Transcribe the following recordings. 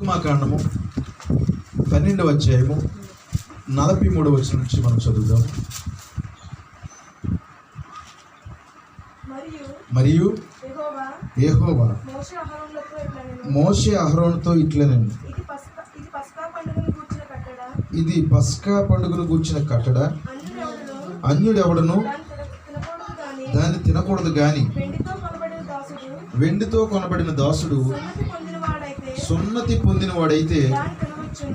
నిర్గమాకాండము 12వ అధ్యాయము 43వ వచనం నుంచి మనం చదువుదాం. మరియు యెహోవా మోషే అహరోనుతో ఇట్లనెను, ఇది పస్కా పండుగను గూర్చిన కట్టడ. అన్యుడెవడను దాన్ని తినకూడదు గాని వెండితో కొనబడిన దాసుడు సున్నతి పొందిన వాడైతే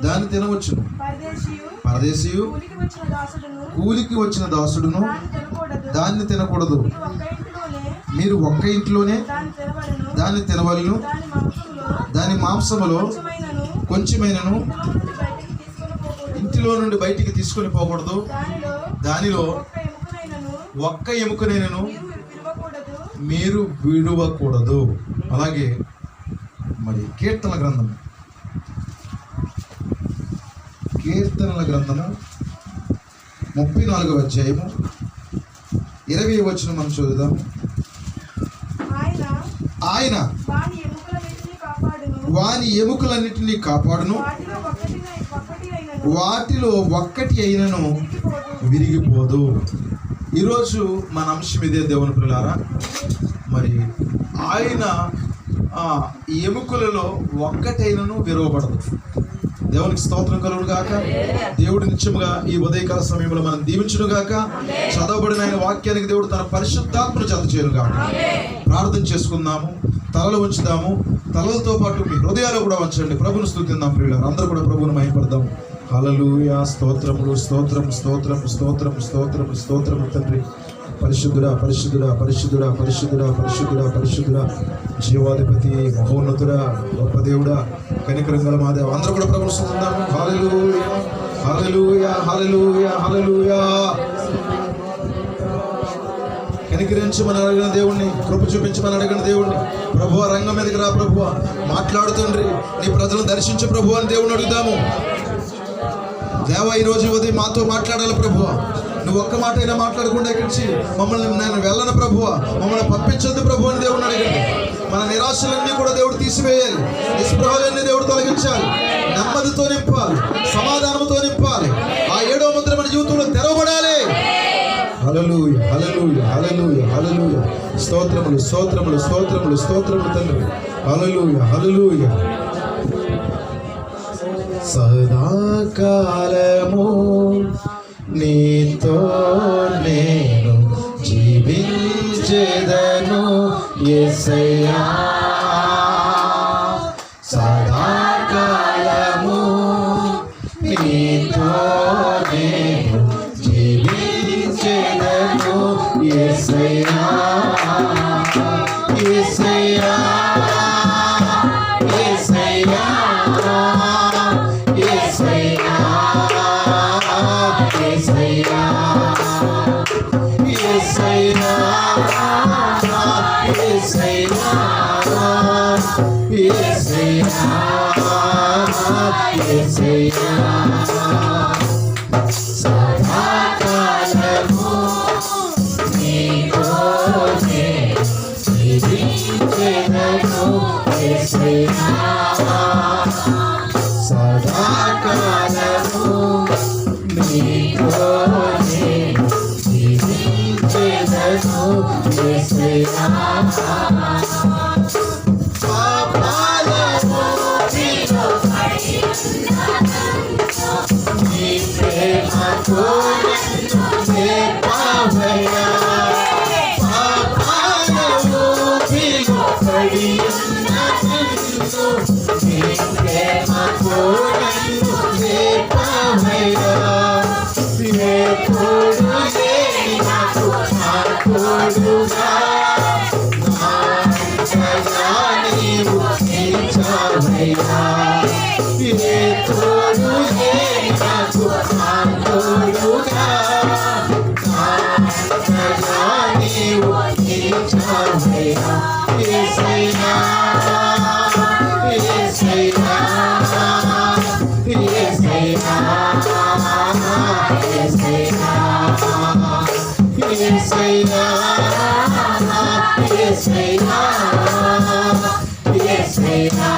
దాన్ని తినవచ్చును. పరదేశీయు కూలికి వచ్చిన దాసుడును దాన్ని తినకూడదు. మీరు ఒక్క ఇంట్లోనే దాన్ని తినవలను. దాని మాంసములో కొంచెమైనను ఇంటిలో నుండి బయటికి తీసుకొని పోకూడదు. దానిలో ఒక్క ఎముకనైనను మీరు విడవకూడదు. అలాగే మరి కీర్తనల గ్రంథము 34వ అధ్యాయము 20వ వచనం మనం చదువుదాము. ఆయన వాని ఎముకలన్నిటినీ కాపాడును, వాటిలో ఒక్కటి అయినను విరిగిపోదు. ఈరోజు మన అంశం ఇదే దేవుని ప్రియులారా. మరి ఆయన ఎముకలలో ఒక్కటైనను విరవబడదు. దేవునికి స్తోత్రం కలుగును గాక. దేవుడు నిత్యముగా ఈ ఉదయకాల సమయంలో మనం దీవించును గాక. చదవబడిన ఆయన వాక్యానికి దేవుడు తన పరిశుద్ధాత్మను జత చేయను గాక. ప్రార్థన చేసుకుందాము, తలలు ఉంచుదాము. తలలతో పాటు మీ హృదయాలు కూడా ఉంచండి. ప్రభుని స్తుతిద్దాం ప్రియులారా. అందరూ కూడా ప్రభువును మహిమపడదాము. హల్లెలూయా. స్తోత్రములు, స్తోత్రము, స్తోత్రము, స్తోత్రము, స్తోత్రము, స్తోత్రము తండ్రి. పరిశుద్ధుడా, పరిశుద్ధుడా, పరిశుద్ధుడా, పరిశుద్ధుడా, పరిశుద్ధుడా, పరిశుద్ధుడా, జీవాధిపతి, మహోన్నతుడా, గొప్ప దేవుడా, కనికరం గల మా దేవ. అందరూ కూడా ప్రభువును స్తుతిద్దాము. హల్లెలూయా, హల్లెలూయా, హల్లెలూయా, హల్లెలూయా. కనికరించమని అడిగిన దేవుణ్ణి, కృప చూపించమని అడిగిన దేవుణ్ణి, ప్రభువా రంగం మీదకి రా ప్రభువా, మాట్లాడుతుండ్రి, నీ ప్రజలను దర్శించు ప్రభువా అని దేవుని అడుగుదాము. దేవా ఈరోజు ఉదయం మాతో మాట్లాడాలి ప్రభువా. నువ్వు ఒక్క మాట అయినా మాట్లాడకుండా ఇక్కడి మమ్మల్ని నేను వెళ్ళను ప్రభువా, మమ్మల్ని పంపించొద్దు ప్రభు అని దేవుడిని అడగండి. మన నిరాశలన్నీ కూడా దేవుడు తీసివేయాలి. నిస్పృహలన్నీ దేవుడు తొలగించాలి. నెమ్మదితో నింపాలి, సమాధానంతో నింపాలి. ఆ 7వ ముద్ర మన జీవితంలో తెరవబడాలి. హల్లెలూయా, హల్లెలూయా, హల్లెలూయా, హల్లెలూయా. స్తోత్రములు, స్తోత్రములు, స్తోత్రములు, స్తోత్రములు తండ్రి. హల్లెలూయా, హల్లెలూయా. సదాకాలము నీతో నేను జీవించెదను యేసయ్యా. సదాకాలము నీతో నేను జీవించెదను యేసయ్యా, యేసయ్యా, యేసయ్యా, యేసయ్యా, యేసయ్యా, యేసయ్యా, యేసయ్యా, యేసయ్యా. సదాకాలము నీతో నేను జీవించెదను యేసయ్యా. సదాకాలము నీతో నేను జీవించెదను యేసయ్యా. పాపాలను నీ ప్రేమతో నన్ను చేర్చావయ్యా. పాపాలను పడి నీ ప్రేమతో నన్ను చేర్చావయ్యా. ఏ తోడు లేని నాకు నా తోడుగా నీవు నిలిచావయ్యా. ఏ తోడు లేని నాకు నా తోడుగా నీవు నిలిచావయ్యా. యేసయ్యా, యేసయ్యా, యేసయ్యా, యేసయ్యా, యేసయ్యా, యేసయ్యా, యేసయ్యా,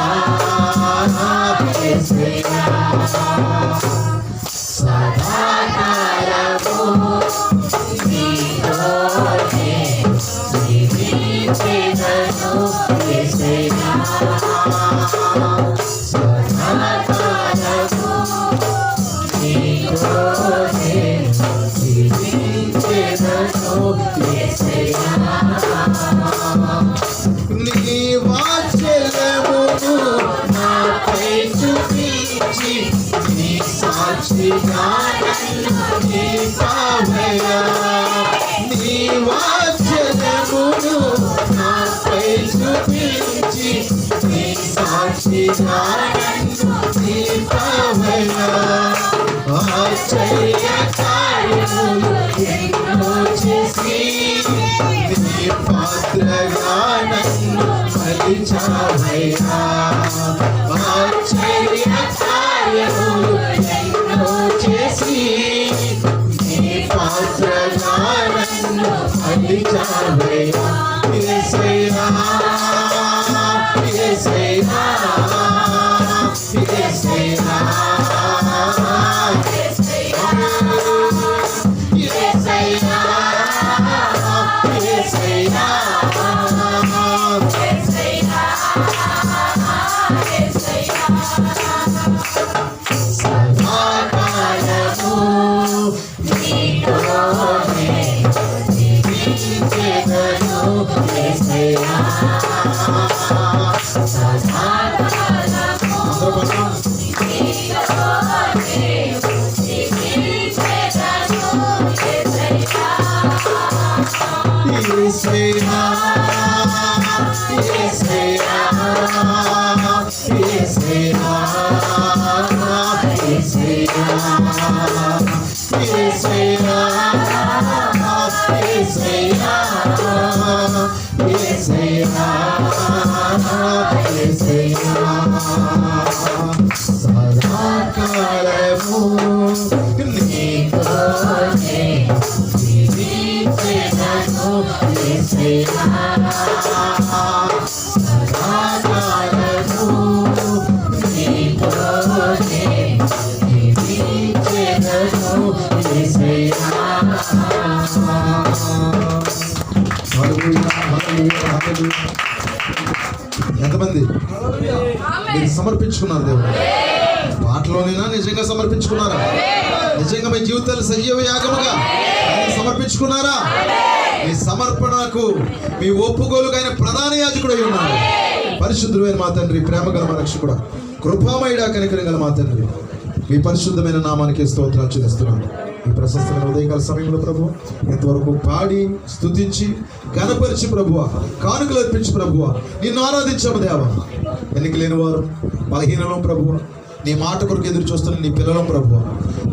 సదాకాలము నీకోసే జీవించెదను యేసయ్యా. నీ వాత్సల్యమును నాపై చూపించి నీ సాక్షిగా నన్ను నిలిపావయ్యా. నీ వాత్సల్యమును నాపై చూపించి నీ సాక్షిగా నన్ను నిలిపావయ్యా. ఆశ్చర్య కార్యములు ఎన్నో చేసి నీ పాత్రగా నన్ను మలిచావయ్యా. ఆశ్చర్య కార్యములు ఎన్నో చేసి నీ పాత్రగా నన్ను మలిచావయ్యా. యేసయ్యా యేసయ్యా యేసయ్యా సదాకాలము నీకోసే జీవించెదను యేసయ్యా. సదాకాలము నీకోసే జీవించెదను యేసయ్యా. యేసయ్యా యేసయ్యా యేసయ్యా యేసయ్యా యేసయ్యా యేసయ్యా యేసయ్యా యేసయ్యా. సదాకాలము నీకోసే జీవించెదను యేసయ్యా. సదాకాలము నీకోసే జీవించెదను యేసయ్యా. హల్లెలూయా, హల్లెలూయా, హల్లెలూయా. ఎంతమంది మీరు సమర్పించుకున్నారు దేవుడు? పాటలోనైనా నిజంగా సమర్పించుకున్నారా? నిజంగా మీ జీవితాలు సజీవ యాగముగా ఆయనకు సమర్పించుకున్నారా? మీ సమర్పణకు మీ ఒప్పుకోలుకు ఆయన ప్రధాన యాజకుడు అయి ఉన్నాడు. పరిశుద్ధుడైన మా తండ్రి, ప్రేమ గల మా రక్షకుడా, కృపామయుడా, కనికరం గల మా తండ్రి, మీ పరిశుద్ధమైన నామానికి స్తోత్రాలు చెల్లిస్తున్నాను. ఈ ప్రశస్తమైన ఉదయకాల సమయంలో ప్రభు ఇంతవరకు పాడి స్తుతించి ఘనపరిచి ప్రభువ, కానుకలు అర్పించి ప్రభువ, నిన్ను ఆరాధించాము దేవా. ఎన్నిక లేని వారు, బలహీనలం ప్రభువ, నీ మాట కొరకు ఎదురు చూస్తున్న నీ పిల్లలం ప్రభువ,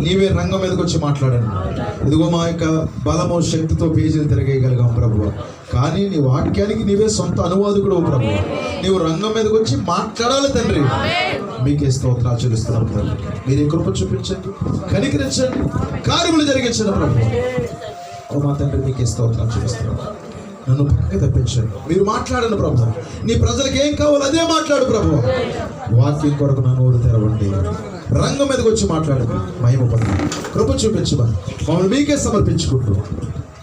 నీవే రంగం మీదకి వచ్చి మాట్లాడండి. ఇదిగో మా యొక్క బలము శక్తితో పేజీలు తిరగేయగలిగాం ప్రభువ, కానీ నీ వాక్యానికి నీవే సొంత అనువాదకుడు ప్రభువ. నీవు రంగం మీదకి వచ్చి మాట్లాడాలి తండ్రి. మీకే స్తోత్రాలు చెల్లిస్తున్నాం తండ్రి. మీరే కృప చూపించండి, కనికరించండి, కార్యములు జరిగించండి ప్రభువ. ఓ మా తండ్రి, మీకే స్తోత్రాలు చెల్లిస్తున్నాం. నన్ను పక్కకి తప్పించండి, మీరు మాట్లాడండి ప్రభు. నీ ప్రజలకు ఏం కావాలో అదే మాట్లాడు ప్రభు. వాక్యం కొరకు నా నోరు తెరవండి, రంగం మీదకి వచ్చి మాట్లాడండి, మహిమ పడండి, కృప చూపించమని మమ్మల్ని మీకే సమర్పించుకుంటూ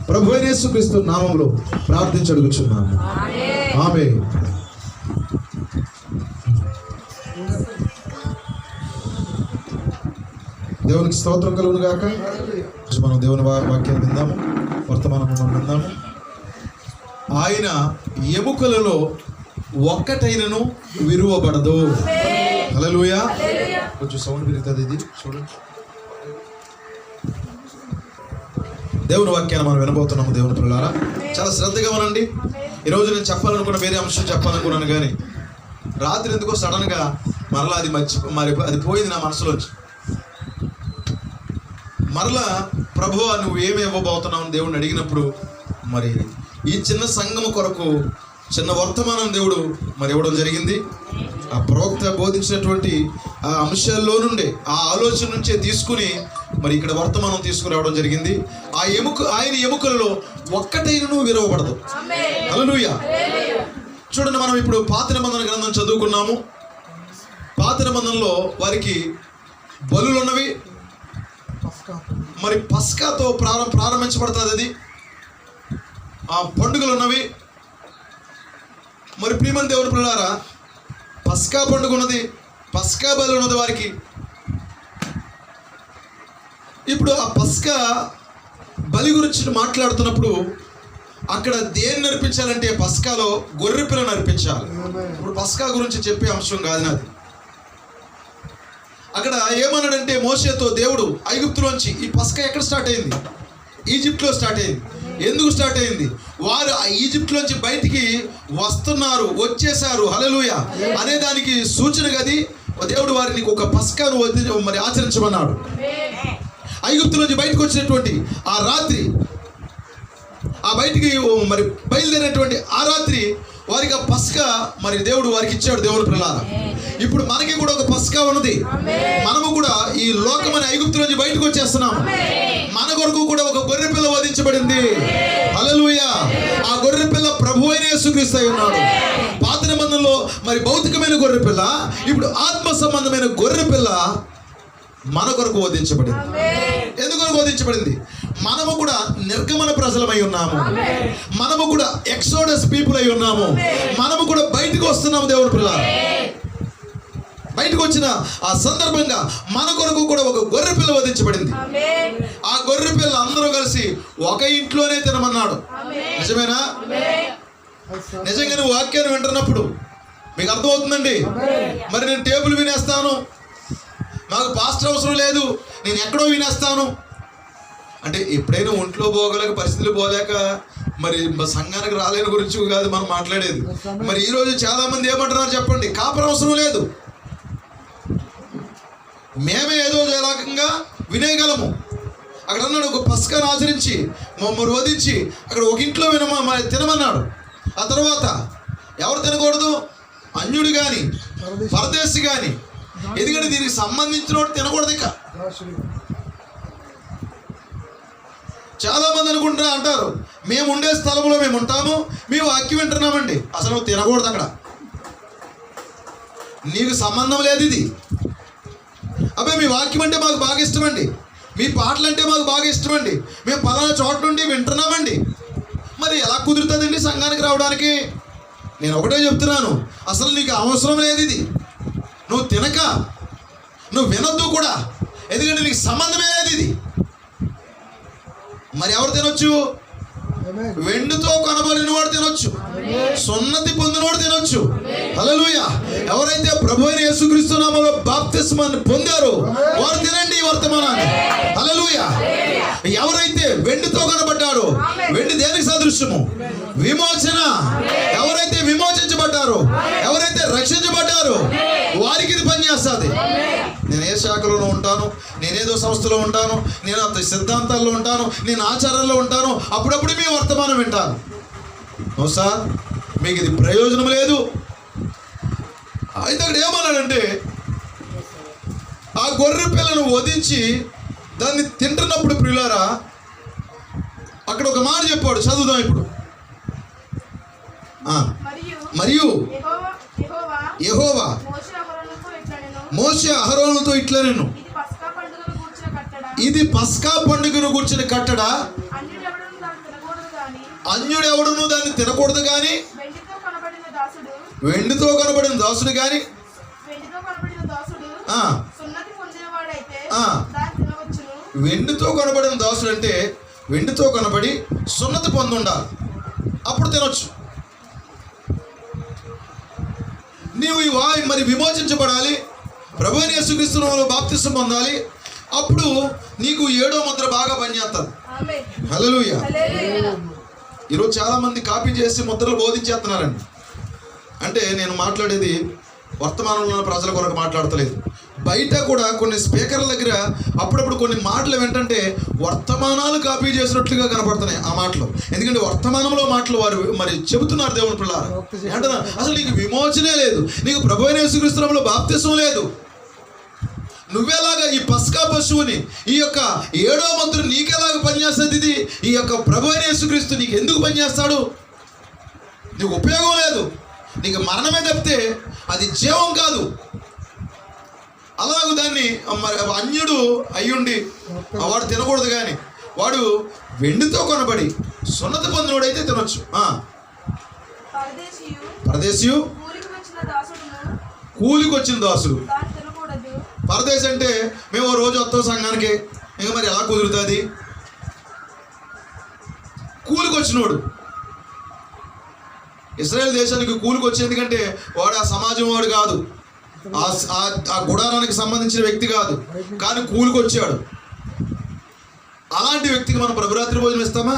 ప్రభు అయిన యేసుక్రీస్తు నామములో ప్రార్థించి అడుగుచున్నాము. ఆమేన్. దేవునికి స్తోత్రం కలుగును గాక. మనం దేవుని వాక్యాన్ని విందాము, వర్తమానం విందాము. ఆయన ఎముకలలో ఒక్కటైనను విరువబడదు. హల్లెలూయా. కొంచెం సౌండ్ పెరుగుతుంది, ఇది చూడండి. దేవుని వాక్యాన్ని మనం వినబోతున్నాము. దేవుని పిల్లలారా, చాలా శ్రద్ధగా వినండి. ఈరోజు నేను చెప్పాలనుకున్న వేరే అంశం చెప్పాలనుకున్నాను, కానీ రాత్రి ఎందుకో సడన్గా మరలా అది అది పోయింది నా మనసులోంచి. మరలా ప్రభువా నువ్వు ఏమి ఇవ్వబోతున్నావు అని దేవుడిని అడిగినప్పుడు, మరి ఈ చిన్న సంఘము కొరకు చిన్న వర్తమానం దేవుడు మరి ఇవ్వడం జరిగింది. ఆ ప్రవక్త బోధించినటువంటి ఆ అంశాల్లో నుండి, ఆ ఆలోచన నుంచే తీసుకుని మరి ఇక్కడ వర్తమానం తీసుకురావడం జరిగింది. ఆయన ఎముకలలో ఒక్కటైనను విరవబడదు. హల్లెలూయా. చూడండి, మనం ఇప్పుడు పాత నిబంధన గ్రంథం చదువుకున్నాము. పాత నిబంధనలో వారికి బలులు ఉన్నవి, మరి పస్కాతో ప్రారంభించబడుతుంది. అది ఆ పండుగలు ఉన్నవి. మరి ప్రియమైన దేవుని పిల్లలారా, పస్కా పండుగ ఉన్నది, పస్కా బలి ఉన్నది వారికి. ఇప్పుడు ఆ పస్కా బలి గురించి మాట్లాడుతున్నప్పుడు అక్కడ దేన్ని నడిపించాలంటే పస్కాలో గొర్రె పిల్ల నడిపించాలి. ఇప్పుడు పస్కా గురించి చెప్పే అంశం కాదు నాది. అక్కడ ఏమన్నాడంటే మోషేతో దేవుడు ఐగుప్తులోంచి, ఈ పస్కా ఎక్కడ స్టార్ట్ అయింది? ఈజిప్ట్లో స్టార్ట్ అయింది. ఎందుకు స్టార్ట్ అయింది? వారు ఆ ఈజిప్ట్లోంచి బయటికి వస్తున్నారు, వచ్చేసారు, హల్లెలూయా అనే దానికి సూచన గది. దేవుడు వారిని ఒక పస్కాను మరి ఆచరించమన్నాడు. ఐగుప్తులోంచి బయటకు వచ్చినటువంటి ఆ రాత్రి, ఆ బయటికి మరి బయలుదేరినటువంటి ఆ రాత్రి వారికి ఆ పస్కా మరి దేవుడు వారికి ఇచ్చాడు. దేవుని పిల్లలారా, ఇప్పుడు మనకి కూడా ఒక పస్కా ఉన్నది. మనము కూడా ఈ లోకమని ఐగుప్తులోంచి బయటకు వచ్చేస్తున్నాము. మన కొరకు కూడా ఒక గొర్రె పిల్ల వధించబడింది. హల్లెలూయా. ఆ గొర్రె పిల్ల ప్రభువైన యేసుక్రీస్తు అయి ఉన్నాడు. పాత నిబంధనలో మరి భౌతికమైన గొర్రె పిల్ల, ఇప్పుడు ఆత్మ సంబంధమైన గొర్రె పిల్ల మన కొరకు వధించబడింది. ఎందుకు వధించబడింది? మనము కూడా నిర్గమన ప్రజలమై ఉన్నాము. మనము కూడా ఎక్సోడస్ పీపుల్ అయి ఉన్నాము. మనము కూడా బయటకు వస్తున్నాము. దేవుని పిల్ల బయటకు వచ్చిన ఆ సందర్భంగా మన కొరకు కూడా ఒక గొర్రె పిల్ల వధించబడింది. ఆ గొర్రె పిల్ల అందరూ కలిసి ఒక ఇంట్లోనే తినమన్నాడు. నిజమేనా? నిజంగా వాక్యాన్ని వింటున్నప్పుడు మీకు అర్థమవుతుందండి. మరి నేను టేబుల్ వినేస్తాను, నాకు పాస్టర్ అవసరం లేదు, నేను ఎక్కడో వినేస్తాను అంటే ఎప్పుడైనా ఒంట్లో పోగలేక పరిస్థితులు పోలేక మరి సంఘానికి రాలేని గురించి కాదు మనం మాట్లాడేది. మరి ఈరోజు చాలా మంది ఏమంటున్నారు చెప్పండి? కాపర అవసరం లేదు, మేమే ఏదో రకంగా వినేయగలము. అక్కడ అన్నాడు ఒక పస్కాను ఆచరించి మమ్మల్ని వధించి అక్కడ ఒక ఇంట్లో తినమన్నాడు. ఆ తర్వాత ఎవరు తినకూడదు? అన్యుడు కానీ పరదేశి కానీ. ఎందుకంటే దీనికి సంబంధించిన వాడు తినకూడదు. ఇక చాలా మంది అనుకుంటా అంటారు, మేము ఉండే స్థలంలో మేము ఉంటాము, మేము వాక్యం వింటున్నామండి. అసలు నువ్వు తినకూడదు. అక్కడ నీకు సంబంధం లేదు. ఇది అబ్బాయి మీ వాక్యం అంటే మాకు బాగా ఇష్టమండి, మీ పాటలు అంటే మాకు బాగా ఇష్టమండి, మేము పలానా చోట నుండి వింటున్నామండి. మరి ఎలా కుదురుతుందండి సంఘానికి రావడానికి? నేను ఒకటే చెప్తున్నాను, అసలు నీకు అవసరం లేదు ఇది. నువ్వు తినక, నువ్వు వినొద్దు కూడా, ఎందుకంటే నీకు సంబంధమే లేదు ఇది. మరి ఎవరు తినొచ్చు? వెండితో కొనబడిన వాడు తినొచ్చు, సున్నతి పొందినవాడు తినొచ్చు. హల్లెలూయా. ఎవరైతే ప్రభు అయిన యేసుక్రీస్తు నామములో బాప్తిస్మాన్ని పొందారో వారు తినండి ఈ వర్తమానాన్ని. హల్లెలూయా. ఎవరైతే వెండితో కనబడ్డారో, వెండి దేనికి సదృశ్యము? విమోచన. ఎవరైతే విమోచించబడ్డారో, ఎవరైతే రక్షించబడ్డారో వారికి ఇది పనిచేస్తుంది. నేను ఏ శాఖలోనూ ఉంటాను, నేనేదో సంస్థలో ఉంటాను, నేను సిద్ధాంతాల్లో ఉంటాను, నేను ఆచారాల్లో ఉంటాను, అప్పుడప్పుడు మీ వర్తమానం వింటాను. సార్ మీకు ఇది ప్రయోజనం లేదు. అయితే అక్కడ ఏమన్నాడంటే ఆ గొర్రె పిల్లను వధించి దాన్ని తింటున్నప్పుడు ప్రియులారా అక్కడ ఒక మాట చెప్పాడు. చదువుదాం ఇప్పుడు. మరియు యెహోవా మోషే అహరోనుతో ఇట్లా నేను ఇది పస్కా పండుగను కూర్చుని కట్టడా, అన్యుడెవడును దాన్ని తినకూడదు కానీ, వెండితో కనబడిన దాసుడు కానీ, వెండితో కనబడిన దాసుడు అంటే వెండితో కనబడి సున్నతి పొంది ఉండాలి, అప్పుడు తినొచ్చు. నీవు మరి విమోచించబడాలి, ప్రభువైన యేసుక్రీస్తు నామములో బాప్తిసం పొందాలి, అప్పుడు నీకు 7వ ముద్ర బాగా పనిచేస్తుంది. హల్లెలూయా. ఈరోజు చాలా మంది కాపీ చేసి ముద్రలు బోధించేస్తున్నారండి. అంటే నేను మాట్లాడేది వర్తమానంలో ఉన్న ప్రజల కొరకు మాట్లాడతలేదు. బయట కూడా కొన్ని స్పీకర్ల దగ్గర అప్పుడప్పుడు కొన్ని మాటలు ఏంటంటే వర్తమానాలు కాపీ చేసినట్లుగా కనపడుతున్నాయి ఆ మాటలు. ఎందుకంటే వర్తమానంలో మాటలు వారు మరి చెబుతున్నారు. దేవుని పిల్లారా అంటున్నా, అసలు నీకు విమోచనే లేదు, నీకు ప్రభువైన యేసుక్రీస్తు నామములో బాప్తిసం లేదు. నువ్వేలాగా ఈ పస్కా పశువుని, ఈ యొక్క 7వ ముద్ర నీకెలాగా పనిచేస్తుంది? ఇది ఈ యొక్క ప్రభువైన యేసుక్రీస్తు నీకు ఎందుకు పనిచేస్తాడు? నీకు ఉపయోగం లేదు, నీకు మరణమే తప్పితే అది జీవం కాదు. అలాగూ దాన్ని అన్యుడు అయ్యుండి వాడు తినకూడదు కానీ వాడు వెండితో కొనబడి సున్నతి పొందినోడైతే తినొచ్చు. పరదేశీయు కూలికి వచ్చిన దాసుడు. దాన్ని తినకూడదు. పరదేశం అంటే మేము ఓ రోజు వస్తాం సంఘానికి, ఇంకా మరి ఎలా కుదురుతుంది? కూలికి వచ్చినోడు ఇశ్రాయేల్ దేశానికి కూలికి వచ్చి, ఎందుకంటే వాడు ఆ సమాజం వాడు కాదు, ఆ గుడారానికి సంబంధించిన వ్యక్తి కాదు, కానీ కూలికి వచ్చాడు. అలాంటి వ్యక్తికి మనం ప్రభురాత్రి భోజనం ఇస్తామా?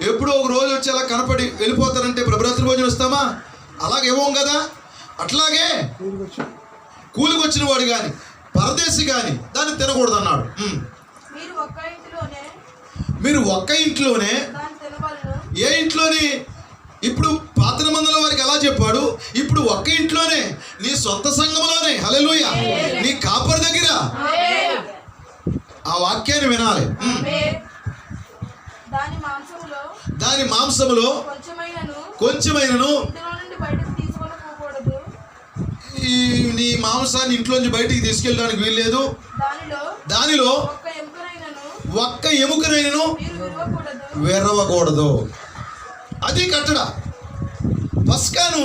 ఎప్పుడో ఒక రోజు వచ్చి అలా కనపడి వెళ్ళిపోతారంటే ప్రభురాత్రి భోజనం ఇస్తామా? అలాగే ఇవ్వం కదా. అట్లాగే కూలికి వచ్చిన వాడు కానీ పరదేశి కానీ దాన్ని తినకూడదు అన్నాడు. మీరు ఒక్క ఇంట్లోనే దాన్ని తినవలెను. ఏ ఇంట్లోని? ఇప్పుడు పాత నిబంధనల వారికి ఎలా చెప్పాడు? ఇప్పుడు ఒక్క ఇంట్లోనే, నీ సొంత సంఘంలోనే, హల్లెలూయా, నీ కాపరి దగ్గర ఆ వాక్యాన్ని వినాలి. దాని మాంసములో కొంచెమైనను ఇంటిలో నుండి బయటకు తీసుకొని పోకూడదు. నీ మాంసాన్ని ఇంట్లోంచి బయటికి తీసుకెళ్ళడానికి వీల్లేదు. దానిలో ఒక్క ఎముకనైనను విరవకూడదు. అది కట్టడ. పస్కాను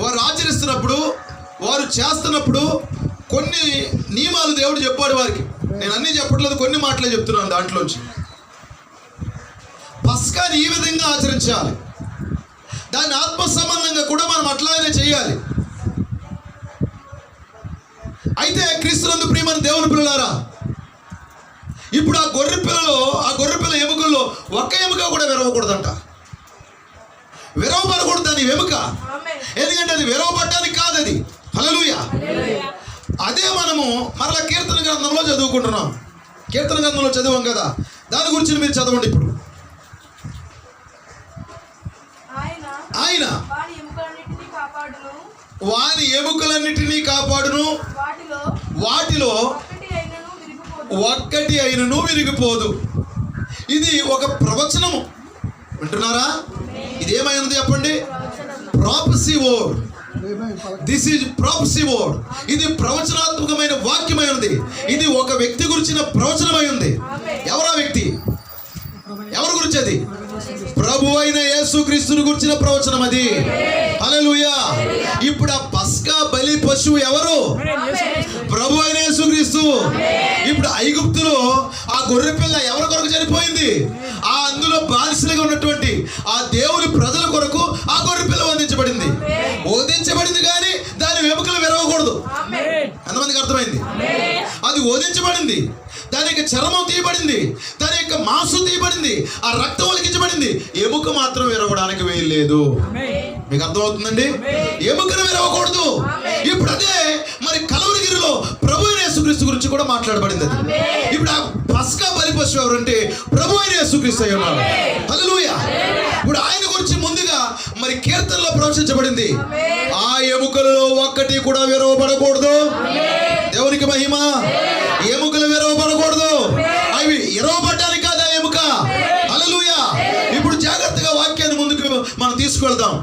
వారు ఆచరిస్తున్నప్పుడు, వారు చేస్తున్నప్పుడు కొన్ని నియమాలు దేవుడు చెప్పాడు వారికి. నేను అన్నీ చెప్పట్లేదు, కొన్ని మాటలే చెప్తున్నాను దాంట్లోంచి. పస్కాని ఈ విధంగా ఆచరించాలి, దాన్ని ఆత్మ సంబంధంగా కూడా మనం అట్లానే చేయాలి. అయితే క్రీస్తునందు ప్రియమైన దేవుని పిల్లలారా, ఇప్పుడు ఆ గొర్రె పిల్ల ఎముకల్లో ఒక్క ఎముక కూడా విరవకూడదంట. విరవబడకూడదు దాని ఎముక, ఎందుకంటే అది విరవబడ్డానికి కాదు, అది హల్లెలూయా. అదే మనము మరలా కీర్తన గ్రంథంలో చదువుకుంటున్నాం. కీర్తన గ్రంథంలో చదివాం కదా, దాని గురించి మీరు చదవండి. ఇప్పుడు ఆయన వాని ఎముకలన్నిటినీ కాపాడును, వాటిలో ఒక్కటి అయినను విరిగిపోదు. ఇది ఒక ప్రవచనము. వింటున్నారా? ఇది ఏమైనది చెప్పండి? Prophecy word. This is prophecy word. ఇది ప్రవచనాత్మకమైన వాక్యమైనది. ఇది ఒక వ్యక్తి గురించిన ప్రవచనమై ఉంది. ఎవరా వ్యక్తి? ఎవరి గురించి అది? ప్రభు అయిన యేసుక్రీస్తుని గురించిన ప్రవచనం అది. హల్లెలూయా. ఇప్పుడు ఆ పస్కా బలి పశువు ఎవరు? ప్రభు అయిన యేసుక్రీస్తు. ఇప్పుడు ఐగుప్తులో ఆ గొర్రె పిల్ల ఎవరి కొరకు చనిపోయింది? ఆ అందులో బానిసలుగా ఉన్నటువంటి ఆ దేవుని ప్రజల కొరకు ఆ గొర్రె పిల్ల వధించబడింది. వధించబడింది కానీ దాని వెముకలు విరవకూడదు. ఎంతమందికి అర్థమైంది? అది వధించబడింది, దాని యొక్క చర్మం తీయబడింది, దాని యొక్క మాంసం తీయబడింది, ఆ రక్తం ఒలికించబడింది. ఎముక మాత్రం విరవడానికి వీల్లేదు. మీకు అర్థమవుతుందండి? ఎముకను విరవకూడదు. ఇప్పుడు అదే మరి కలవరిగిరిలో ప్రభు అయిన యేసుక్రీస్తు గురించి కూడా మాట్లాడబడింది. అది ఇప్పుడు ఆ పస్కా బలి పశువు ఎవరంటే ప్రభు అయిన యేసుక్రీస్తు అయి ఉన్నాడు. హల్లెలూయా. ఇప్పుడు ఆయన గురించి ముందుగా మరి కీర్తనలో ప్రవచించబడింది. ఆ ఎముకలలో ఒక్కటి కూడా విరవబడకూడదు. దేవునికి మహిమ. ఎముకలు విరవబడకూడదు. అవి విరవబడ్డానికి కాదు ఆ ఎముక. హల్లెలూయా. ఇప్పుడు జాగ్రత్తగా వాక్యాన్ని ముందుకు మనం తీసుకెళ్దాం.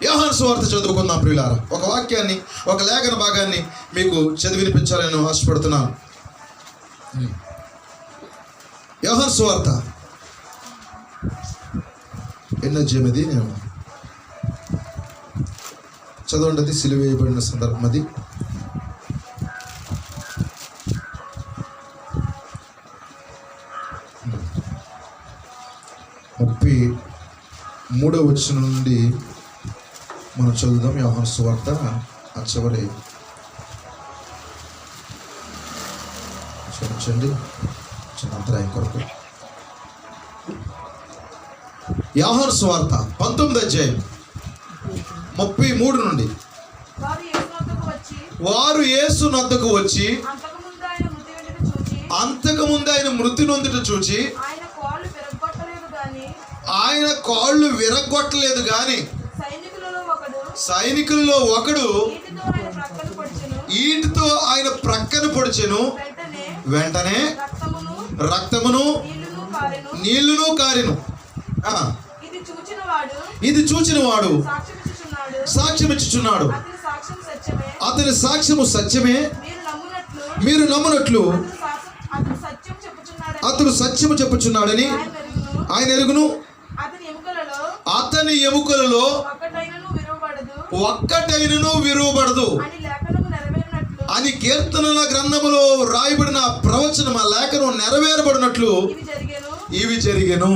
యోహాను సువార్త చదువుకుందాం ప్రియులారా. ఒక వాక్యాన్ని, ఒక లేఖన భాగాన్ని మీకు చదివినిపించాలని నేను ఆశపడుతున్నాను. యోహాను సువార్త ఎన్నో అధ్యాయమది, నేను చదవండి. అది సిలువ వేయబడిన సందర్భం. అది 33వ వచనం నుండి మనం చదువుదాం. యోహాను సువార్త ఆ చివరి క్షమించండి, చిన్న అంతరాయం కొరకు. యోహాను సువార్త 19వ అధ్యాయం 33 నుండి. వారు యేసు నొద్దకు వచ్చి అంతకుముందు ఆయన మృతి నొందుట చూచి ఆయన కాళ్ళు విరగొట్టలేదు గాని సైనికులలో ఒకడు ఈటితో ఆయన ప్రక్కన పొడిచెను. వెంటనే రక్తమును నీళ్లును కారెను. ఇది చూచిన వాడు సాక్ష్యం ఇచ్చుచున్నాడు. అతని సాక్ష్యము సత్యమే. మీరు నమ్మునట్లు అతడు సత్యము చెప్పుచున్నాడని ఆయన ఎరుగును. అతని ఎముకలలో ఒక్కటైనను విరువబడదు అని లేఖనము నెరవేరినట్లు అని కీర్తనల గ్రంథములో రాయబడిన ప్రవచనం ఆ లేఖనం నెరవేరబడినట్లు ఇవి జరిగెను. ఇవి జరిగెను.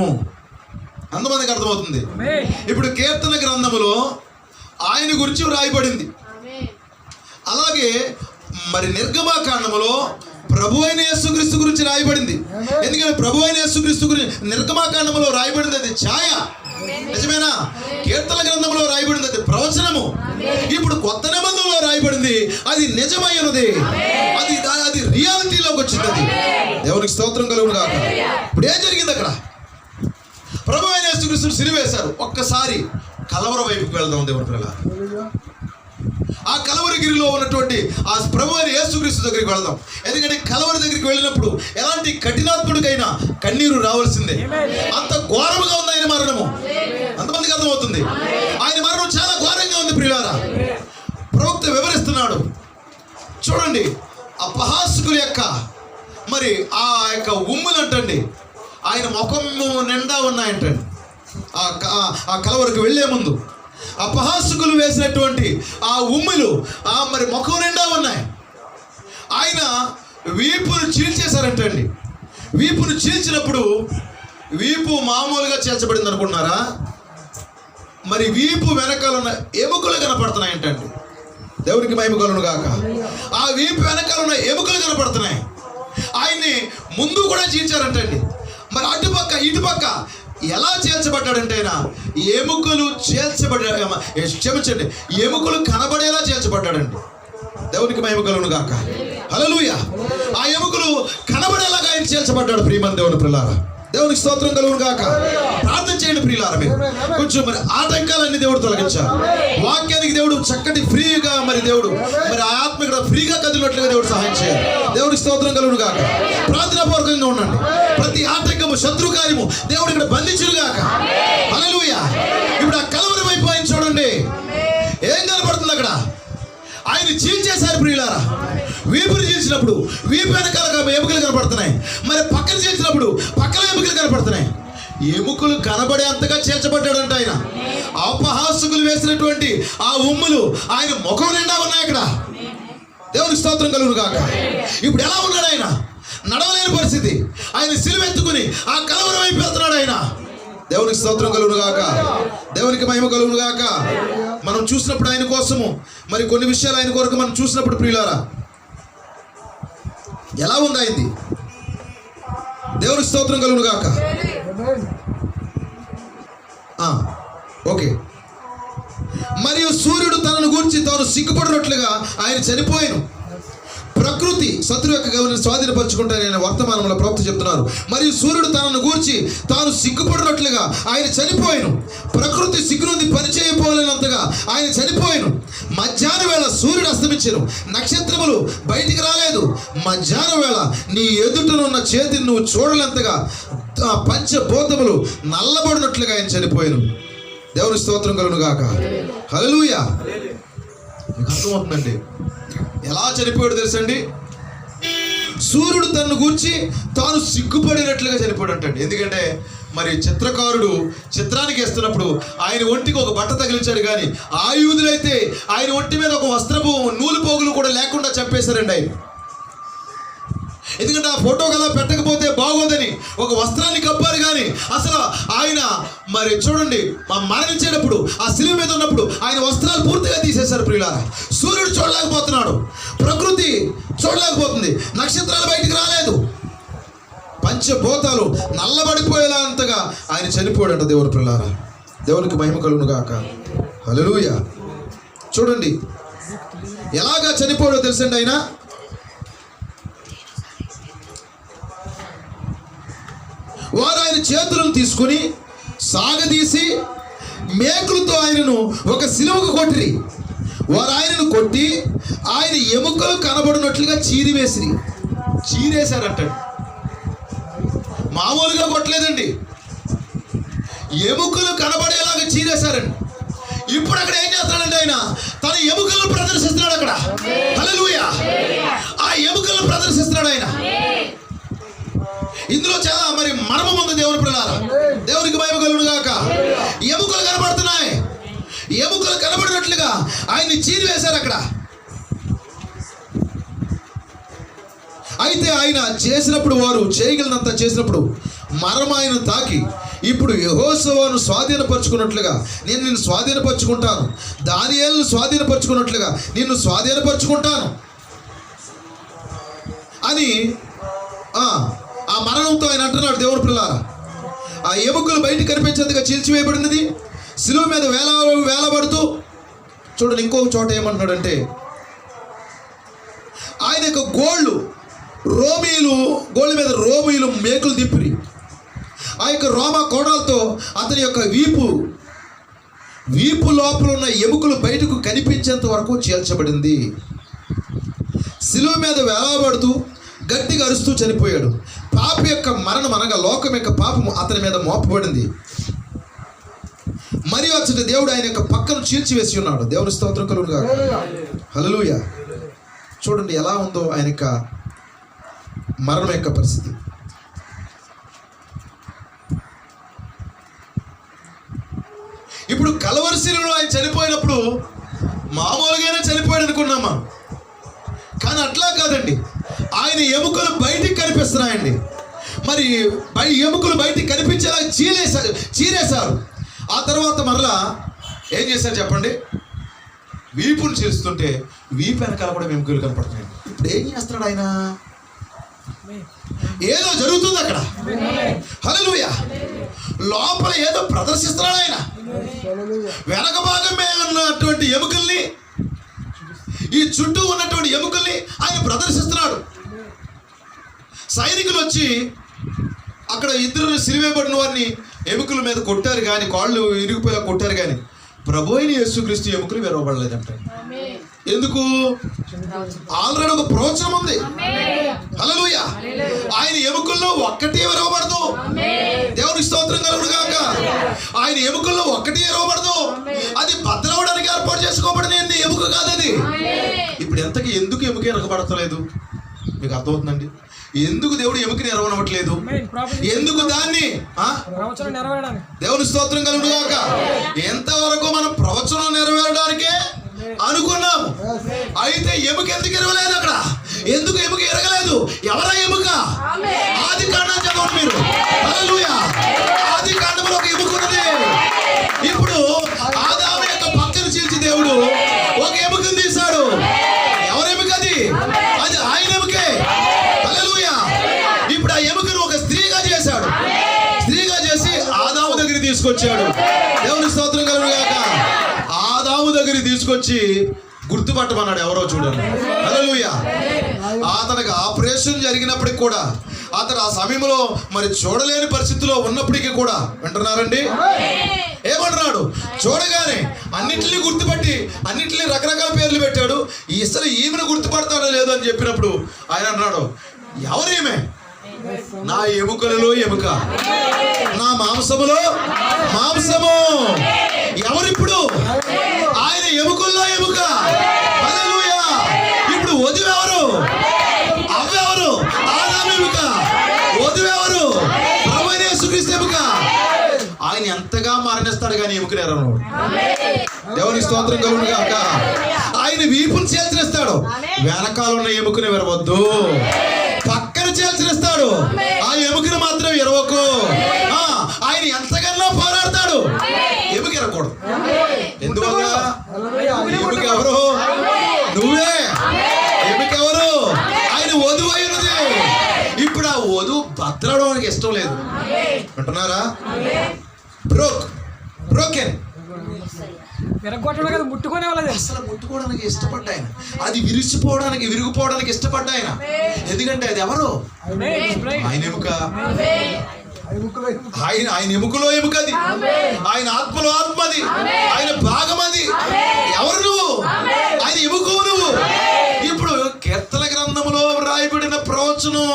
అంతమందికి అర్థమవుతుంది. ఇప్పుడు కీర్తన గ్రంథములో ఆయన గురించి రాయబడింది. ఆమేన్. అలాగే మరి నిర్గమాకాండములో ప్రభు అయిన యేసుక్రీస్తు గురించి రాయబడింది. ఎందుకంటే ప్రభు అయిన యేసుక్రీస్తు గురించి నిర్గమాకాండములో రాయబడింది అది ఛాయ, నిజమేనా? కీర్తన గ్రంథంలో రాయబడింది అది ప్రవచనము. ఇప్పుడు కొత్త నిబంధనలో రాయబడింది అది నిజమైనది, అది అది రియాలిటీలోకి వచ్చింది. అది దేవునికి స్తోత్రం కలుగును గాక. ఇప్పుడు ఏం జరిగింది అక్కడ? ప్రభు అయిన యేసుక్రీస్తును సిలువేశారు. ఒక్కసారి కలవర వైపుకి వెళ్దాం దేవుని పిల్లలారా. ఆ కలవరగిరిలో ఉన్నటువంటి ఆ ప్రభు అయిన యేసుక్రీస్తు దగ్గరికి వెళ్దాం. ఎందుకంటే కలవరి దగ్గరికి వెళ్ళినప్పుడు ఎలాంటి కఠినాత్ముడికైనా కన్నీరు రావాల్సిందే. అంత ఘోరముగా ఉంది ఆయన మరణము. అంతమందికి అర్థమవుతుంది. ఆయన మరణం చాలా ఘోరంగా ఉంది ప్రియులారా. ప్రవక్త వివరిస్తున్నాడు చూడండి. ఆ అపహాసకుల యొక్క మరి ఆ యొక్క ఉమ్ములంటండి ఆయన ముఖం నిండా ఉన్నాయంటండి. ఆ కలవరికి వెళ్ళే ముందు అపహాసకులు వేసినటువంటి ఆ ఉమ్ములు ఆ మరి ముఖం నిండా ఉన్నాయి. ఆయన వీపును చీల్చేశారంటండి. వీపును చీల్చినప్పుడు వీపు మామూలుగా చీల్చబడింది అనుకుంటున్నారా? మరి వీపు వెనకాల ఉన్న ఎముకలు కనపడుతున్నాయంటండి. దేవునికి మహిమ కలుగును గాక. ఆ వీపు వెనకాల ఉన్న ఎముకలు కనపడుతున్నాయి. ఆయన్ని ముందు కూడా చీల్చారంటండి. మరి అటుపక్క ఇటుపక్క ఎలా చేల్చబడ్డాడంటే ఆయన ఎముకలు క్షమించండి, ఎముకలు కనబడేలా చేల్చబడ్డాడండి. దేవునికి మహిమ కలుగును గాక. హల్లెలూయా. ఆ ఎముకలు కనబడేలాగా ఆయన చేల్చబడ్డాడు. ప్రియమైన దేవుని పిల్లారా, దేవునికి స్తోత్రం కలుగును గాక. ప్రార్థన చేయండి ప్రియులారా. మీరు కొంచెం మరి ఆటంకాలన్నీ దేవుడు తొలగించారు. వాక్యానికి దేవుడు చక్కటి ఫ్రీగా మరి దేవుడు మరి ఆ ఆత్మ ఇక్కడ ఫ్రీగా కదిలినట్లుగా దేవుడు సహాయం చేయాలి. దేవునికి స్తోత్రం కలుగును గాక. ప్రార్థనాపూర్వకంగా ఉండండి. ప్రతి ఆటంకము శత్రు కార్యము దేవుడు ఇక్కడ బంధించును గాక. హల్లెలూయా. ఇప్పుడు ఆ కలవరి వైపు ఆయన చూడండి. ఏం కనబడుతుంది అక్కడ? ఆయన చీల్చేశారు ప్రియులారా. వీపుని చీల్చినప్పుడు వీపు వెనకాల ఎముకలు కనపడుతున్నాయి. మరి పక్కన చీల్చినప్పుడు పక్కన ఎముకలు కనపడుతున్నాయి. ఎముకలు కనబడే అంతగా చేర్చబడ్డాడంట ఆయన. అపహాసకులు వేసినటువంటి ఆ ఉమ్ములు ఆయన ముఖం నిండా ఉన్నాయి అక్కడ. దేవునికి స్తోత్రం కలుగును గాక. ఇప్పుడు ఎలా ఉన్నాడు ఆయన? నడవలేని పరిస్థితి. ఆయన సిలువెత్తుకుని ఆ కలవరం వైపు వెళ్తున్నాడు ఆయన. దేవునికి స్తోత్రం కలుగును గాక. దేవునికి మహిమ కలుగును గాక. మనం చూసినప్పుడు ఆయన కోసము మరి కొన్ని విషయాలు ఆయన కొరకు మనం చూసినప్పుడు ప్రియులారా ఎలా ఉంది అయింది? దేవునికి స్తోత్రం కలుగును గాక. ఓకే. మరియు సూర్యుడు తనను గూర్చి తాను సిగ్గుపడినట్లుగా ఆయన చనిపోయాను. ప్రకృతి శత్రు యొక్క గమని స్వాధీనపరుచుకుంటారని వర్తమానంలో ప్రవక్త చెప్తున్నారు. మరియు సూర్యుడు తనను గూర్చి తాను సిగ్గుపడినట్లుగా ఆయన చనిపోయాను. ప్రకృతి సిగ్గు నుండి పనిచేయపోలేనంతగా ఆయన చనిపోయాను. మధ్యాహ్న వేళ సూర్యుడు అస్తమించెను, నక్షత్రములు బయటికి రాలేదు. మధ్యాహ్న వేళ నీ ఎదుటనున్న చేతిని నువ్వు చూడలేంతగా పంచభూతములు నల్లబడినట్లుగా ఆయన చనిపోయాను. దేవుని స్తోత్రం కలుగును గాక. హల్లెలూయా. మీకు అర్థమవుతుందండి ఎలా చనిపోయాడు తెలుసండి? సూర్యుడు తనను గూర్చి తాను సిగ్గుపడినట్లుగా చనిపోయాడు అంటండి. ఎందుకంటే మరి చిత్రకారుడు చిత్రానికి వేస్తున్నప్పుడు ఆయన ఒంటికి ఒక బట్ట తగిలించాడు, కానీ ఆయుధులైతే ఆయన ఒంటి మీద ఒక వస్త్రపు నూలు పోగులు కూడా లేకుండా చంపేశారండి ఆయన. ఎందుకంటే ఆ ఫోటోకి అలా పెట్టకపోతే బాగోదని ఒక వస్త్రాన్ని కప్పారు. కానీ అసలు ఆయన మరి చూడండి మరణించేటప్పుడు ఆ శిలువ మీద ఉన్నప్పుడు ఆయన వస్త్రాలు పూర్తిగా తీసేశారు ప్రియులారా. సూర్యుడు చూడలేకపోతున్నాడు, ప్రకృతి చూడలేకపోతుంది, నక్షత్రాలు బయటికి రాలేదు, పంచభూతాలు నల్లబడిపోయేలా అంతగా ఆయన చనిపోయాడంట. దేవుని ప్రియులారా, దేవునికి మహిమ కలుగును గాక. హల్లెలూయా. చూడండి ఎలాగా చనిపోయాడో తెలుసండి. ఆయన వారు ఆయన చేతులను తీసుకుని సాగదీసి మేకులతో ఆయనను ఒక సిలువకు కొట్టిరి. వారు ఆయనను కొట్టి ఆయన ఎముకలు కనబడినట్లుగా చీరేశారంట. మామూలుగా కొట్టలేదండి, ఎముకలు కనబడేలాగా చీరేశారండి. ఇప్పుడు అక్కడ ఏం చేస్తాడంటే ఆయన తన ఎముకలను ప్రదర్శిస్తున్నాడు అక్కడ. హల్లెలూయా. ఆ ఎముకలను ప్రదర్శిస్తున్నాడు ఆయన. ఇందులో చాలా మరి మర్మం ఉంది దేవుని పిల్లలారా. దేవునికి మహిమ కలుగును గాక. ఎముకలు కనబడుతున్నాయి. ఎముకలు కనబడినట్లు ఉన్నట్లుగా ఆయన్ని చీరివేశారు అక్కడ. అయితే ఆయన చేసినప్పుడు, వారు చేయగలిగినంత చేసినప్పుడు మరం ఆయన తాకి, ఇప్పుడు యెహోషువను స్వాధీనపరుచుకున్నట్లుగా నేను నిన్ను స్వాధీనపరుచుకుంటాను, దానియేలును స్వాధీనపరుచుకున్నట్లుగా నిన్ను స్వాధీనపరుచుకుంటాను అని ఆ మరణంతో ఆయన అంటున్నాడు. దేవుని పిల్లారా, ఆ ఎముకలు బయటికి కనిపించేందుగా చీల్చివేయబడినది, శిలువ మీద వేలబడుతూ. చూడండి, ఇంకొక చోట ఏమంటున్నాడంటే, ఆయన యొక్క గోళ్ళ మీద రోమీలు మేకులు దిప్పిరి, ఆ యొక్క రోమా కోడలతో అతని యొక్క వీపు లోపల ఉన్న ఎముకలు బయటకు కనిపించేంత వరకు చీల్చబడింది. శిలువ మీద వేలాబడుతూ గట్టిగా అరుస్తూ చనిపోయాడు. పాపి యొక్క మరణం అనగా లోకం యొక్క పాపము అతని మీద మోపబడింది. మరియు అచ్చటి దేవుడు ఆయన యొక్క పక్కను చీల్చివేసి ఉన్నాడు. దేవుని స్తోత్రం కలుగునుగాక. హల్లెలూయా. చూడండి ఎలా ఉందో ఆయన యొక్క మరణం యొక్క పరిస్థితి. ఇప్పుడు కలవరి శిలువలో ఆయన చనిపోయినప్పుడు మామూలుగానే చనిపోయాడు అనుకున్నామా, కానీ అట్లా కాదండి. ఆయన ఎముకలు బయటికి కనిపిస్తున్నాయండి. మరి ఎముకలు బయటికి కనిపించేలా చీరేశారు. ఆ తర్వాత మరలా ఏం చేశారు చెప్పండి? వీపును చీల్స్తుంటే వీపు వెనకాల కూడా ఎముకలు కనపడుతున్నాయి. ఇప్పుడు ఏం చేస్తున్నాడు ఆయన? ఏదో జరుగుతుంది అక్కడ. హల్లెలూయా. లోపల ఏదో ప్రదర్శిస్తున్నాడు ఆయన. వెనక భాగమే ఉన్నటువంటి ఎముకల్ని, ఈ చుట్టూ ఉన్నటువంటి ఎముకల్ని ఆయన ప్రదర్శిస్తున్నాడు. సైనికులు వచ్చి అక్కడ ఇద్దరు సిలువేయబడిన వారిని ఎముకల మీద కొట్టారు, కానీ కాళ్ళు ఇరిగిపోయేలా కొట్టారు, కానీ ప్రభు అయిన యేసుక్రీస్తు ఎముకలు విరవబడలేదంట. ఎందుకు? ఆల్రెడీ ఒక ప్రవచనం ఉంది. హల్లెలూయా. ఆయన ఎముకల్లో ఒక్కటి విరవబడదు. దేవునికి స్తోత్రం కలుగునుగాక. ఆయన ఎముకల్లో ఒక్కటి విరవబడదు. అది భద్రవడానికి ఏర్పాటు చేసుకోబడింది ఎముక కాదు అది. ఇప్పుడు ఎంతకి ఎందుకు ఎముక ఎరగబడతలేదు? మీకు అర్థమవుతుందండి? ఎందుకు దేవుడు ఎముకని ఎరవనవట్లేదు? ఎందుకు దాన్ని? దేవుని స్తోత్రం కలుగునుగాక. ఎంతవరకు మనం ప్రవచనం నెరవేరడానికే అనుకున్నాము. అయితే ఎముక ఎందుకు ఎరవలేదు అక్కడ? ఎందుకు ఎముక ఎరగలేదు? ఎవరా ఎముక? ఆది కాండం చదవండి మీరు. హల్లెలూయా. ఆది కాండంలో ఒక ఎముక ఉన్నది. ఇప్పుడు ఆదాము యొక్క పక్కను చీల్చి దేవుడు ఒక ఎముకను తీశాడు. ఎవరి ఎముక అది? అది ఆయన ఎముకే. హల్లెలూయా. ఇప్పుడు ఆ ఎముకను ఒక స్త్రీగా చేశాడు. స్త్రీగా చేసి ఆదాము దగ్గర తీసుకొచ్చాడు. దేవుని స్తోత్రం కలుగునుగాక. ఆదాము దగ్గర తీసుకొచ్చి గుర్తుపట్టమన్నాడు. ఎవరో చూడండి. హల్లెలూయా. అతనికి ఆపరేషన్ జరిగినప్పటికి కూడా, అతను ఆ సమయంలో మరి చూడలేని పరిస్థితిలో ఉన్నప్పటికీ కూడా, వింటున్నారండి, ఏమంటున్నాడు? చూడగానే అన్నింటినీ గుర్తుపట్టి అన్నింటినీ రకరకాల పేర్లు పెట్టాడు. అసలు ఈమెను గుర్తుపడతాడో లేదో అని చెప్పినప్పుడు ఆయన అన్నాడు, ఎవరేమే? నా ఎముకలలో ఎముక, నా మాంసములో మాంసము. ఎవరిప్పుడు? ఆయన ఎముకల్లో ఎముక. హల్లెలూయా. ఇప్పుడు వధువెవరు? అవ్వెవరు? ఆదాము ఎముక. వధువెవరు? ప్రభువైన యేసుక్రీస్తు ఎముక. ఆయన ఎంతగా మరణిస్తాడు కానీ ఎముకని ఎరవడు. దేవుని స్తోత్రం కలుగునుగాక. ఆయన వీపును చేల్చిస్తాడు, వెనకాల ఉన్న ఎముకని విరవద్దు. పక్కన చేల్చిస్తాడు, ఆ ఎముకను మాత్రం ఎరవకు. ఆయన ఎంతగానో పోరాడతాడు, ఎముక ఎరకూడదు. ఎందువల్ల? ఎముక ఎవరు? నువ్వే. ఎముక ఎవరు? ఆయన వధువు అయినది. ఇప్పుడు ఆ వధువు భద్రవడానికి ఇష్టం లేదు. అంటున్నారా? బ్రోకెన్. ముట్టుకునే వాళ్ళది. అసలు ముట్టుకోవడానికి ఇష్టపడ్డా ఆయన. అది విరిగిపోవడానికి ఇష్టపడ్డా ఆయన. ఎందుకంటే అది ఎవరు? ఆయన ఎముక. ఆయన ఎముకలో ఎముకది, ఆయన ఆత్మలో ఆత్మది, ఆయన భాగమది. ఎవరు నువ్వు? ఆయన ఎముక నువ్వు. ఇప్పుడు కీర్తన గ్రంథంలో రాయబడిన ప్రవచనం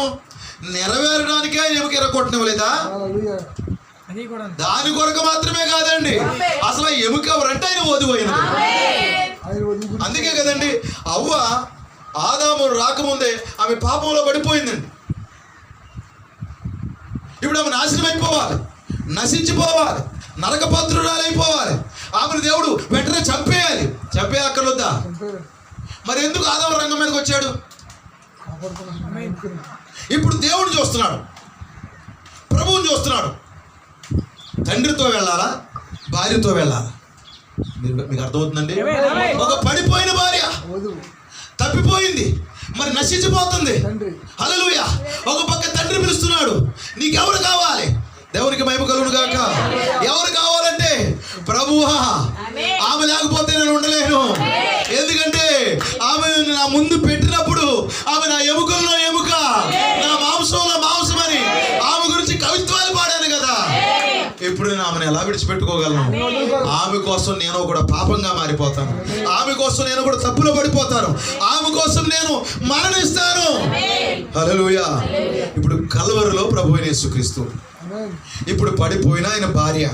నెరవేరడానికి ఆయన ఎముక ఎరగొట్టనివ్వలేదా? దాని కొరకు మాత్రమే కాదండి, అసలు ఎముక ఎవరంటే ఆయన వధువు అయినది. అందుకే కదండి అవ్వ ఆదాము రాకముందే ఆమె పాపంలో పడిపోయిందండి. ఇప్పుడు ఆమె నాశనం అయిపోవాలి, నశించిపోవాలి, నరకపాత్రురాలైపోవాలి. ఆమెను దేవుడు వెంటనే చంపేయాలి. చంపేయక్కర్లొద్దా? మరి ఎందుకు ఆదాము రంగం మీదకి వచ్చాడు? ఇప్పుడు దేవుడు చూస్తున్నాడు, ప్రభువుని చూస్తున్నాడు. తండ్రితో వెళ్ళాలా, భార్యతో వెళ్ళాలా? మీకు అర్థమవుతుందండి? ఒక పడిపోయిన భార్య తప్పిపోయింది, మరి నశించిపోతుంది. హల్లెలూయా. ఒక పక్క తండ్రి పిలుస్తున్నాడు, నీకెవరు కావాలి? దేవునికి మహిమ కలుగును గాక. ఎవరు కావాలంటే ప్రభువా, ఆమె లేకపోతే నేను ఉండలేను. ఎందుకంటే ఆమె నా ముందు పెట్టినప్పుడు ఆమె నా ఎముకల్లో ఎముక, నా మాంసంలో మాంసం అని ఆమె గురించి కవిత్వాలు పాడాను కదా. ఇప్పుడు నేను ఆమెను ఎలా విడిచిపెట్టుకోగలను? ఆమె కోసం నేను కూడా పాపంగా మారిపోతాను, ఆమె కోసం నేను కూడా తప్పులో పడిపోతాను, ఆమె కోసం నేను మరణిస్తాను. హల్లెలూయా. ఇప్పుడు కల్వరిలో ప్రభువైన యేసుక్రీస్తు, ఇప్పుడు పడిపోయిన ఆయన భార్య,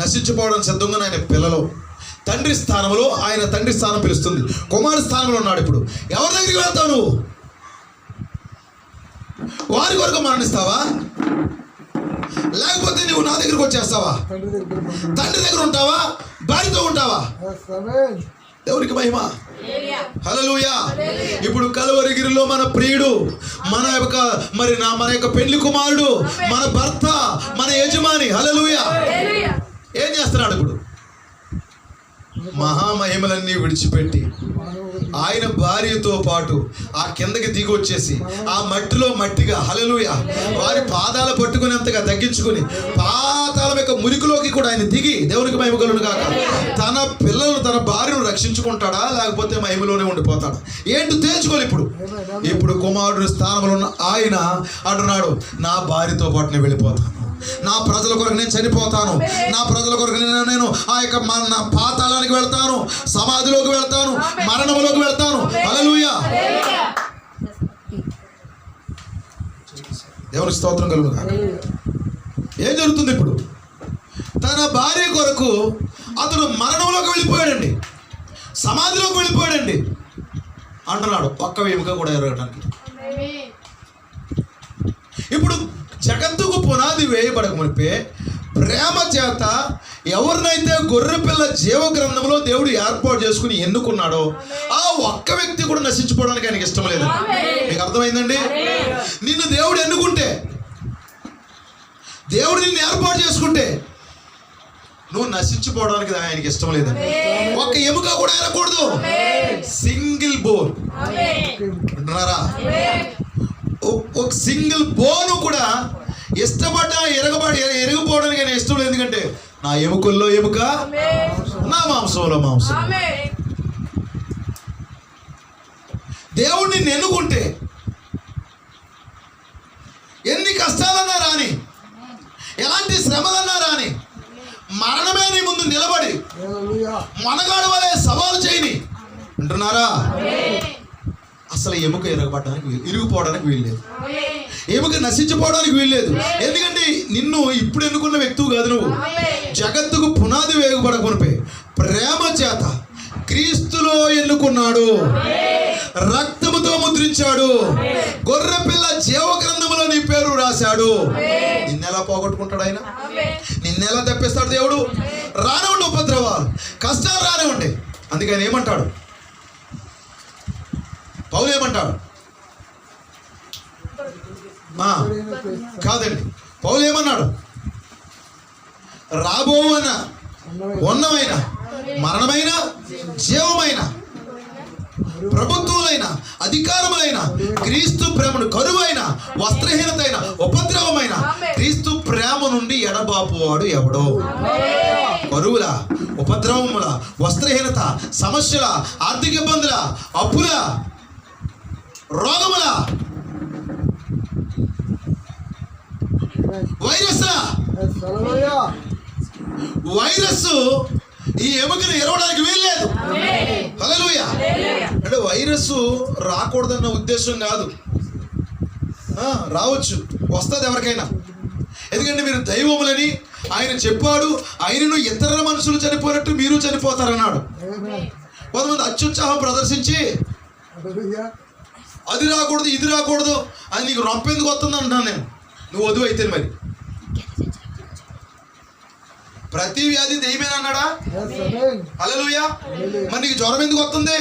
నశించిపోవడం సిద్ధంగా ఆయన పిల్లలు, తండ్రి స్థానంలో ఆయన తండ్రి స్థానం పిలుస్తుంది, కుమారుడి స్థానంలో ఉన్నాడు. ఇప్పుడు ఎవరి దగ్గరికి వెళ్తావు నువ్వు? వారి కొరకు మరణిస్తావా, లేకపోతే నువ్వు నా దగ్గరికి వచ్చేస్తావా? తండ్రి దగ్గర ఉంటావా, భార్యతో ఉంటావా? దేవునికి మహిమ. హల్లెలూయా. ఇప్పుడు కల్వరిగిరిలో మన ప్రియుడు, మన యొక్క పెళ్లి కుమారుడు, మన భర్త, మన యజమాని. హల్లెలూయా. ఏం చేస్తున్నాడు ఇప్పుడు? మహామహిమలన్నీ విడిచిపెట్టి ఆయన భార్యతో పాటు ఆ కిందకి దిగి వచ్చేసి ఆ మట్టిలో మట్టిగా, హల్లెలూయా, వారి పాదాలు పట్టుకునేంతగా తగ్గించుకుని పాతాళం యొక్క మురికిలోకి కూడా ఆయన దిగి, దేవునికి మహిమ కలుగును గాక, తన పిల్లలను తన భార్యను రక్షించుకుంటాడా, లేకపోతే మహిమలోనే ఉండిపోతాడా? ఏంటి తేల్చుకోవాలి. ఇప్పుడు కుమారుడు స్థానంలో ఉన్న ఆయన అంటున్నాడు, నా భార్యతో పాటు నేను వెళ్ళిపోతాను, నా ప్రజల కొరకు నేను చనిపోతాను, నా ప్రజల కొరకు నేను ఆ యొక్క నా పాతాళానికి వెళ్తాను, సమాధిలోకి వెళ్తాను, మరణంలోకి వెళ్తాను. హల్లెలూయా. దేవుని స్తోత్రం కలుగును గాక. ఏం జరుగుతుంది ఇప్పుడు? తన భార్య కొరకు అతడు మరణంలోకి వెళ్ళిపోయాడండి, సమాధిలోకి వెళ్ళిపోయాడండి అంటున్నాడు, ఒక్క ఎముక కూడా ఎరగడానికి. ఇప్పుడు జగత్తుకు పునాది వేయబడక మునిపే ప్రేమ చేత ఎవరినైతే గొర్రెపిల్ల జీవ గ్రంథంలో దేవుడు ఏర్పాటు చేసుకుని ఎన్నుకున్నాడో ఆ ఒక్క వ్యక్తి కూడా నశించుకోవడానికి ఆయనకి ఇష్టం లేదు. మీకు అర్థమైందండి? నిన్ను దేవుడు ఎన్నుకుంటే, దేవుడు నిన్ను ఏర్పాటు చేసుకుంటే నువ్వు నశించిపోవడానికి ఆయనకి ఇష్టం లేదండి. ఒక్క ఎముక కూడా ఎరగకూడదు, సింగిల్ బోన్ అంటున్నారా? ఒక సింగిల్ బోను కూడా ఇష్టపడ్డా ఎరగపోవడానికి ఆయన ఇష్టం లేదు. ఎందుకంటే నా ఎముకల్లో ఎముక, నా మాంసంలో మాంసం. దేవుడిని ఎన్నుకుంటే ఎన్ని కష్టాలన్నా రాని, ఎలాంటి శ్రమలన్నా రాని, మరణమే నీ ముందు నిలబడి మనగాడు వలె సవాలు చేయని అంటున్నారా? అసలు ఎముక ఇరిగిపోవడానికి వీల్లేదు, ఎముక నశించిపోవడానికి వీల్లేదు. ఎందుకంటే నిన్ను ఇప్పుడు ఎన్నుకున్న వ్యక్తువు కాదు నువ్వు. జగత్తుకు పునాది వేయబడకునిపై ప్రేమ చేత క్రీస్తులో ఎన్నుకున్నాడు, రక్తముతో ముద్రించాడు, గొర్రెపిల్ల జీవ గ్రంథములో నీ పేరు రాశాడు. నిన్నెలా పోగొట్టుకుంటాడు ఆయన? నిన్నెలా తప్పిస్తాడు దేవుడు? రానివ్వండి ఉపద్రవాలు, కష్టాలు రానివ్వండి. అందుకని ఏమంటాడు పౌలు? ఏమంటాడు? కాదండి, పౌలు ఏమన్నాడు? రాబోవన ఉన్నమైన మరణమైన జీవమైన ప్రభుత్వములైన అధికారములైన క్రీస్తు ప్రేమను కరువైన వస్త్రహీనతైన ఉపద్రవమైన క్రీస్తు ప్రేమ నుండి ఎడబాపువాడు ఎవడో? కరువుల, ఉపద్రవముల, వస్త్రహీనత, సమస్యల, ఆర్థిక ఇబ్బందుల, అప్పుల, రోగముల, వైరస్ ఈ ఎముకను ఎరవడానికి వీల్లేదు. హల్లెలూయా. అంటే వైరస్ రాకూడదన్న ఉద్దేశం కాదు, రావచ్చు, వస్తుంది ఎవరికైనా. ఎందుకంటే మీరు దైవములని ఆయన చెప్పాడు, ఆయనను ఇతర మనుషులు చనిపోయినట్టు మీరు చనిపోతారన్నాడు. కొంతమంది అత్యుత్సాహం ప్రదర్శించి అది రాకూడదు, ఇది రాకూడదు, అది నీకు రొంపెందుకు వస్తుంది అంటున్నాను నేను. నువ్వు వధువు అయితే మరి ప్రతి వ్యాధి దెయ్యమేనన్నాడా? హల్లెలూయా. మరి నీకు జ్వరం ఎందుకు వస్తుంది?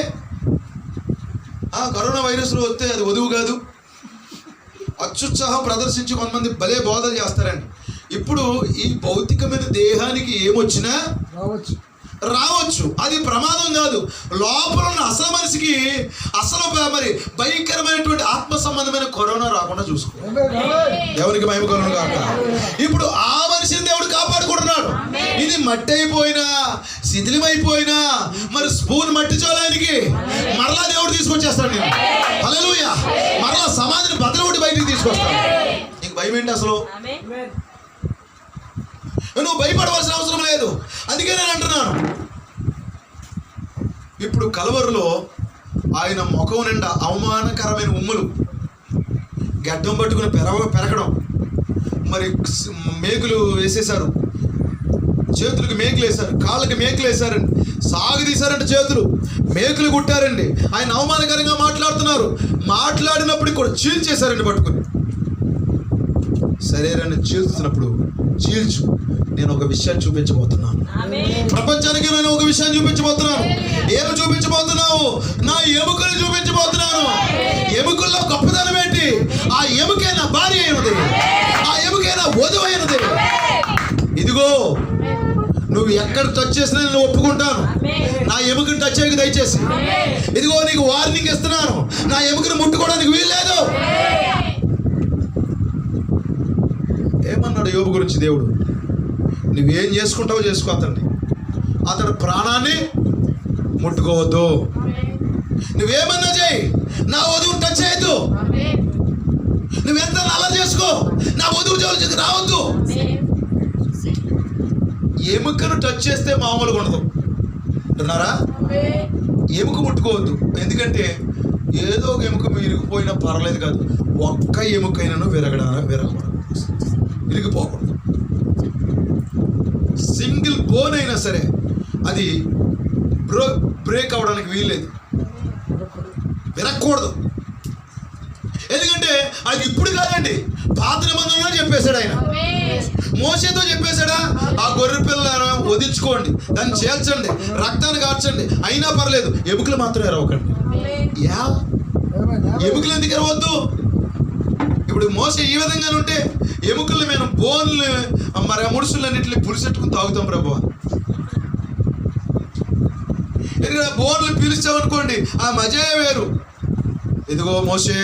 కరోనా వైరస్ వస్తే అది వధువు కాదు. అత్యుత్సాహం ప్రదర్శించి కొంతమంది భలే బోధలు చేస్తారండి. ఇప్పుడు ఈ భౌతికమైన దేహానికి ఏమొచ్చినా రావచ్చు, అది ప్రమాదం కాదు. లోపల ఉన్న అసలు మనిషికి అసలు మరి భయంకరమైనటువంటి ఆత్మ సంబంధమైన కరోనా రాకుండా చూసుకో. దేవునికి మహిమ కలుగును గాక. ఇప్పుడు ఆ మనిషిని దేవుడు కాపాడుకుంటున్నాడు. ఇది మట్టి అయిపోయినా శిథిలమైపోయినా మరి స్పూన్ మట్టి చోలానికి మరలా దేవుడు తీసుకొచ్చేస్తాడు. నేను హల్లెలూయా. మరలా సమాధిని బదలగొట్టి బయటికి తీసుకొస్తాడు. నీకు భయం ఏంటి అసలు? నువ్వు భయపడవలసిన అవసరం లేదు. అందుకే నేను అంటున్నాను, ఇప్పుడు కలవరులో ఆయన ముఖం నిండా అవమానకరమైన ఉమ్ములు, గడ్డం పట్టుకుని పెరగడం, మరి మేకులు వేసేశారు, చేతులకు మేకులు వేశారు, కాళ్ళకి మేకులు వేశారండి, సాగదీశారంటే చేతులు మేకులు కుట్టారండి. ఆయన అవమానకరంగా మాట్లాడుతున్నారు. మాట్లాడినప్పుడు కూడా చీల్చేశారండి పట్టుకుని. శరీరాన్ని చీల్చినప్పుడు చీల్చు, నేను ఒక విషయాన్ని చూపించబోతున్నాను. ప్రపంచానికి నేను ఒక విషయాన్ని చూపించబోతున్నాను. ఏమి చూపించబోతున్నావు? నా ఎముకలు చూపించబోతున్నాను. ఎముకల్లో గొప్పదనం ఏంటి? ఆ ఎముకే నా భార్య అయినది, ఆ ఎముకే నా వధువు అయినది. ఇదిగో నువ్వు ఎక్కడ టచ్ చేసినా నేను ఒప్పుకుంటాను. నా ఎముకను టచ్ చేయకు దయచేసి. ఇదిగో నీకు వార్నింగ్ ఇస్తున్నాను, నా ఎముకను ముట్టుకోవడానికి వీల్లేదు. ఏమన్నాడు యోబు గురించి దేవుడు? నువ్వేం చేసుకుంటావో చేసుకో, అతడు ప్రాణాన్ని ముట్టుకోవద్దు. నువ్వేమన్నా చేయి, నా వధువుని టచ్ చేయొద్దు. నువ్వెంత అలా చేసుకో, నా వధువు జోలికి రావద్దు. ఎముకను టచ్ చేస్తే మామూలుగా ఉండదు అంటున్నారా? ఎముక ముట్టుకోవద్దు. ఎందుకంటే ఏదో ఒక ఎముక విరిగిపోయినా పర్వాలేదు కాదు, ఒక్క ఎముకైనాను విరగకూడదు, విరిగిపోకూడదు. సింగిల్ బోన్ అయినా సరే అది బ్రేక్ అవడానికి వీల్లేదు, విరగకూడదు. ఎందుకంటే అది ఇప్పుడు కాదండి, పాత నిబంధనలో చెప్పేశాడు ఆయన. మోషేతో చెప్పేశాడా? ఆ గొర్రె పిల్లను వదిలించుకోండి, దాన్ని చేల్చండి, రక్తాన్ని కార్చండి, అయినా పర్లేదు, ఎముకలు మాత్రం ఎరవకండి. యా, ఎముకలు ఎందుకు ఎరవద్దు? ఇప్పుడు మోసే ఈ విధంగా ఉంటే ఎముకలు మేము బోన్లు మరి ఆ ముడుసులన్నింటినీ పులిసెట్టుకుని తాగుతాం ప్రభు. ఎందుకంటే బోన్లు పీలుస్తామనుకోండి, ఆ మజే వేరు. ఇదిగో మోసే,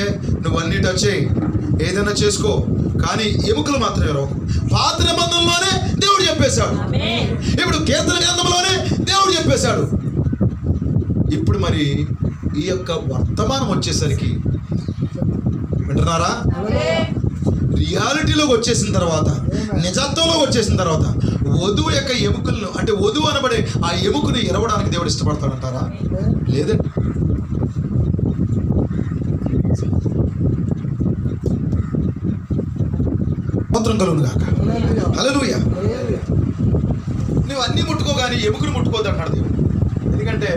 నువ్వు అన్ని టచ్ చేయి, ఏదైనా చేసుకో, కానీ ఎముకలు మాత్రం ఎరవకు. పాత నిబంధనలోనే దేవుడు చెప్పేశాడు, ఇప్పుడు కీర్తన గ్రంథంలోనే దేవుడు చెప్పేశాడు. ఇప్పుడు మరి ఈ యొక్క వర్తమానం వచ్చేసరికి వింటున్నారా? రియాలిటీలోకి వచ్చేసిన తర్వాత, నిజత్వంలోకి వచ్చేసిన తర్వాత వధువు యొక్క ఎముకలను, అంటే వధువు అనబడే ఆ ఎముకను ఎరవడానికి దేవుడు ఇష్టపడతాడంటారా? లేదండి. స్తోత్రం కలుగును గాక. హల్లెలూయా. నువ్వు అన్ని ముట్టుకో కానీ ఎముకను ముట్టుకోవద్దు అంటాడు దేవుడు. ఎందుకంటే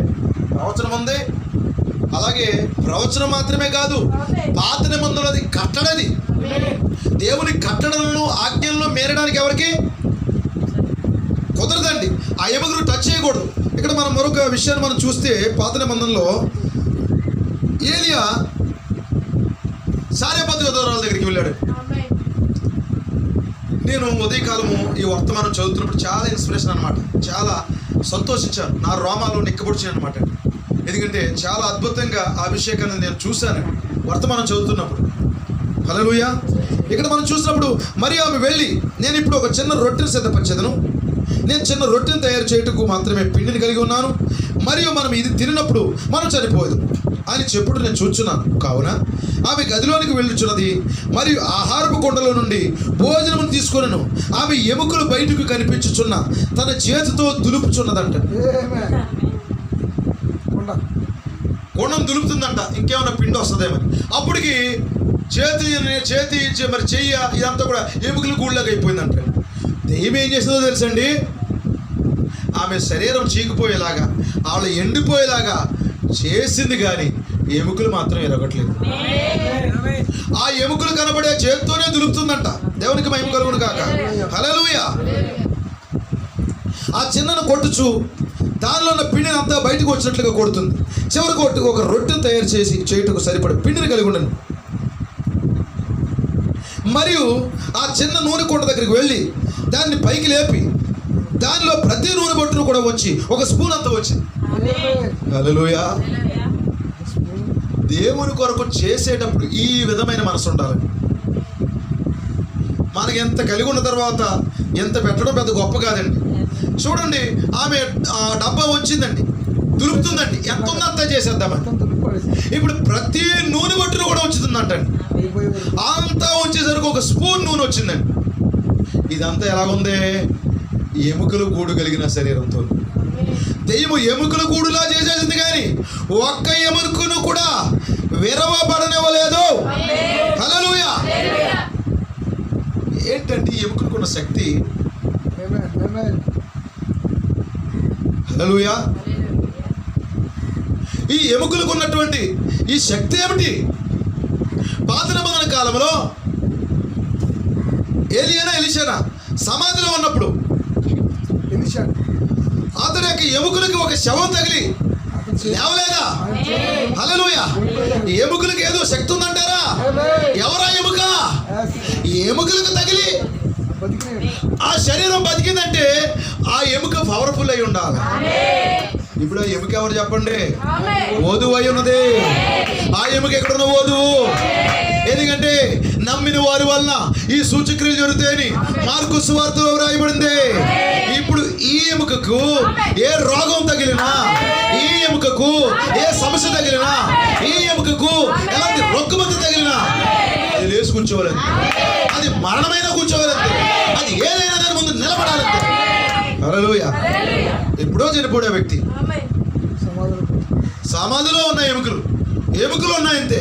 ప్రవచనం ఉంది, అలాగే ప్రవచనం మాత్రమే కాదు, పాత నిబంధనలు అది కట్టడది. దేవుని కట్టడలను ఆజ్ఞలను మేరడానికి ఎవరికి కుదరదండి. ఆ ఎముకను టచ్ చేయకూడదు. ఇక్కడ మనం మరొక విషయాన్ని మనం చూస్తే, పాత నిబంధనలో ఏలియా సారెపతు విధవరాల దగ్గరికి వెళ్ళాడు. నేను ఉదయకాలము ఈ వర్తమానం చదువుతున్నప్పుడు చాలా ఇన్స్పిరేషన్ అనమాట, చాలా సంతోషించాను, నా రోమాలు నిక్కబొడిచాను అనమాట. ఎందుకంటే చాలా అద్భుతంగా ఆ అభిషేకాన్ని నేను చూశాను వర్తమానం చదువుతున్నప్పుడు. హల్లెలూయా. ఇక్కడ మనం చూసినప్పుడు మరి ఆమె వెళ్ళి, నేను ఇప్పుడు ఒక చిన్న రొట్టెను సిద్ధపరిచేదను, నేను చిన్న రొట్టెను తయారు చేయటకు మాత్రమే పిండిని కలిగి ఉన్నాను, మరియు మనం ఇది తిన్నప్పుడు మనం చనిపోదు అని చెప్పుడు నేను చూచున్నాను. కావున ఆమె గదిలోనికి వెళ్ళుచున్నది, మరియు ఆహారపు కొండలో నుండి భోజనం తీసుకొనను. ఆమె ఎముకలు బయటకు కనిపించుచున్న తన చేతితో దులుపుచున్నదంట. కొండం దులుపుతుందంట, ఇంకేమైనా పిండి వస్తుందేమని. అప్పటికి చేతి మరి చెయ్య ఇదంతా కూడా ఎముకలు గూళ్ళగా అయిపోయిందంట. దెయ్యం ఏం చేసిందో తెలుసండి? ఆమె శరీరం చీకిపోయేలాగా, ఆవిడ ఎండిపోయేలాగా చేసింది, కానీ ఎముకలు మాత్రం ఎరగట్లేదు. ఆ ఎముకలు కనబడే చేత్తోనే దులుపుతుందంట. దేవునికి మహిమ కలుగును గాక. హల్లెలూయా. ఆ చిన్నను కొట్టుచు దానిలో ఉన్న పిండిని అంతా బయటకు వచ్చినట్లుగా కొడుతుంది. చివరికి ఒక రొట్టెను తయారు చేసి చేయుటకు సరిపడే పిండిని కలిగి ఉండను. మరియు ఆ చిన్న నూనె కుండ దగ్గరికి వెళ్ళి దాన్ని పైకి లేపి దానిలో ప్రతి నూనె బొట్టును కూడా వచ్చి ఒక స్పూన్ అంతా వచ్చింది. హల్లెలూయా. దేవుని కొరకు చేసేటప్పుడు ఈ విధమైన మనసు ఉండాలి. మనకి ఎంత కలిగి ఉన్న తర్వాత ఎంత పెట్టడం పెద్ద గొప్ప కాదండి. చూడండి, ఆమె ఆ డబ్బా వచ్చిందండి, దులుపుతుందండి, ఎంత ఉందో అంతా చేసేద్దామని. ఇప్పుడు ప్రతి నూనె బొట్టును కూడా వచ్చిందంటండి. అంతా వచ్చేసరికి ఒక స్పూన్ నూనె వచ్చిందండి. ఇదంతా ఎలాగుంది? ఎముకలు గూడు కలిగిన శరీరంతో. దెయ్యము ఎముకల గూడులా చేసేసింది, కానీ ఒక్క ఎముకను కూడా విరవబడనివ్వలేదు. హల్లెలూయా. ఏంటంటే ఈ ఎముకలకున్న శక్తి? హల్లెలూయా. ఈ ఎముకలకు ఉన్నటువంటి ఈ శక్తి ఏమిటి? పాత నిబంధన కాలంలో ఎలీషా సమాధిలో ఉన్నప్పుడు అతని యొక్క ఎముకలకి ఒక శవం తగిలి లేవలేదా? హల్లెలూయా. ఎముకలకి ఏదో శక్తి ఉందంటారా? ఎవరా ఎముక? ఎముకలకు తగిలి ఆ శరీరం బతికిందంటే ఆ ఎముక పవర్ఫుల్ అయి ఉండాలి. ఇప్పుడు ఆ ఎముక ఎవరు చెప్పండి? వధువు అయి ఉన్నది. ఆ ఎముక ఎక్కడున్న వధువు? ఎందుకంటే నమ్మిన వారి వలన ఈ సూచక్రియలు జరుగుతాయని మార్కు సువార్తలో రాయబడింది. ఇప్పుడు ఈ ఎముకకు ఏ రోగం తగిలినా, ఈ ఎముకకు ఏ సమస్య తగిలినా, ఈ ఎముకకు ఎలాంటి రొక్కుమంత తగిలినా అది లేచి కూర్చోవాలంటే, అది మరణమైన కూర్చోవాలంటే, అది ఏదైనా దాని ముందు నిలబడాలంటే. హల్లెలూయా. ఎప్పుడో చనిపోయే వ్యక్తి సమాధిలో ఉన్న ఎముకలు ఉన్నాయంతే.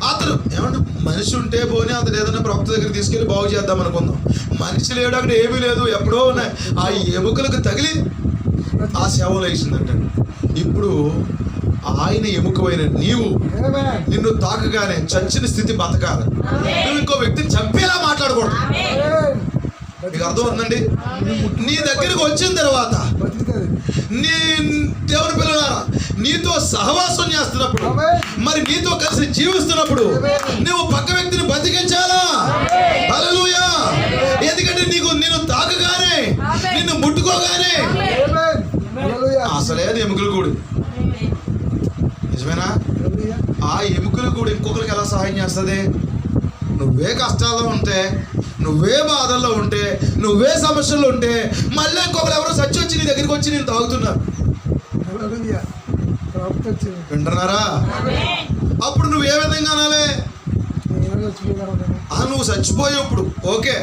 అతను ఏమంటే మనిషి ఉంటే పోనీ అతను ఏదైనా ప్రవక్త దగ్గర తీసుకెళ్ళి బాగు చేద్దాం అనుకుందాం. మనిషి లేడు, అక్కడ ఏమీ లేదు, ఎప్పుడో ఉన్నాయి. ఆ ఎముకలకు తగిలి ఆ శవం వేసిందంట. ఇప్పుడు ఆయన ఎముకమైన నీవు నిన్ను తాకగానే చచ్చిన స్థితి బతకాలి. నువ్వు ఇంకో వ్యక్తిని చంపేలా మాట్లాడకూడదు. మీకు అర్థమవుతుందండి? నీ దగ్గరికి వచ్చిన తర్వాత నీ దేవుని పిల్లలారా నీతో సహవాసం చేస్తున్నప్పుడు, మరి నీతో కలిసి జీవిస్తున్నప్పుడు నువ్వు పక్క వ్యక్తిని బతికించాలా? హల్లెలూయా. ఎందుకంటే నిన్ను తాకగానే, నిన్ను ముట్టుకోగానే అసలే అది ఎముకలు కూడి. నిజమేనా? ఆ ఎముకలు కూడా ఇంకొకరికి ఎలా సహాయం చేస్తుంది? నువ్వే కష్టాల్లో ఉంటే, నువ్వే బాధల్లో ఉంటే, నువ్వే సమస్యల్లో ఉంటే మళ్ళీ ఇంకొకరు ఎవరో సచ్చి వచ్చి నీ దగ్గరికి వచ్చి నేను తాగుతున్నారు. వింటున్నారా? అప్పుడు నువ్వు ఏ విధంగా అనాలి? నువ్వు చచ్చిపోయేప్పుడు ఓకే,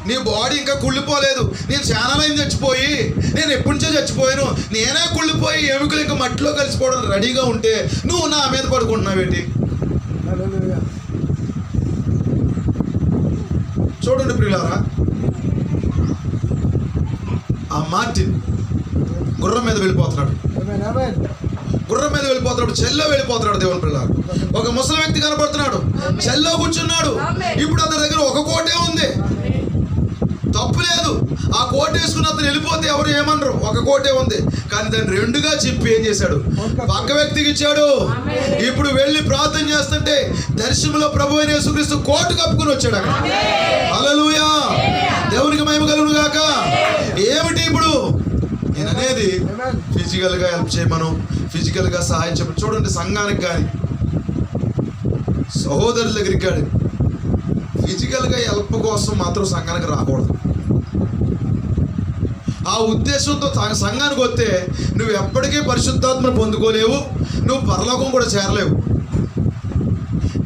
నీ బాడీ ఇంకా కుళ్ళిపోలేదు, నేను చాలా లైన్ చచ్చిపోయి, నేను ఎప్పటి నుంచో చచ్చిపోయాను, నేనే కుళ్ళిపోయి ఎముకలు ఇంకా మట్టిలో కలిసిపోవడం రెడీగా ఉంటే నువ్వు నా మీద పడుకుంటున్నావేంటి? చూడండి ప్రియులారా, ఆ మార్టిన్ గుర్రం మీద వెళ్ళిపోతున్నాడు. చెల్లో వెళ్ళిపోతున్నాడు. దేవుని పిల్లలు, ఒక ముసలి వ్యక్తి కనపడుతున్నాడు, చెల్లో కూర్చున్నాడు. ఇప్పుడు అతని దగ్గర ఒక కోటే ఉంది, తప్పు లేదు. ఆ కోట వేసుకుని అతను వెళ్ళిపోతే ఎవరు ఏమనరు, ఒక కోటే ఉంది. కానీ దాన్ని రెండుగా చెప్పి ఏం చేశాడు? పక్క వ్యక్తికి ఇచ్చాడు. ఇప్పుడు వెళ్ళి ప్రార్థన చేస్తుంటే దర్శనంలో ప్రభు అయిన యేసుక్రీస్తు కోటు కప్పుకుని వచ్చాడు అక్కడ. హల్లెలూయా. దేవునికి మహిమ కలుగును గాక. ఏమిటి ఇప్పుడు నేను అనేది? ఫిజికల్గా హెల్ప్ చేయమను, ఫిజికల్గా సహాయం చేయమని. చూడండి, సంఘానికి కానీ సహోదరుల దగ్గరికి కానీ ఫిజికల్గా హెల్ప్ కోసం మాత్రం సంఘానికి రాకూడదు. ఆ ఉద్దేశంతో సంఘానికి వస్తే నువ్వు ఎప్పటికీ పరిశుద్ధాత్మను పొందుకోలేవు, నువ్వు పరలోకం కూడా చేరలేవు.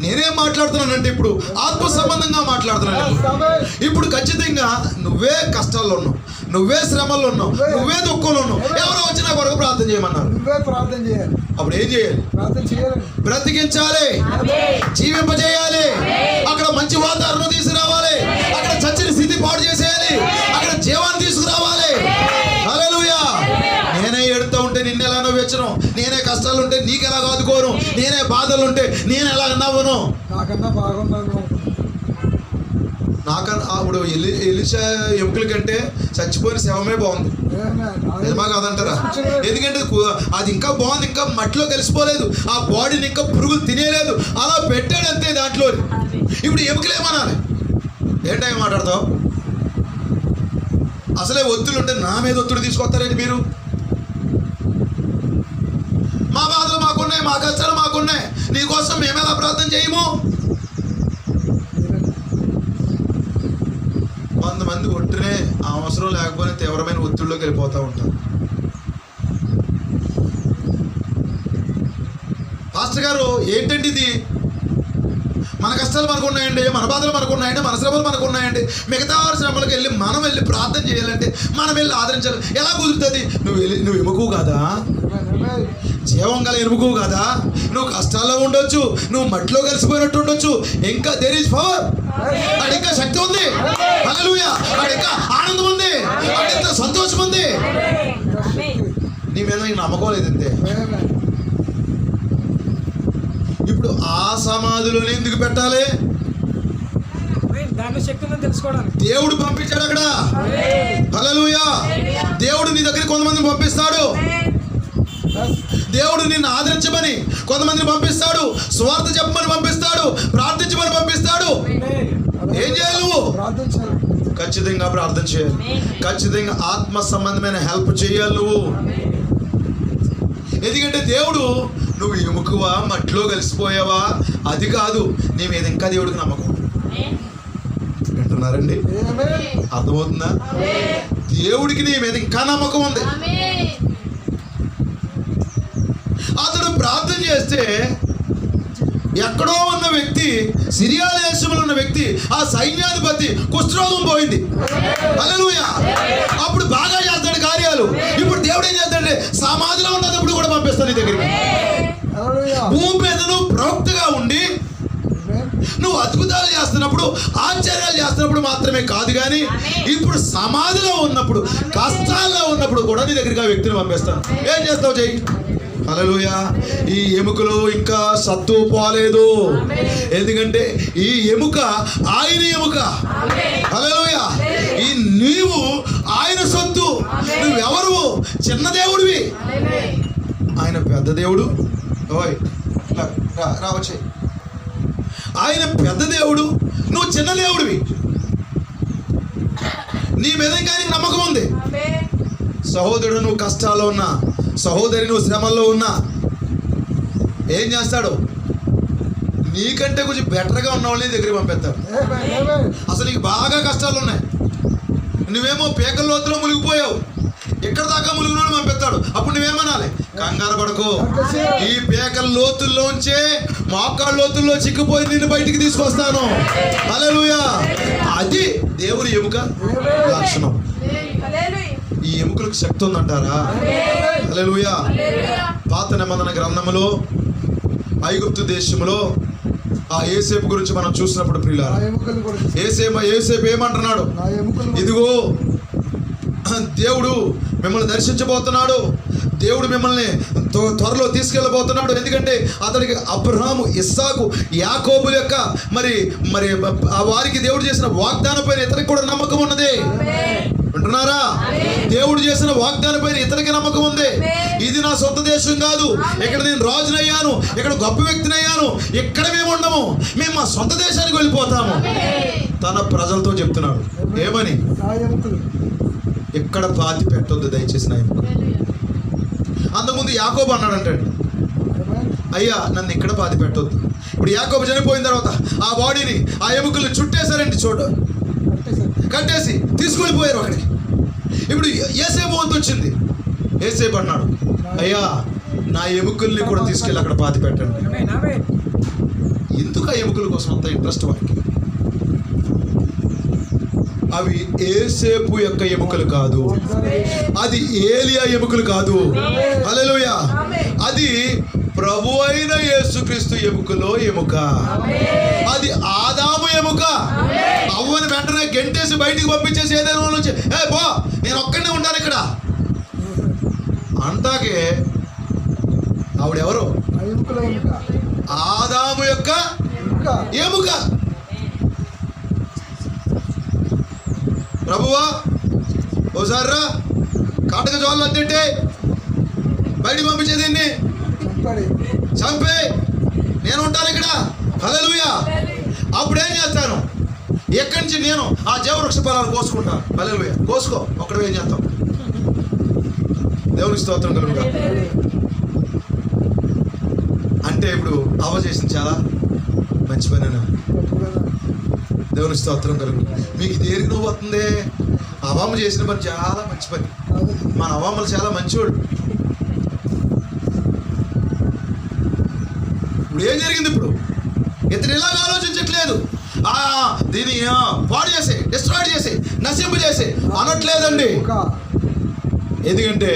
నేనేం మాట్లాడుతున్నానంటే ఇప్పుడు ఆత్మ సంబంధంగా మాట్లాడుతున్నాను. ఇప్పుడు ఖచ్చితంగా నువ్వే కష్టాల్లో ఉన్నావు, నువ్వే శ్రమల్లో ఉన్నావు, నువ్వే దుఃఖంలో ఉన్నావు. ఎవరో వచ్చినా కొరకు ప్రార్థన చేయమన్నారు. అప్పుడు ఏం చేయాలి? బ్రతికించాలి, జీవింపజేయాలి. అక్కడ మంచి వాతావరణం తీసుకురావాలి, అక్కడ చచ్చిన స్థితి పాడు చేసేయాలి, అక్కడ జీవాన్ని తీసుకురావాలి. హల్లెలూయా. నేనే ఏడుతూ ఉంటే నిన్ను ఎలా నవ్వెచ్చను, నేనే కష్టాలు ఉంటే నీకు ఎలా ఆదుకోను, నేనే బాధలు ఉంటే నేను ఎలా నవ్వను. నాకన్నా అప్పుడు ఎలిషా ఎముకల కంటే చచ్చిపోయిన శవమే బాగుంది. నిజమా కాదంటారా? ఎందుకంటే అది ఇంకా బాగుంది, ఇంకా మట్టిలో కలిసిపోలేదు, ఆ బాడీని ఇంకా పురుగులు తినేయలేదు, అలా పెట్టాడు అంతే దాంట్లో. ఇప్పుడు ఎముకలేమనాలి? ఏంటో మాట్లాడతావు? అసలే ఒత్తులు ఉంటే నా మీద ఒత్తుడు తీసుకొస్తారండి మీరు. మా బాధలు మాకున్నాయి, మా కష్టాలు మాకున్నాయి, నీకోసం మేమేలా ప్రార్థన చేయము? కొంతమంది ఒట్టునే అవసరం లేకపోతే తీవ్రమైన ఒత్తిడిలోకి వెళ్ళిపోతూ ఉంటారు. పాస్టర్ గారు ఏంటంటే ఇది? మన కష్టాలు మనకు ఉన్నాయండి, మన బాధలు మనకు ఉన్నాయండి, మన శ్రమలు మనకు ఉన్నాయండి. మిగతా వారి శ్రమలకు వెళ్ళి మనం వెళ్ళి ప్రార్థన చేయాలంటే, మనం వెళ్ళి ఆదరించాలి, ఎలా కుదురుతుంది? నువ్వు ఎముకు కాదా? జీవం గల ఎముకు కాదా? నువ్వు కష్టాల్లో ఉండొచ్చు, నువ్వు మట్టిలో కలిసిపోయినట్టు ఉండొచ్చు, ఇంకా దేర్ ఈజ్ పవర్. అక్కడ ఇంకా శక్తి ఉంది, హల్లెలూయా. అక్కడ ఇంకా ఆనందం ఉంది, అక్కడ ఇంకా సంతోషం ఉంది. నీ మీద నీకు నమ్మకం లేదంతే. ఇప్పుడు ఆ సమాధిలోనే ఎందుకు పెట్టాలి? దాని శక్తి ఉందని తెలుసుకోవడానికి దేవుడు పంపించాడు అక్కడ. హల్లెలూయా. దేవుడు నీ దగ్గరికి కొంతమందిని పంపిస్తాడు. దేవుడు నిన్ను ఆదరించమని కొంతమందిని పంపిస్తాడు, స్వార్థ చెప్పమని పంపిస్తాడు, ప్రార్థించమని పంపిస్తాడు. ఏం చేయాలి నువ్వు? ఖచ్చితంగా ప్రార్థన చేయాలి, ఖచ్చితంగా ఆత్మ సంబంధమైన హెల్ప్ చేయాలి నువ్వు. ఎందుకంటే దేవుడు నువ్వు ఎముకవా, మట్టిలో కలిసిపోయావా, అది కాదు, నీ మీద ఇంకా దేవుడికి నమ్మకం. వింటున్నారండి? అర్థమవుతుందా? దేవుడికి నీ మీద ఇంకా నమ్మకం ఉంది. అతడు ప్రార్థన చేస్తే ఎక్కడో ఉన్న వ్యక్తి, సిరియా దేశంలో ఉన్న వ్యక్తి, ఆ సైన్యాధిపతి కుష్ఠరోగం పోయింది. హల్లెలూయా. అప్పుడు బాగా చేస్తాడు కార్యాలు. ఇప్పుడు దేవుడు ఏం చేస్తాడంటే సమాధిలో ఉన్నప్పుడు కూడా పంపిస్తాను నీ దగ్గరికి. భూమి మీద నువ్వు ప్రవక్తగా ఉండి నువ్వు అద్భుతాలు చేస్తున్నప్పుడు, ఆశ్చర్యాలు చేస్తున్నప్పుడు మాత్రమే కాదు, కానీ ఇప్పుడు సమాధిలో ఉన్నప్పుడు, కష్టాల్లో ఉన్నప్పుడు కూడా నీ దగ్గరికి ఆ వ్యక్తిని పంపిస్తాను. ఏం చేస్తావు చెయ్యి. హల్లెలూయా. ఈ ఎముకలు ఇంకా సత్తు పోలేదు, ఎందుకంటే ఈ ఎముక ఆయన ఎముక. హల్లెలూయా. ఈ నీవు ఆయన సొత్తు. నువ్వెవరు? చిన్న దేవుడివి, ఆయన పెద్ద దేవుడు. ఓయ్ రావచ్చే. ఆయన పెద్ద దేవుడు, నువ్వు చిన్న దేవుడివి. నీ మీద ఇంకా నీకు నమ్మకం ఉంది. సహోదరుడు నువ్వు కష్టాల్లో ఉన్నా, సహోదరి నువ్వు శ్రమల్లో ఉన్నా, ఏం చేస్తాడు? నీకంటే కొంచెం బెటర్గా ఉన్న వాళ్ళని దగ్గరికి పంపిస్తాడు. అసలు నీకు బాగా కష్టాలు ఉన్నాయి, నువ్వేమో పీకల లోతులో మునిగిపోయావు, ఎక్కడ దాకా మునిగినోడు పంపిస్తాడు. అప్పుడు నువ్వేమనాలి? కంగారు పడకు, ఈ పీకల లోతుల్లోంచే మోకాళ్ళ లోతుల్లో చిక్కుపోయి నిన్ను బయటికి తీసుకొస్తాను. హల్లెలూయా. అది దేవుని ఎముక లక్షణం. ఈ ఎముకలకు శక్తి ఉందంటారా? హల్లెలూయా. పాత నిబంధన గ్రంథములో ఐగుప్తు దేశంలో ఆ యోసేపు గురించి మనం చూసినప్పుడు ప్రియులారా, యోసేపు ఏమంటున్నాడు? ఇదిగో దేవుడు మిమ్మల్ని దర్శించబోతున్నాడు, దేవుడు మిమ్మల్ని త్వరలో తీసుకెళ్ళబోతున్నాడు. ఎందుకంటే అతనికి అబ్రహాము, ఇస్సాకు, యాకోబు యొక్క మరి వారికి దేవుడు చేసిన వాగ్దానం పైన ఇతనికి కూడా నమ్మకం ఉన్నది. వింటున్నారా? దేవుడు చేసిన వాగ్దానం పైన ఇతనికి నమ్మకం ఉంది. ఇది నా సొంత దేశం కాదు, ఇక్కడ నేను రాజునయ్యాను, ఇక్కడ గొప్ప వ్యక్తినయ్యాను, ఇక్కడ మేము ఉండము, మేము మా సొంత దేశానికి వెళ్ళిపోతాము. తన ప్రజలతో చెప్తున్నాడు ఏమని? ఇక్కడ పాతి పెట్టొద్దు దయచేసి నా ఎముక. అంతకుముందు యాకోబు అన్నాడంటాడు, అయ్యా నన్ను ఇక్కడ పాతి పెట్టొద్దు. ఇప్పుడు యాకోబు చనిపోయిన తర్వాత ఆ బాడీని, ఆ ఎముకల్ని చుట్టేశారండి, చూడ కట్టేసి తీసుకెళ్ళిపోయారు అక్కడికి. ఇప్పుడు యోసేపు వంతు వచ్చింది. యోసేపు అన్నాడు, అయ్యా నా ఎముకల్ని కూడా తీసుకెళ్ళి అక్కడ పాతి పెట్టండి. ఎందుకు ఆ ఎముకల కోసం అంత ఇంట్రెస్ట్ వారికి? అవి యోసేపు యొక్క ఎముకలు కాదు, అది ఏలియా ఎముకలు కాదు. హల్లెలూయా. అది ప్రభు అయిన యేసుక్రీస్తు ఎముకలో ఎముక, అది ఆదాము ఎముక. అవ్వని వెంటనే గెంటేసి బయటికి పంపించేసి ఏదైనా నుంచి పో, నేను ఒక్కడనే ఉంటాను ఇక్కడ అంటాకే. ఆవిడెవరు? ఆదాము యొక్క ఎముక. ప్రభువా ఓసారి రా, కాటక జ్వాలలు అద్దెట్టే బయటికి పంపించే దీన్ని, చంపే, నేను ఉంటాను ఇక్కడ. హల్లెలూయా. అప్పుడు ఏం చేస్తాను? ఎక్కడి నుంచి నేను ఆ జీవవృక్ష ఫలాలు కోసుకుంటాను. హల్లెలూయా. కోసుకో, ఒక్కడే ఏం చేస్తాం? దేవునికి స్తోత్రం కలుగుగా. అంటే ఇప్పుడు అవ్వ చేసింది చాలా మంచి పనేనా? దేవునికి స్తోత్రం కలుగు. మీకు దేనికి నువ్వు వస్తుంది? అవ్వమ్మ చేసిన పని చాలా మంచి పని. మన అవ్వమ్మలు చాలా మంచివాడు. ఇప్పుడు ఏం జరిగింది? ఇప్పుడు ఇతను ఇలాగ ఆలోచించట్లేదు. దీన్ని పాడు చేసి, డిస్ట్రాయిడ్ చేసి, నశింపు చేసి అనట్లేదండి. ఎందుకంటే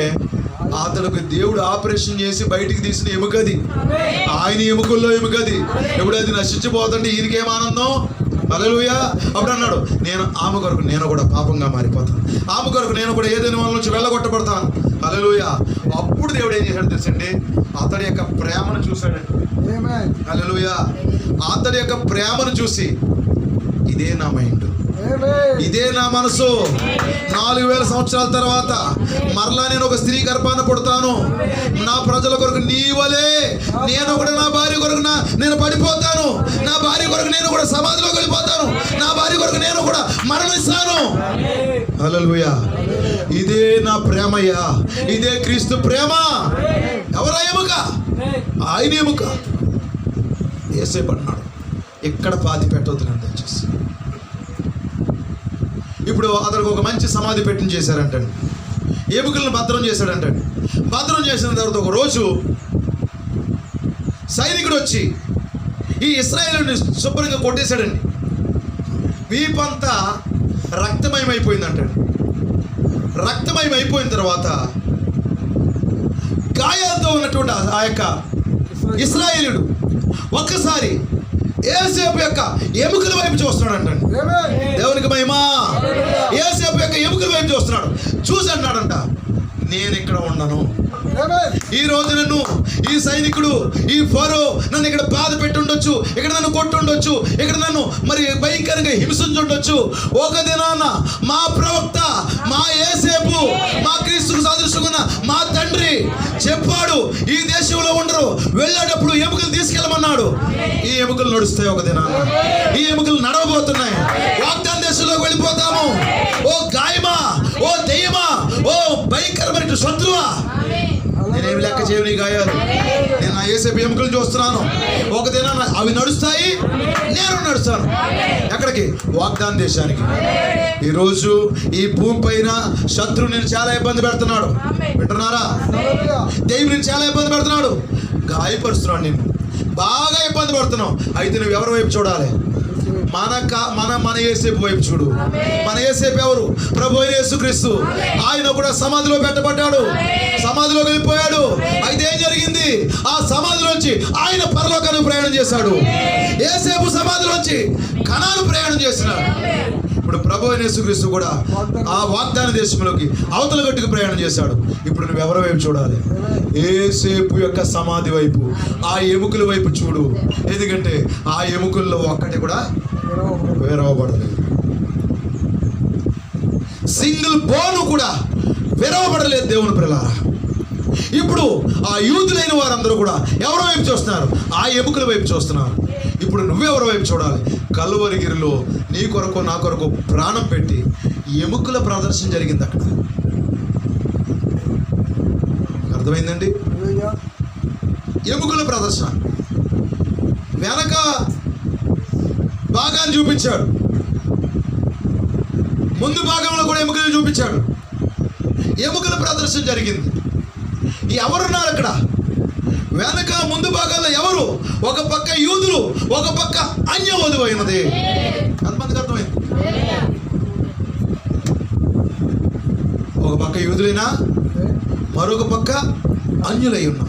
అతనికి దేవుడు ఆపరేషన్ చేసి బయటికి తీసిన ఎముకది, ఆయన ఎముకల్లో ఎముకది. ఇప్పుడు అది నశించిపోతుంటే ఈయనకేం ఆనందం? హల్లెలూయా. అప్పుడు అన్నాడు, నేను ఆమె కొరకు నేను కూడా పాపంగా మారిపోతాను, ఆమె కొరకు నేను కూడా ఏదైనా వాళ్ళ నుంచి వెళ్ళగొట్టబడతాను. హల్లెలూయా. అప్పుడు దేవుడు ఏం చేశాడు తెలుసండి? అతడి యొక్క ప్రేమను చూశాడండి. హల్లెలూయా. అతడి యొక్క ప్రేమను చూసి, ఇదే నా మైండ్, ఇదే నా మనసు. 4000 సంవత్సరాల తర్వాత మరలా నేను ఒక స్త్రీ గర్భాన పుడతాను. నా ప్రజల కొరకు నీ వలే నేను కూడా నా భార్య కొరకు నేను పడిపోతాను. నా భార్య కొరకు నేను కూడా సమాధిలోకి వెళ్ళిపోతాను. నా భార్య కొరకు నేను కూడా మరణిస్తాను. హల్లెలూయా. ఇదే నా ప్రేమయ్యా, ఇదే క్రీస్తు ప్రేమ. ఎవరా ఎముక? ఆయన ఎముక. యేసేపు అన్నాడు, ఇక్కడ పాతి పెట్టవద్దు నన్ను దయచేసి. ఇప్పుడు అతనికి ఒక మంచి సమాధి పెట్టిన చేశారంటండి. ఎముకలను భద్రం చేశాడంటండి. భద్రం చేసిన తర్వాత ఒక రోజు సైనికుడు వచ్చి ఈ ఇశ్రాయేలుని శుభ్రంగా కొట్టేశాడండి. వీపంతా రక్తమయమైపోయిందంటండి. రక్తమయమైపోయిన తర్వాత గాయాలతో ఉన్నటువంటి ఆ యొక్క ఇశ్రాయేలుడు ఒక్కసారి యేసేపు యొక్క ఎముకల వైపు చూస్తున్నాడు అంటండి. దేవునికి మహిమ. యేసేపు యొక్క ఎముకల వైపు చూస్తున్నాడు. చూసి అన్నాడంట, నేను ఇక్కడ ఉండను. ఈ రోజు నన్ను ఈ సైనికుడు, ఈ ఫరో నన్ను ఇక్కడ బాధ పెట్టి ఉండొచ్చు, ఇక్కడ నన్ను కొట్టుండొచ్చు, ఇక్కడ నన్ను మరి భయంకరంగా హింసించుండొచ్చు. ఒక దినాన మా ప్రవక్త, మా యేసేపు, మా క్రీస్తుకు సదృశంగా మా తండ్రి చెప్పాడు, ఈ దేశంలో ఉండరు, వెళ్ళేటప్పుడు ఎముకలు తీసుకెళ్ళమన్నాడు. ఈ ఎముకలు నడుస్తాయి. ఒక దినాన ఈ ఎముకలు నడవబోతున్నాయి. వాగ్దాన దేశంలోకి వెళ్ళిపోతాము. ఓ గాయమా, ఓ దెయ్యమా, ఓ భయంకరమైన శత్రువా, నేనేమి లెక్క చేయను నీ గాయాలు. నేను నా యేసేపు ఎముకలు చూస్తున్నాను. ఒక దినాన అవి నడుస్తాయి, నేను నడుస్తాను. ఎక్కడికి? వాగ్దాన దేశానికి. ఈరోజు ఈ భూమి పైన శత్రువు నేను చాలా ఇబ్బంది పెడుతున్నాడు. వింటున్నారా? దెయ్యం నేను చాలా ఇబ్బంది పెడుతున్నాడు, గాయపరుస్తున్నాడు, నేను బాగా ఇబ్బంది పడుతున్నావు. అయితే నువ్వు ఎవరి వైపు చూడాలి? మన యేసేపు వైపు చూడు. మన యేసేపు ఎవరు? ప్రభువైన యేసుక్రీస్తు. ఆయన కూడా సమాధిలో పెట్టబడ్డాడు, సమాధిలోకి వెళ్ళిపోయాడు. అయితే ఏం జరిగింది? ఆ సమాధిలోంచి ఆయన పరలోకానికి ప్రయాణం చేశాడు. యేసేపు సమాధిలోంచి కనాను ప్రయాణం చేసినాడు. ఇప్పుడు ప్రభువైన యేసుక్రీస్తు కూడా ఆ వాగ్దాన దేశంలోకి అవతల గట్టుకు ప్రయాణం చేశాడు. ఇప్పుడు నువ్వు ఎవరి వైపు చూడాలి? యేసేపు యొక్క సమాధి వైపు, ఆ ఎముకల వైపు చూడు. ఎందుకంటే ఆ ఎముకల్లో ఒక్కటి కూడా విరవబడలేదు. సింగిల్ బోను కూడా విరవబడలేదు. దేవుని పిల్లలారా, ఇప్పుడు ఆ యూదులైన వారందరూ కూడా ఎవరి వైపు చూస్తున్నారు? ఆ ఎముకల వైపు చూస్తున్నారు. ఇప్పుడు నువ్వెవరి వైపు చూడాలి? కల్వరిగిరిలో నీ కొరకు నా కొరకు ప్రాణం పెట్టి ఎముకల ప్రదర్శన జరిగింది అక్కడ. అర్థమైందండి? ఎముకల ప్రదర్శన వెనక భాగాన్ని చూపించాడు, ముందు భాగంలో కూడా ఎముకలు చూపించాడు. ఎముకల ప్రదర్శన జరిగింది. ఎవరున్నారు అక్కడ? వెనక ముందు భాగాల్లో ఎవరు? ఒక పక్క యూదులు, ఒక పక్క అన్యవధువు అయినది. అంతమందికి అర్థమైంది? ఒక పక్క యూదులైనా, మరొక పక్క అన్యులై ఉన్నా.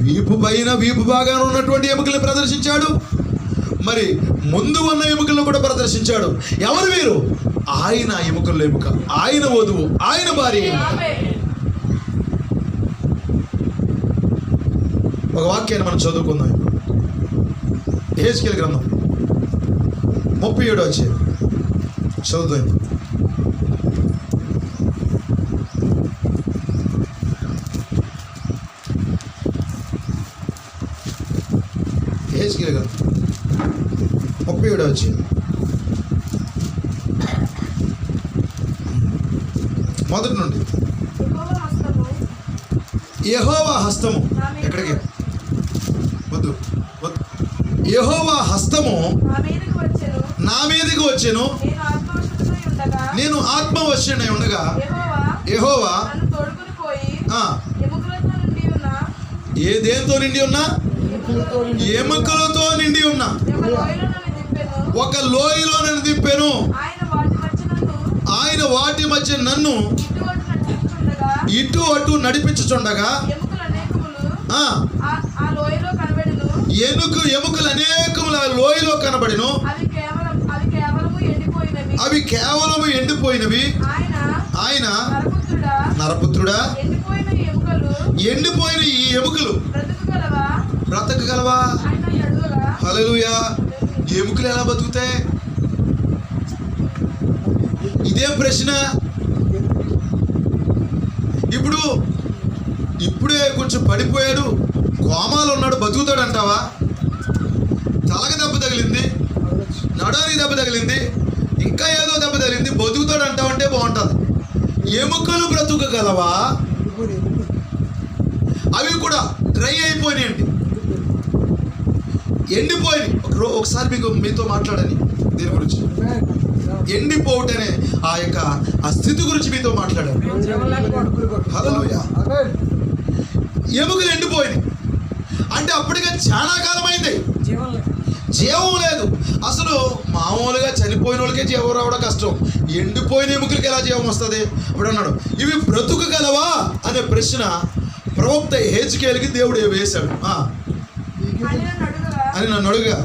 వీపు పైన, వీపు భాగాన ఉన్నటువంటి ఎముకల్ని ప్రదర్శించాడు. మరి ముందు ఉన్న ఎముకలను కూడా ప్రదర్శించాడు. ఎవరు వీరు? ఆయన ఎముకల్లో ఎముక, ఆయన వధువు, ఆయన భార్య. ఒక వాక్యాన్ని మనం చదువుకుందాం. యెహెజ్కేలు గ్రంథం 37వ అధ్యాయం చదువుదాం. హెచ్కేల్ గారు 37 వచ్చింది. మొదటి నుండి. యెహోవా హస్తము ఎక్కడికి వద్దు వద్దు. యెహోవా హస్తము నా మీదకి వచ్చెను. నేను ఆత్మవశుడై ఉండగా యెహోవా ఏ దేంతో నిండి ఉన్నా? ఎముకలతో నిండి ఉన్నా ఒక లోయలో నన్ను దింపెను. ఆయన వాటి మధ్య నన్ను ఇటు అటు నడిపించుచుండగా ఎముకలు అనేకముల లోయలో కనబడెను. అవి కేవలము ఎండిపోయినవి. ఆయన నరపుత్రుడా, ఎండిపోయిన ఈ ఎముకలు బ్రతకగలవా? హల్లెలూయా. ఎముకలు ఎలా బతుకుతాయి? ఇదే ప్రశ్న. ఇప్పుడే కొంచెం పడిపోయాడు, కోమాలో ఉన్నాడు, బతుకుతాడు అంటావా? తలకి దెబ్బ తగిలింది, నడానికి దెబ్బ తగిలింది, ఇంకా ఏదో దెబ్బ తగిలింది, బతుకుతాడు అంటావంటే బాగుంటుంది. ఎముకలు బ్రతుకగలవా? అవి కూడా డ్రై అయిపోయినాయండి, ఎండిపోయినాయి. ఒకసారి మీతో మాట్లాడని దీని గురించి, ఎండిపోవటనే ఆ స్థితి గురించి మీతో మాట్లాడాను. హల్లెలూయా. ఎముకలు ఎండిపోయినాయి అంటే అప్పటికే చాలా కాలం అయింది, జీవం లేదు. అసలు మామూలుగా చనిపోయిన వాళ్ళకే జీవం రావడం కష్టం, ఎండిపోయిన ఎముకలకి ఎలా జీవం వస్తుంది? అప్పుడు అన్నాడు, ఇవి బ్రతుకగలవా అనే ప్రశ్న ప్రవక్త హెజ్కేలుకి దేవుడు వేశాడు. అని నన్ను అడుగుగా,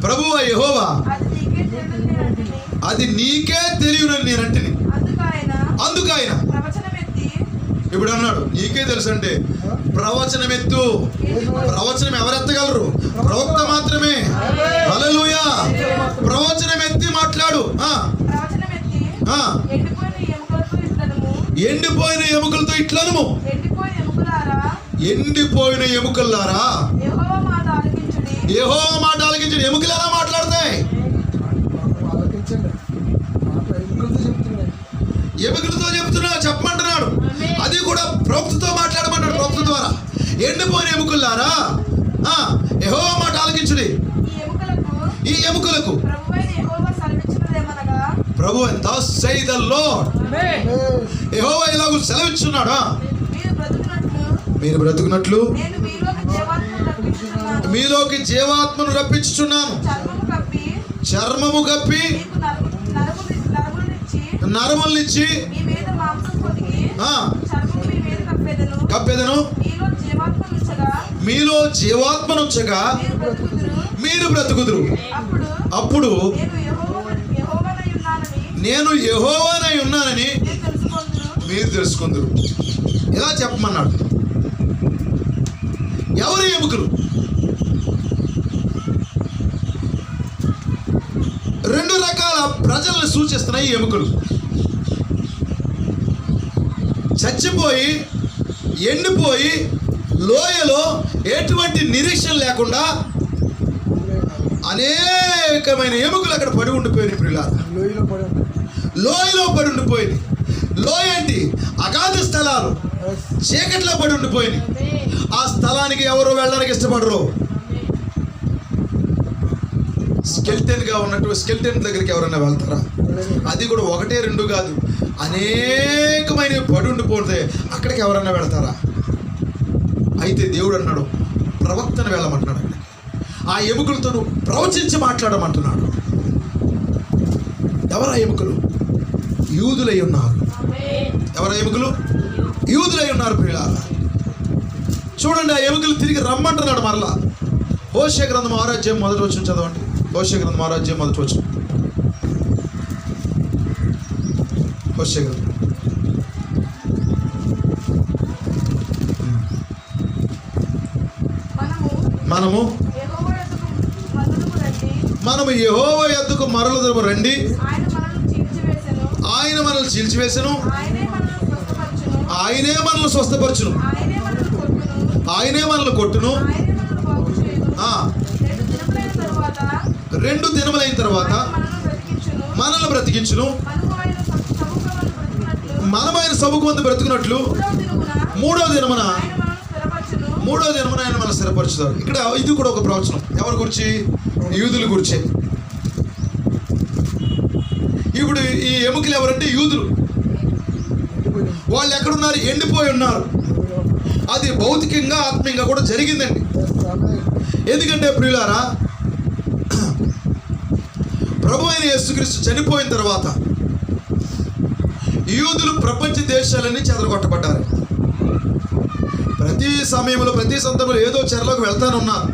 ప్రభువా యెహోవా, అది నీకే తెలియనని నేనంటిని. అందుకు ఆయన ఇప్పుడు అన్నాడు, నీకే తెలుసు అంటే ప్రవచనం ఎత్తు. ప్రవచనం ఎవరెత్తగలరు? ప్రవక్త మాత్రమే. హల్లెలూయా. ప్రవచనం ఎత్తి మాట్లాడు. ఎండిపోయిన ఎముకలతో ఇట్లనము, ఎండిపోయిన ఎముకలారా యెహోవా మాట ఆలకించండి. ఎముకలు ఎలా మాట్లాడతాయి? ఎముకలతో చెప్తున్నా చెప్పమంటున్నాడు. అది కూడా ప్రవక్తతో మాట్లాడమంటాడు, ప్రవక్త ద్వారా. ఎండిపోయిన ఎముకలారా యెహోవా మాట ఆలకించుడి. ఈ ఎముకలకు ప్రభు thus say the Lord, యెహోవా ఇలాగూ సెలవిచ్చున్నాడు, మీరు బ్రతుకున్నట్లు మీలోకి జీవాత్మను రప్పించుచున్నాను. చర్మము కప్పి నరములనిచ్చి కప్పెదను. మీలో జీవాత్మనుంచగా మీరు బ్రతుకుదురు. అప్పుడు నేను యెహోవానై ఉన్నానని మీరు తెలుసుకుందురు. ఇలా చెప్పమన్నాడు. ఎవరు ఎముకలు? రెండు రకాల ప్రజలను సూచిస్తున్నాయి ఈ ఎముకలు. చచ్చిపోయి ఎండిపోయి లోయలో ఎటువంటి నిరీక్షణ లేకుండా అనేకమైన ఎముకలు అక్కడ పడి ఉండిపోయినాయి. ప్రియులారా, లోయలో పడి ఉండిపోయింది. లోయ ఏంటి? అగాధ స్థలాలు, చీకట్లో పడి ఉండిపోయింది. ఆ స్థలానికి ఎవరు వెళ్ళడానికి ఇష్టపడరు. స్కెల్టన్గా ఉన్నట్టు స్కెల్టన్ దగ్గరికి ఎవరైనా వెళ్తారా? అది కూడా 1, 2 కాదు, అనేకమైన పడి ఉండిపోతే అక్కడికి ఎవరైనా వెళ్తారా? అయితే దేవుడు అన్నాడు, ప్రవక్తను వెళ్ళమంటున్నాడు. ఆ ఎముకలతో నువ్వు ప్రవచించి మాట్లాడమంటున్నాడు. ఎవరా ఎముకలు? యూదులై ఉన్నారు. ఎవరా ఎముకలు? యూదులై ఉన్నారు. ప్రియులారా, చూడండి, ఆ ఎముకలు తిరిగి రమ్మంటున్నాడు మరలా. హోషేయ గ్రంథం 6వ అధ్యాయం 1వ వచనం చదవండి. హోషేయ గ్రంథం 6వ అధ్యాయం 1వ వచనం. హోషేయ గ్రంథం. మనము యెహోవా యొద్దకు మరలుదము రండి. ఆయన మనల్ని చీల్చివేసెను. ఆయనే మనల్ని స్వస్థపరచును. ఆయనే మనల్ని కొట్టును. 2 దినములైన తర్వాత మనల్ని బ్రతికించును. మనమైన సభకు మంది బ్రతుకున్నట్లు 3వ దినమున ఆయన మనం స్థిరపరుచుతారు. ఇక్కడ ఇది కూడా ఒక ప్రవచనం. ఎవరి గురించి? యూదుల గురించే. ఇప్పుడు ఈ ఎముకలు ఎవరంటే యూదులు. వాళ్ళు ఎక్కడున్నారు? ఎండిపోయి ఉన్నారు. అది భౌతికంగా ఆత్మీయంగా కూడా జరిగిందండి. ఎందుకంటే ప్రియులారా, ప్రభు అయిన యేసుక్రీస్తు చనిపోయిన తర్వాత యూదులు ప్రపంచ దేశాలన్నీ చెదరగొట్టబడ్డారు. ప్రతి సమయంలో ప్రతి సందర్భంలో ఏదో చెరలోకి వెళ్తానున్నారు.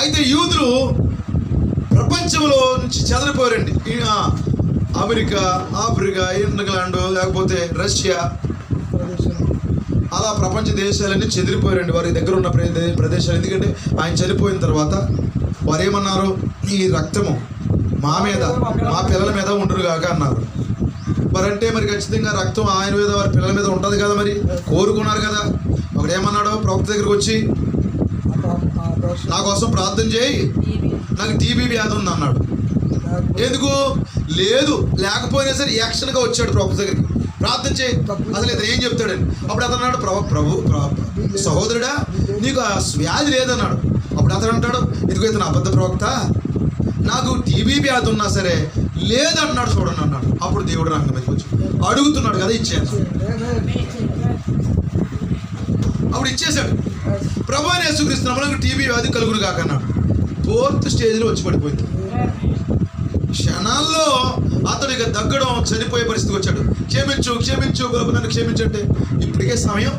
అయితే యూదులు ప్రపంచంలో నుంచి చెదరిపోయారండి. అమెరికా, ఆఫ్రికా, ఇంగ్లాండ్, లేకపోతే రష్యా, అలా ప్రపంచ దేశాలన్నీ చెదిరిపోయారండి వారి దగ్గర ఉన్న ప్రదేశాలు. ఎందుకంటే ఆయన చనిపోయిన తర్వాత వారు ఏమన్నారు? ఈ రక్తము మా మీద, మా పిల్లల మీద ఉండురుగాక అన్నారు. మరంటే మరి ఖచ్చితంగా రక్తం ఆయన మీద, వారి పిల్లల మీద ఉంటుంది కదా, మరి కోరుకున్నారు కదా. ఒకడు ఏమన్నాడు? ప్రవక్త దగ్గరికి వచ్చి, నా కోసం ప్రార్థన చేయి, నాకు టీబీ వ్యాధి ఉంది అన్నాడు. ఎందుకు? లేదు, లేకపోయినా సరే యాక్షన్గా వచ్చాడు ప్రవక్త దగ్గరికి. ప్రార్థన చేయి, అసలు ఇతను ఏం చెప్తాడని. అప్పుడు అతను అన్నాడు, ప్రభు సహోదరుడా, నీకు ఆ వ్యాధి లేదన్నాడు. అప్పుడు అతను అంటాడు, ఇదిగో ఇతను అబద్ధ ప్రవక్త, నాకు టీబీ వ్యాధి ఉన్నా సరే లేదన్నాడు, చూడండి అన్నాడు. అప్పుడు దేవుడు రంగం మీదకి వచ్చి అడుగుతున్నాడు కదా, ఇచ్చాను. అప్పుడు ఇచ్చేశాడు. ప్రభు అయిన యేసుక్రీస్తు నామమున టీబీ వ్యాధి కలుగును కాక అన్నాడు. 4th స్టేజ్లో వచ్చి పడిపోయింది. క్షణాల్లో అతడు ఇక దగ్గడం, చనిపోయే పరిస్థితికి వచ్చాడు. క్షమించు ప్రభు, నన్ను క్షమించంటే ఇప్పటికే సమయం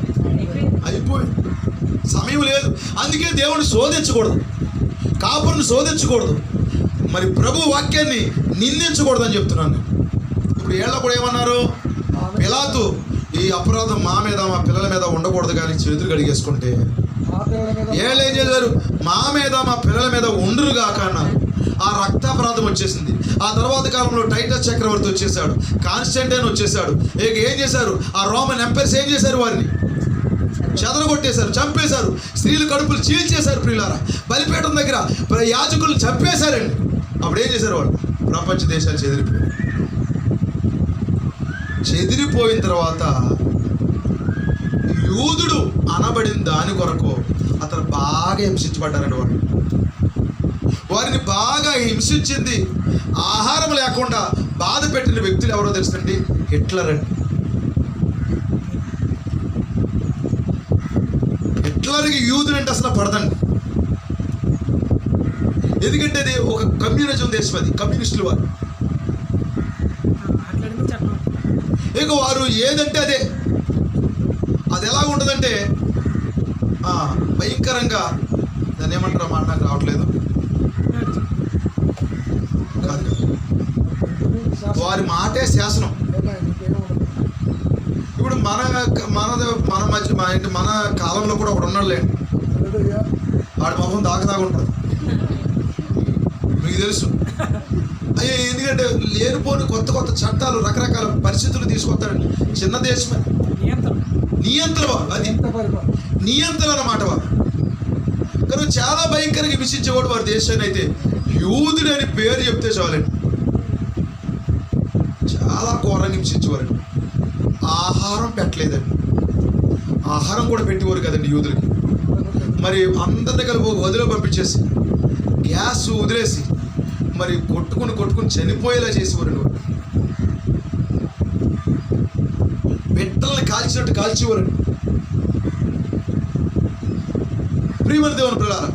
అయిపోయింది. సమయం లేదు. అందుకే దేవుని శోధించకూడదు, కాపురిని శోధించకూడదు, మరి ప్రభు వాక్యాన్ని నిందించకూడదు అని చెప్తున్నాను. ఇప్పుడు ఏళ్ళ కూడా ఏమన్నారు? పిలాతు, ఈ అపరాధం మా మీద, మా పిల్లల మీద ఉండకూడదు, కానీ చేతులు కడిగేసుకుంటే ఏళ్ళు ఏం చేశారు? మా మీద, మా పిల్లల మీద ఉండురుగాక అన్నారు. ఆ రక్తాపరాధం వచ్చేసింది. ఆ తర్వాత కాలంలో టైటస్ చక్రవర్తి వచ్చేసాడు, కాన్స్టంటైన్ వచ్చేసాడు. ఇక ఏం చేశారు? ఆ రోమన్ ఎంపైర్స్ ఏం చేశారు? వారిని చెదరగొట్టేశారు, చంపేశారు. స్త్రీల కడుపులు చీల్చేశారు. ప్రియులారా, బలిపీఠం దగ్గర యాజకులు చంపేశారండి. అప్పుడు ఏం చేశారు? వాళ్ళు ప్రపంచ దేశాలు చెదిరిపోయిన తర్వాత యూదుడు అనబడిన దాని కొరకు అతను బాగా హింసించబడ్డారండి. వారిని బాగా హింసించింది, ఆహారం లేకుండా బాధ పెట్టిన వ్యక్తులు ఎవరో తెలుసండి? హిట్లర్ అండి. హిట్లర్కి యూదుడు అంటే అసలు పడదండి. ఎందుకంటే అది ఒక కమ్యూనిజం దేశం, అది కమ్యూనిస్టులు వారు. ఇక వారు ఏదంటే అదే. అది ఎలా ఉంటుందంటే భయంకరంగా, దాన్ని ఏమంటారు మాట నాకు రావట్లేదు. వారి మాటే శాసనం. ఇప్పుడు మన మధ్య మన కాలంలో కూడా ఒకడు ఉన్నాడులేండి, వాడి మొహం దాకా మీకు తెలుసు. అయ్యో, ఎందుకంటే లేనిపోని కొత్త చట్టాలు, రకరకాల పరిస్థితులు తీసుకొస్తాడండి. చిన్న దేశమే, నియంత్రణ, అది నియంత్రణ అన్నమాట. వారు కానీ చాలా భయంకరంగా హింసించేవాడు వారి దేశాన్ని. అయితే యూదుడు అని పేరు చెప్తే చాలండి, చాలా ఘోరంగా హింసించేవారండి. ఆహారం పెట్టలేదండి, ఆహారం కూడా పెట్టేవారు కదండి యూదులకి. మరి అందరిని కలిపి వదిలో పంపించేసి, గ్యాస్ వదిలేసి, మరి కొట్టుకుని చనిపోయేలా చేసేవారండి. బిడ్డల్ని కాల్చినట్టు కాల్చేవారండి. ప్రియమైన దేవుని పిల్లలారా,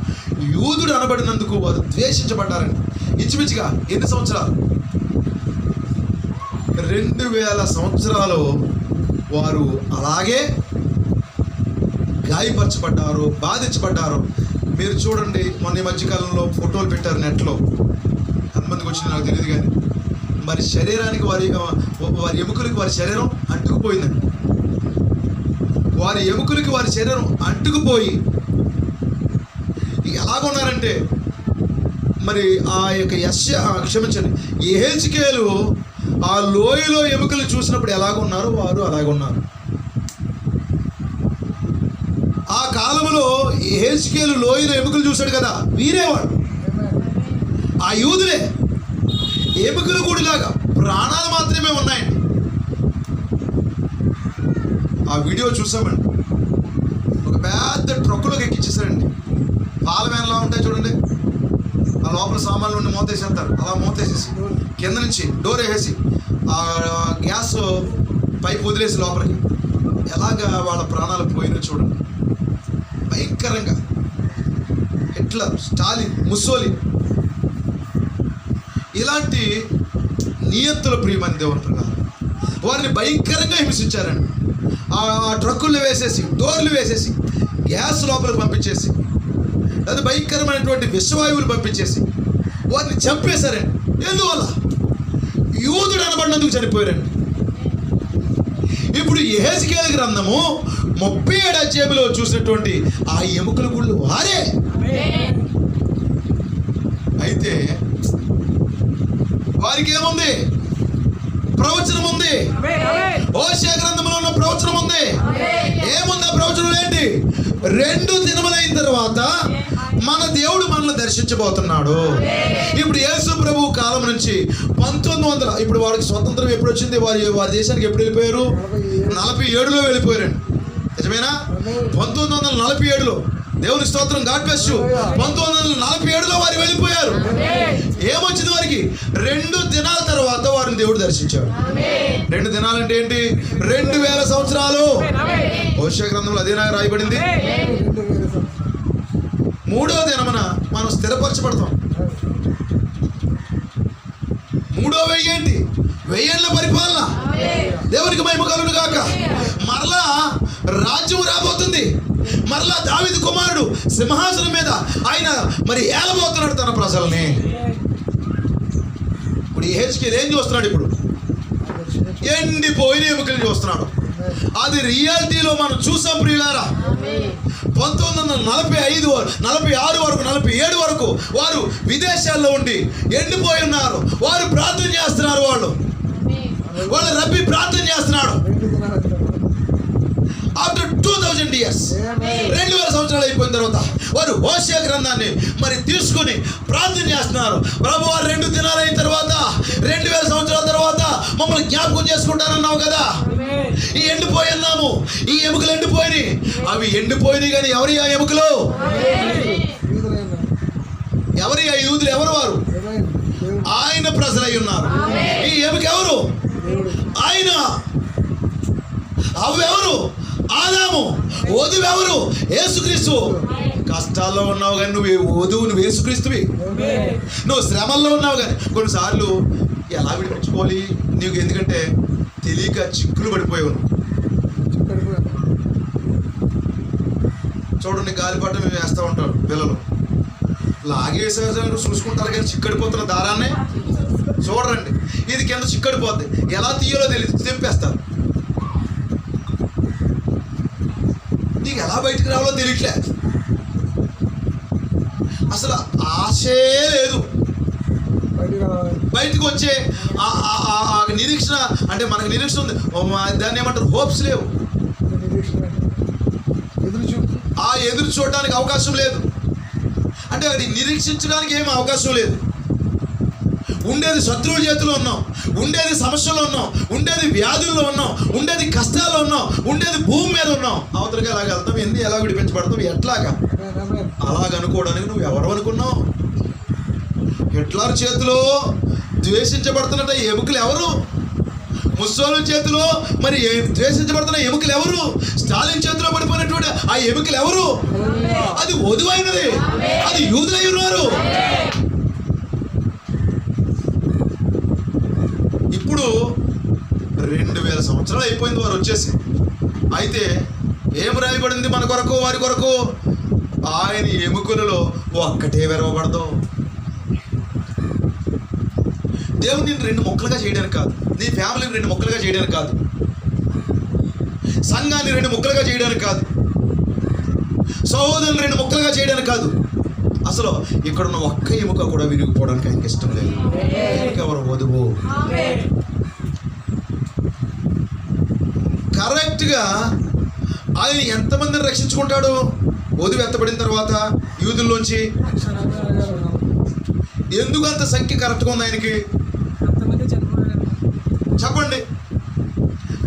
యూదుడు అనబడినందుకు వారు ద్వేషించబడ్డారండి. ఇంచుమించుగా ఎన్ని సంవత్సరాలు? 2000 సంవత్సరాలు వారు అలాగే గాయపరచబడ్డారు, బాధించబడ్డారు. మీరు చూడండి, మొన్న ఈ మధ్యకాలంలో ఫోటోలు పెట్టారు నెట్లో, ఎంతమందికి వచ్చింది నాకు తెలియదు, కానీ మరి శరీరానికి వారి ఎముకలకి వారి శరీరం అంటుకుపోయిందండి. వారి ఎముకలకి వారి శరీరం అంటుకుపోయి ఎలాగున్నారంటే, మరి ఆ యొక్క క్షమించండి, యెహెజ్కేలు ఆ లోయలో ఎముకలు చూసినప్పుడు ఎలాగున్నారు, వారు అలాగున్నారు. ఆ కాలంలో యెహెజ్కేలు లోయలో ఎముకలు చూశాడు కదా, వీరేవాడు, ఆ యూదులే. ఎముకలు గుడిలాగా ప్రాణాలు మాత్రమే ఉన్నాయండి. ఆ వీడియో చూసామండి. ఒక పెద్ద ట్రక్కులోకి ఎక్కించేసారండి. పాల వ్యాన్లా ఉంటాయి చూడండి, ఆ లోపల సామాన్లు ఉండి మూతేసేస్తారు. అలా మూతేసేసి కింద నుంచి డోర్ వేసేసి ఆ గ్యాస్ పైప్ వదిలేసి లోపలికి ఎలాగా వాళ్ళ ప్రాణాలు పోయినా చూడండి. భయంకరంగా హిట్లర్, స్టాలిన్, ముస్సోలిన్ ఇలాంటి నియంతుల ప్రియమని దేవుని ప్రకారం వారిని భయంకరంగా హింసించారండి. ఆ ట్రక్కులు వేసేసి, డోర్లు వేసేసి, గ్యాస్ లోపలికి పంపించేసి, అది భయంకరమైనటువంటి విషవాయువులు పంపించేసి వారిని చంపేశారండి. ఎందువల్ల? యూదుడు అనబడినందుకు చనిపోయారండి. ఇప్పుడు యెహెజ్కేలు గ్రంథము 37 అధ్యాయంలో చూసినటువంటి ఆ ఎముకల గుళ్ళు వారే. అయితే వారికి ఏముంది? ప్రవచనం ఉంది. హోషేయ గ్రంథంలో ఉన్న ప్రవచనం ఉంది. ఏముంది ఆ ప్రవచనం? ఏంటి? 2 దినములైన తర్వాత మన దేవుడు మనల్ని దర్శించబోతున్నాడు. ఇప్పుడు యేసు ప్రభు కాలం నుంచి 1900, ఇప్పుడు వారికి స్వతంత్రం ఎప్పుడు వచ్చింది? వారి దేశానికి ఎప్పుడు వెళ్ళిపోయారు? 47లో వెళ్ళిపోయారండి. నిజమేనా? 1947లో. దేవుని స్తోత్రం, గాడ్ బ్లెస్ యు. 1947లో వారు వెళ్ళిపోయారు. ఏమొచ్చింది వారికి? 2 దినాల తర్వాత వారిని దేవుడు దర్శించాడు. 2 దినాలంటే ఏంటి? 2000 సంవత్సరాలు. హోషేయ గ్రంథంలో అదేనా రాయబడింది? 3వ దినమున మనం స్థిరపరచబడతాం. 3వ వెయ్యేంటి? 1000 ఏళ్ల పరిపాలన. దేవునికి మహిమ కలుగును గాక. మరలా రాజ్యం రాబోతుంది. మరలా దావీదు కుమారుడు సింహాసనం మీద ఆయన మరి ఏలబోతున్నాడు తన ప్రజల్ని. ఇప్పుడు యెహెజ్కేలు ఏం చూస్తున్నాడు? ఇప్పుడు ఎండిపోయిన ఎముకలు చూస్తున్నాడు. అది రియాలిటీలో మనం చూసాం ప్రియులారా. 1945, 46 వరకు, 47 వరకు వారు విదేశాల్లో ఉండి ఎండిపోయి ఉన్నారు. వారు ప్రార్థన చేస్తున్నారు. వాళ్ళు రబ్బీ ప్రార్థన చేస్తున్నాడు. ఆఫ్టర్ 2000 years, 2000 సంవత్సరాలు అయిపోయిన తర్వాత వారు హోషేయ గ్రంథాన్ని మరి తీసుకుని ప్రార్థన చేస్తున్నారు. ప్రభు, 2 దినాలు అయిన తర్వాత, 2000 సంవత్సరాల తర్వాత మమ్మల్ని జ్ఞాపకం చేసుకుంటానన్నావు కదా. ఈ ఎండిపోయి ఉన్నాము, ఈ ఎముకలు ఎండిపోయినాయి. అవి ఎండిపోయినాయి కానీ ఎవరి ఆ ఎముకలు? ఎవరి ఆ యూదులు? ఎవరు వారు? ఆయన ప్రజలై ఉన్నారు. ఈ ఎముక ఎవరు? ఆయన. అవెవరు? ఆదాము. వధువెవరు? యేసుక్రీస్తు. కష్టాల్లో ఉన్నావు కానీ నువ్వు వధువు, నువ్వు యేసుక్రీస్తువి. నువ్వు శ్రమల్లో ఉన్నావు కానీ కొన్నిసార్లు ఎలా విడిపించుకోవాలి నీకు? ఎందుకంటే తెలియక చిక్కులు పడిపోయావు. చూడండి, గాలిపటం మేము వేస్తూ ఉంటారు పిల్లలు, లాగేసేసారు చూసుకుంటారు కానీ చిక్కడిపోతున్న దారాన్ని చూడరండి. ఇది కింద చిక్కడిపోద్ది, ఎలా తీయాలో తెలియదు, తెంపేస్తారు. నీకు ఎలా బయటికి రావాలో తెలియట్లే. అసలు ఆశే లేదు బయటకు వచ్చే నిరీక్షణ. అంటే మనకు నిరీక్షణ ఉంది, దాన్ని ఏమంటారు? హోప్స్ లేవు. ఆ ఎదురు చూడడానికి అవకాశం లేదు. అంటే అది నిరీక్షించడానికి ఏమి అవకాశం లేదు. ఉండేది శత్రువుల చేతిలో ఉన్నాం, ఉండేది సమస్యలో ఉన్నాం, ఉండేది వ్యాధుల్లో ఉన్నాం, ఉండేది కష్టాల్లో ఉన్నాం, ఉండేది భూమి మీద ఉన్నాం. అవతలకి ఎలాగ వెళ్తాం? ఎలా విడిపించబడతాం? ఎట్లాగా? అలాగనుకోవడానికి నువ్వు ఎవరు అనుకున్నావు? హిట్లర్ చేతిలో ద్వేషించబడుతున్నట్ట ఎముకలు ఎవరు? ముస్సోలిన్ చేతిలో మరి ద్వేషించబడుతున్న ఎముకలు ఎవరు? స్టాలిన్ చేతిలో పడిపోయినటువంటి ఆ ఎముకలు ఎవరు? అది వధువైనది, అది యూదులై ఉన్నారు. ఇప్పుడు 2000 సంవత్సరాలు అయిపోయింది వారు వచ్చేసి. అయితే ఏం రాయబడింది మన కొరకు, వారి కొరకు? ఆయన ఎముకలలో ఒక్కటే విరవబడదు. దేవుడు నిన్ను 2 ముక్కలుగా చేయడానికి కాదు, నీ ఫ్యామిలీని 2 ముక్కలుగా చేయడానికి కాదు, సంఘాన్ని 2 ముక్కలుగా చేయడానికి కాదు, సహోదరుని 2 ముక్కలుగా చేయడానికి కాదు. అసలు ఇక్కడున్న ఒక్క ఎముక కూడా విరిగిపోవడానికి ఆయనకి ఇష్టం లేదు. ఎవరు? వధువు. కరెక్ట్గా ఆయన ఎంతమందిని రక్షించుకుంటాడు? వధువు ఎత్తబడిన తర్వాత యూదుల్లోంచి ఎందుకు అంత సంఖ్య కరెక్ట్గా ఉంది ఆయనకి చెప్పండి?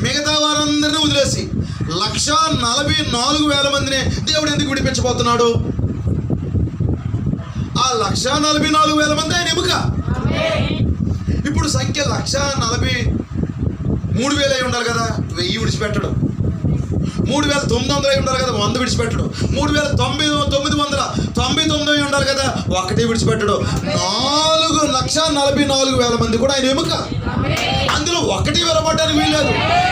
మిగతా వారందరినీ వదిలేసి 144,000 మందిని దేవుడు ఎందుకు విడిపించబోతున్నాడు? ఆ 144,000 మంది ఆయన ఎముక. ఇప్పుడు సంఖ్య 143,000 అయి ఉండాలి కదా, 1000 విడిచిపెట్టడు. 3,900 అయి ఉండాలి కదా, 100 విడిచిపెట్టడు. 3,999 అయి ఉండాలి కదా, 1 విడిచిపెట్టడు. 4,44,000 మంది కూడా ఆయన ఎముక. అందులో 1 వెలబడ్డానికి వీల్లేదు.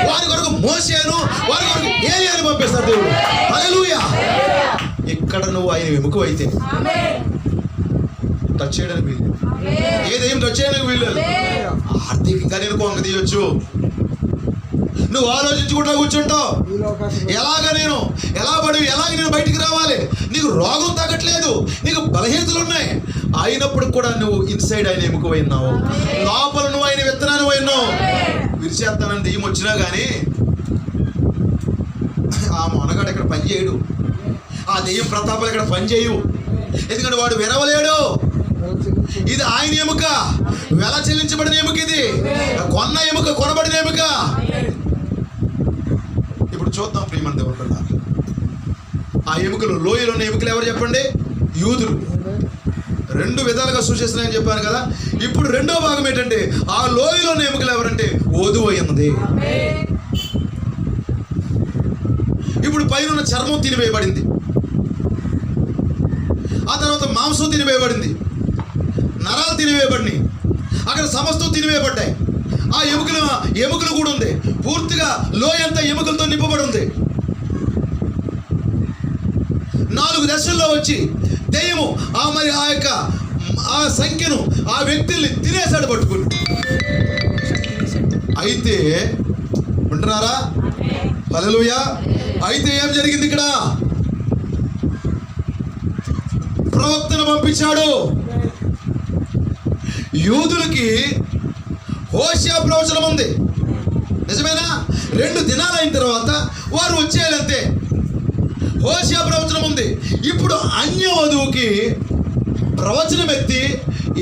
వారి కొరకు మోసేను, వారి కొరకు ఏలియాను పంపిస్తాడు దేవుడు. హల్లెలూయా. ఇక్కడ నువ్వు ఆయన ఎముక అయితే టచ్ చేయడానికి వీలు, ఏదేం టచ్ చేయడానికి వీల్లేదు. ఆర్థికంగా నేను కొంగ తీయొచ్చు, నువ్వు ఆలోచించుకుంటా కూర్చుంటావు. ఎలాగ నేను బయటికి రావాలి? నీకు రోగం తగ్గట్లేదు, నీకు బలహీనతలు ఉన్నాయి. అయినప్పుడు కూడా నువ్వు ఇన్సైడ్ ఆయన ఎముక అయినావు, లోపల నువ్వు ఆయన విత్తనాన్ని అయినావు. విరిచేస్తానని దెయ్యం వచ్చినా కానీ ఆ మొనగాడు ఇక్కడ పని చేయడు, ఆ దెయ్యం ప్రతాపాలు ఇక్కడ పని చేయవు. ఎందుకంటే వాడు వినవలేడు. ఇది ఆయన ఎముక, వెల చెల్లించబడిన ఎముక, ఇది కొన్న ఎముక, కొనబడిన ఎముక. ఇప్పుడు చూద్దాం ప్రియమైన దేవుడు. ఆ ఎముకలు, లోయలో ఉన్న ఎముకలు ఎవరు చెప్పండి? యూదులు. 2 విధాలుగా సూచిస్తున్నాయని చెప్పాను కదా. ఇప్పుడు రెండో భాగం ఏంటంటే ఆ లోయలో ఉన్న ఎముకలు ఎవరంటే వధువు అన్నది. ఇప్పుడు పైన ఉన్న చర్మం తినివేయబడింది, ఆ తర్వాత మాంసం తినివేయబడింది, నరాలు తినివేయబడినాయి, అక్కడ సమస్తం తినివేయబడ్డాయి. ఆ ఎముకలు కూడా ఉంది. పూర్తిగా లోయ అంతా ఎముకలతో నింపబడి ఉంది. 4 దశల్లో వచ్చి దెయ్యము ఆ సంఖ్యను, ఆ వ్యక్తుల్ని తినేసాడు పట్టుకుని. అయితే ఉంటున్నారా? హల్లెలూయా. అయితే ఏం జరిగింది ఇక్కడ? ప్రవక్తను పంపించాడు. యూదులకి హోషేయ ప్రవచనం ఉంది, నిజమేనా? 2 దినాలు అయిన తర్వాత వారు వచ్చేయాలంతే. హోషేయ ప్రవచనం ఉంది. ఇప్పుడు అన్య వధువుకి ప్రవచనం ఎత్తి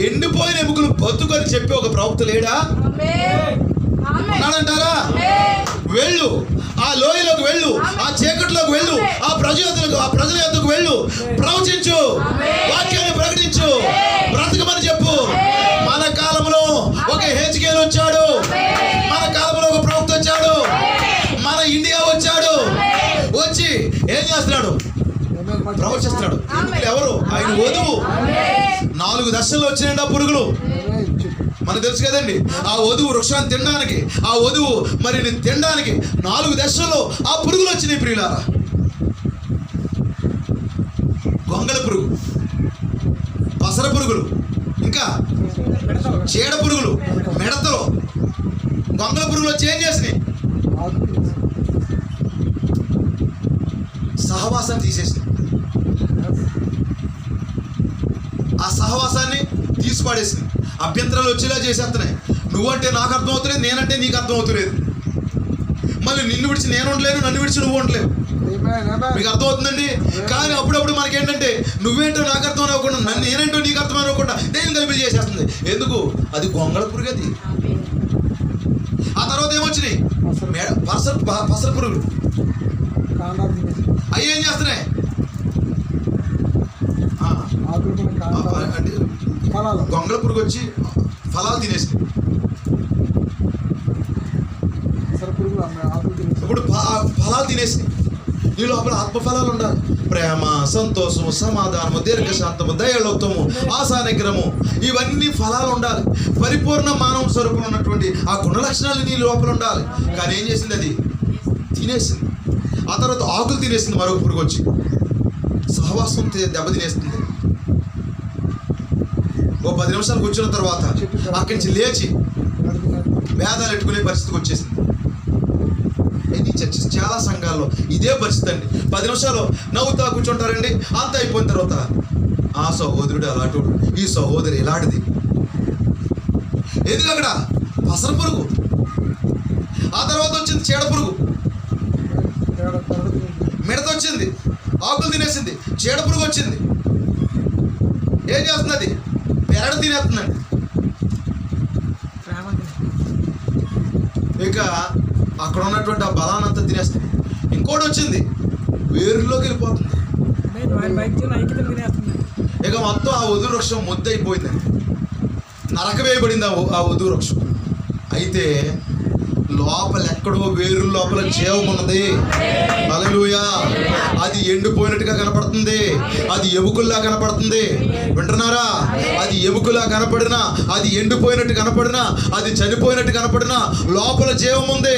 ఎండిపోయిన ఎముకలు బతుకని చెప్పి ఒక ప్రవక్త లేడా? అన్నాడంటారా? వెళ్ళు, ఆ లోయలోకి వెళ్ళు, ఆ చీకట్లోకి వెళ్ళు, ఆ ప్రజల యొద్దకు వెళ్ళు, ప్రవచించు, వాక్యాన్ని ప్రకటించు, బ్రతకమని చెప్పు. మన కాలంలో ఒక హెచ్కేల్ వచ్చాడు, మన కాలంలో ఒక ప్రవక్త వచ్చాడు, మన ఇండియా వచ్చాడు. వచ్చి ఏం చేస్తున్నాడు? ప్రవచిస్తున్నాడు. ఎముకలు ఎవరు? ఆయన వధువు. 4 దశల్లో వచ్చినాయండి ఆ పురుగులు. మనకు తెలుసు కదండి. ఆ వధువు వృక్షాన్ని తినడానికి, ఆ వధువు మరి తినడానికి 4 దశల్లో ఆ పురుగులు వచ్చినాయి ప్రియులారా. గొంగళ పురుగు, పసర పురుగులు, ఇంకా చీడ పురుగులు, మిడతలు, గొంగళ పురుగులు వచ్చి ఏం చేసినాయి? సహవాసాన్ని తీసేసినాయి. ఆ సహవాసాన్ని తీసి పడేసినాయి. అభ్యంతరాలు వచ్చేలా చేసేస్తున్నాయి. నువ్వంటే నాకు అర్థమవుతలేదు, నేనంటే నీకు అర్థమవుతలేదు. మళ్ళీ నిన్ను విడిచి నేను ఉండలేను, నన్ను విడిచి నువ్వు ఉండలేవు. మీకు అర్థమవుతుందండి? కానీ అప్పుడప్పుడు మనకేంటంటే నువ్వేంటో నాకు అర్థం అవ్వకుండా, నన్ను నేనేంటో నీకు అర్థం అవ్వకుండా నేను కలిపి చేసేస్తుంది. ఎందుకు? అది గొంగళ పురుగు. అది ఆ తర్వాత ఏమొచ్చినాయి? పసర పురుగులు. అవి ఏం చేస్తున్నాయి? గొంగళ పురుగు వచ్చి ఫలాలు తినేసింది. ఇప్పుడు ఫలాలు తినేసింది. నీ లోపల ఆత్మఫలాలు ఉండాలి. ప్రేమ, సంతోషము, సమాధానము, దీర్ఘశాంతము, దయాళుత్వము, ఆశానిగ్రహము, ఇవన్నీ ఫలాలు ఉండాలి. పరిపూర్ణ మానవ స్వరూపంలో ఉన్నటువంటి ఆ గుణ లక్షణాలు నీ లోపల ఉండాలి. కానీ ఏం చేసింది? అది తినేసింది. ఆ తర్వాత ఆకులు తినేసింది. మరొక పురుగు వచ్చి సహవాసం దెబ్బ తినేస్తుంది. ఓ 10 నిమిషాలు కూర్చున్న తర్వాత అక్కడి నుంచి లేచి వేదాలు పెట్టుకునే పరిస్థితికి వచ్చేసింది. ఇది చర్చ చాలా సంఘాల్లో ఇదే పరిస్థితి అండి. 10 నిమిషాలు నవ్వుతా కూర్చుంటారండి. అంత అయిపోయిన తర్వాత ఆ సహోదరుడు అలాంటి, ఈ సహోదరి ఇలాంటిది. ఎందుకు? అక్కడ పసర పురుగు. ఆ తర్వాత వచ్చింది చీడ పురుగు. మిడత వచ్చింది, ఆకులు తినేసింది, చీడపురుగు వచ్చింది. ఏం చేస్తుంది? అది పెరడు తినేస్తుందండి. ఇక అక్కడ ఉన్నటువంటి ఆ బలానంతా తినేస్తుంది. ఇంకోటి వచ్చింది, వేరులోకి వెళ్ళిపోతుంది. ఇక మొత్తం ఆ వధు వృక్షం ముద్దయిపోయిందండి, నరక వేయబడింది ఆ వధు వృక్షం. అయితే లోపల ఎక్కడో వేరు లోపల జీవం ఉన్నది. హల్లెలూయా. అది ఎండిపోయినట్టుగా కనపడుతుంది, అది ఎముకల్లా కనపడుతుంది. వింటున్నారా? అది ఎముకలా కనపడినా, అది ఎండిపోయినట్టు కనపడినా, అది చనిపోయినట్టు కనపడినా లోపల జీవం ఉంది.